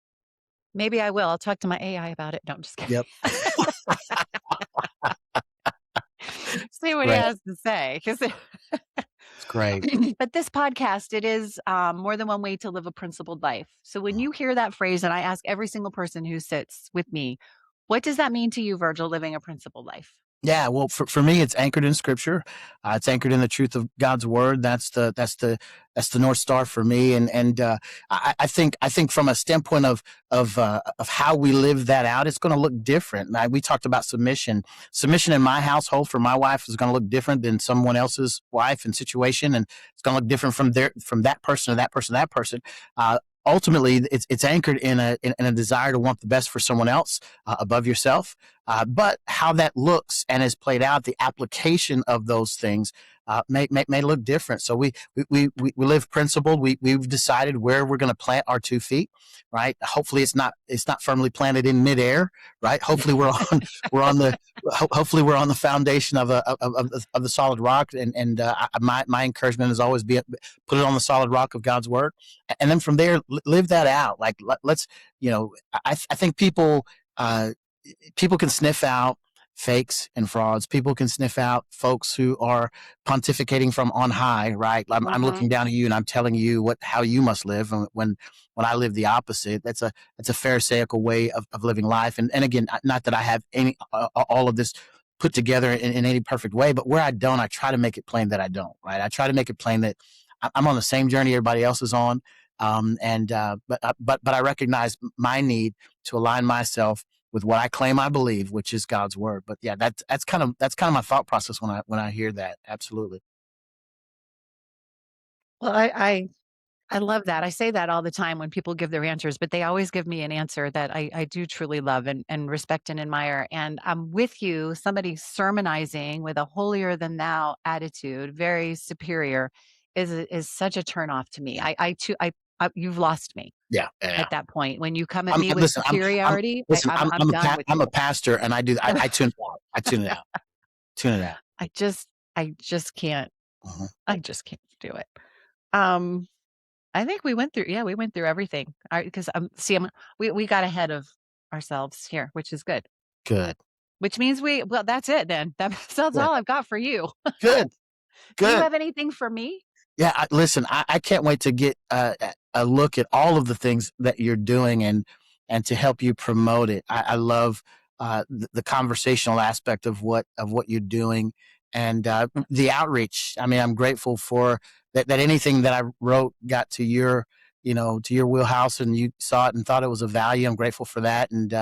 Maybe I will. I'll talk to my AI about it. No, I'm just kidding. Yep. See what he has to say. It's great. But this podcast, it is more than one way to live a principled life. So when you hear that phrase, and I ask every single person who sits with me, what does that mean to you, Virgil, living a principled life? Yeah, well, for me, it's anchored in Scripture. It's anchored in the truth of God's word. That's the North Star for me. And I think from a standpoint of how we live that out, it's going to look different. We talked about submission. Submission in my household for my wife is going to look different than someone else's wife and situation, and it's going to look different from that person to that person to that person. Ultimately, it's anchored in a desire to want the best for someone else above yourself. But how that looks and is played out, the application of those things may look different. So we live principled. We've decided where we're going to plant our 2 feet. Right. Hopefully, it's not firmly planted in midair. Right. Hopefully, hopefully we're on the foundation of the solid rock. And my encouragement is always put it on the solid rock of God's word, and then from there live that out. Like let's I think people can sniff out fakes and frauds. People can sniff out folks who are pontificating from on high, right? I'm looking down at you and I'm telling you how you must live. And when I live the opposite, that's a pharisaical way of living life. And again, not that I have all of this put together in any perfect way, but where I don't, I try to make it plain that I don't, right? I try to make it plain that I'm on the same journey everybody else is on. But I recognize my need to align myself with what I claim I believe, which is God's word. But yeah, that's kind of my thought process when I hear that. Absolutely. Well, I love that. I say that all the time when people give their answers, but they always give me an answer that I do truly love and respect and admire. And I'm with you. Somebody sermonizing with a holier than thou attitude, very superior, is such a turnoff to me. You've lost me. Yeah. At that point, when you come at me with superiority, I'm done with you. I'm a pastor, and I tune it out. I tune it out. Tune it out. I just can't. I just can't do it. I think we went through everything. Because we got ahead of ourselves here, which is good. Good. Which means that's it then. That's all I've got for you. Good. Do you have anything for me? Yeah, listen, I can't wait to get a look at all of the things that you're doing and to help you promote it. I love the conversational aspect of what you're doing and the outreach. I mean, I'm grateful for that anything that I wrote got to your wheelhouse and you saw it and thought it was of value. I'm grateful for that. And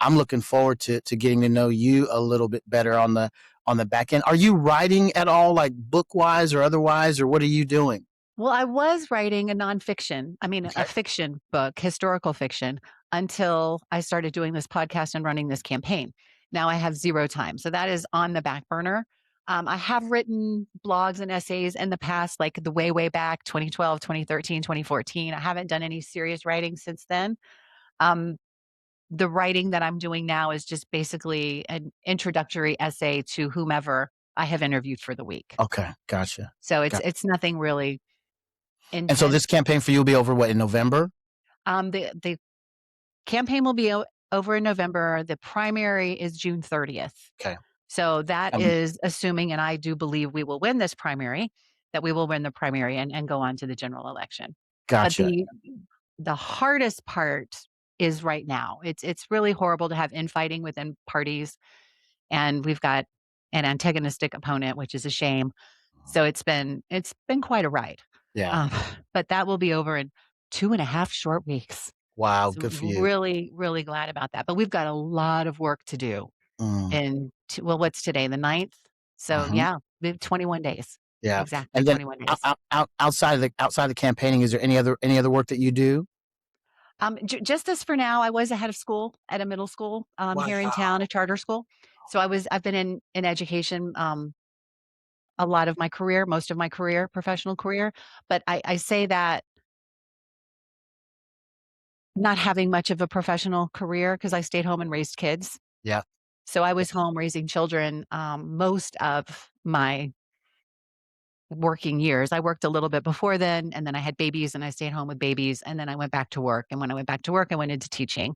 I'm looking forward to getting to know you a little bit better on the back end. Are you writing at all, like book wise or otherwise, or what are you doing? Well, I was writing a fiction book, historical fiction, until I started doing this podcast and running this campaign. Now I have zero time. So that is on the back burner. I have written blogs and essays in the past, like the way back, 2012, 2013, 2014. I haven't done any serious writing since then. the writing that I'm doing now is just basically an introductory essay to whomever I have interviewed for the week. Okay. Gotcha. So Got- it's nothing really And so intense. this campaign for you will be over what, in November? The campaign will be over in November. The primary is June 30th. Okay. So that Um, is assuming, and I do believe we will win this primary, that we will win the primary and go on to the general election. But Gotcha. the hardest part is right now. It's really horrible to have infighting within parties, and we've got an antagonistic opponent, which is a shame. So it's been quite a ride. Yeah. But that will be over in 2.5 short weeks. Wow. So Good for you. really, really glad about that. But we've got a lot of work to do. And what's today? The 9th. So yeah, we have 21 days. Yeah. Exactly And then 21 days. outside of the campaigning, is there any other work that you do? Just as for now, I was a head of school at a middle school here in town, a charter school. So I've been in education a lot of my career, most of my career, professional career. But I say that not having much of a professional career because I stayed home and raised kids. Yeah. So I was home raising children most of my working years. I worked a little bit before then, and then I had babies and I stayed home with babies, and then I went back to work. And when I went back to work, I went into teaching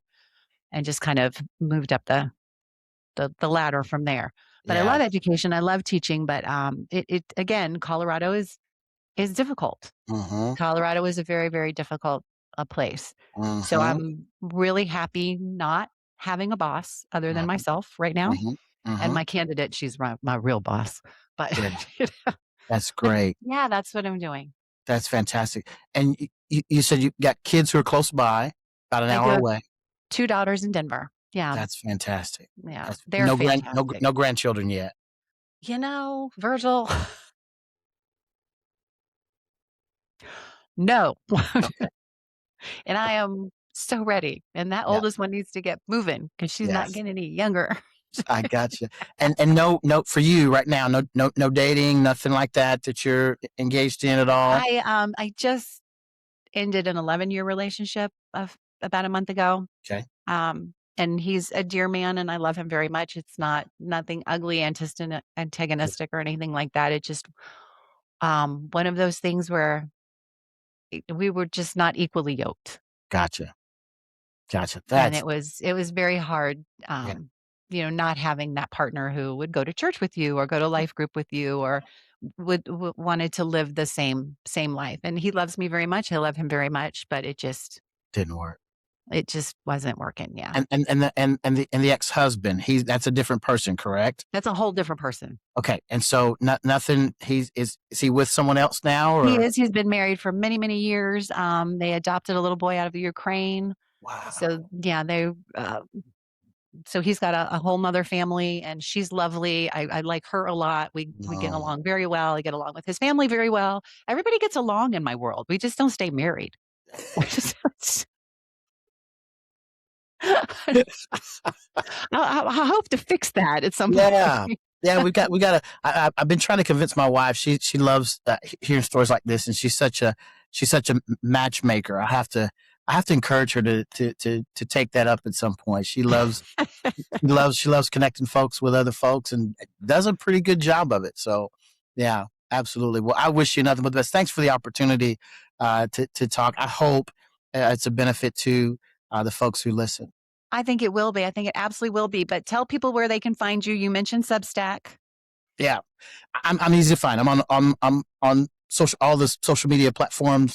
and just kind of moved up the ladder from there. But I Yeah. love education. I love teaching, but it again, Colorado is difficult. Colorado is a very, very difficult place. So I'm really happy not having a boss other than myself right now. And my candidate, she's my real boss. But you know, That's but great. yeah, that's what I'm doing. That's fantastic. And you said you got kids who are close by, about an I do hour have away. 2 daughters in Denver. Yeah. That's fantastic. Yeah. That's They're fantastic. no grandchildren yet. Virgil, no. Okay. And I am so ready. And that Yeah. oldest one needs to get moving because she's not Yes. getting any younger. I got you. And no for you right now, no dating, nothing like that you're engaged in at all. I just ended an 11-year relationship of about a month ago. Okay. And he's a dear man and I love him very much. It's nothing ugly, antagonistic or anything like that. It just one of those things where we were just not equally yoked. Gotcha. And That's it was very hard, yeah. not having that partner who would go to church with you or go to life group with you or wanted to live the same life. And he loves me very much. I love him very much, but it just Didn't work. wasn't working. Yeah. And the ex-husband, that's a different person, correct? That's a whole different person. Okay. And so nothing, is he with someone else now, or? He is. He's been married for many, many years. They adopted a little boy out of Ukraine. Wow. So yeah, so he's got a whole mother family and she's lovely. I like her a lot. We get along very well. I get along with his family very well. Everybody gets along in my world. We just don't stay married. I hope to fix that at some point. Yeah, we got to. I've been trying to convince my wife. She loves hearing stories like this, and she's such a matchmaker. I have to encourage her to take that up at some point. She loves connecting folks with other folks, and does a pretty good job of it. So, yeah, absolutely. Well, I wish you nothing but the best. Thanks for the opportunity to talk. I hope it's a benefit to the folks who listen. I think it will be. I think it absolutely will be. But tell people where they can find you. You mentioned Substack. Yeah, I'm easy to find. I'm on all the social media platforms.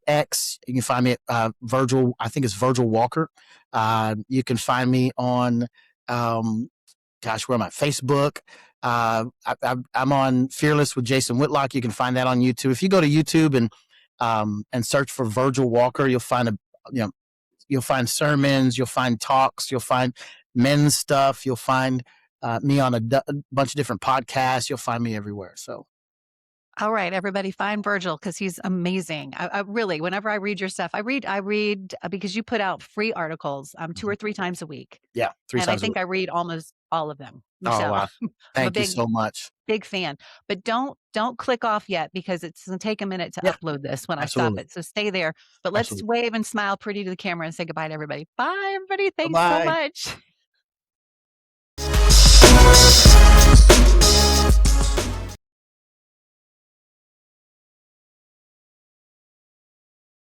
X, you can find me at Virgil. I think it's Virgil Walker. You can find me on where am I? Facebook. I'm on Fearless with Jason Whitlock. You can find that on YouTube. If you go to YouTube and search for Virgil Walker, you'll find you'll find sermons, you'll find talks, you'll find men's stuff, you'll find me on a bunch of different podcasts. You'll find me everywhere. So All right, everybody, find Virgil because he's amazing. I really, whenever I read your stuff, I read because you put out free articles 2 or 3 times a week. Yeah, three And I times a think week. I read almost all of them. Oh, So wow. I'm a Thank you so much. big fan. But don't click off yet because it's going to take a minute to Yeah, upload this when I stop absolutely. it. So stay there. But let's Absolutely. wave and smile pretty to the camera and say goodbye to everybody. Bye, everybody. Thanks so Bye-bye. much.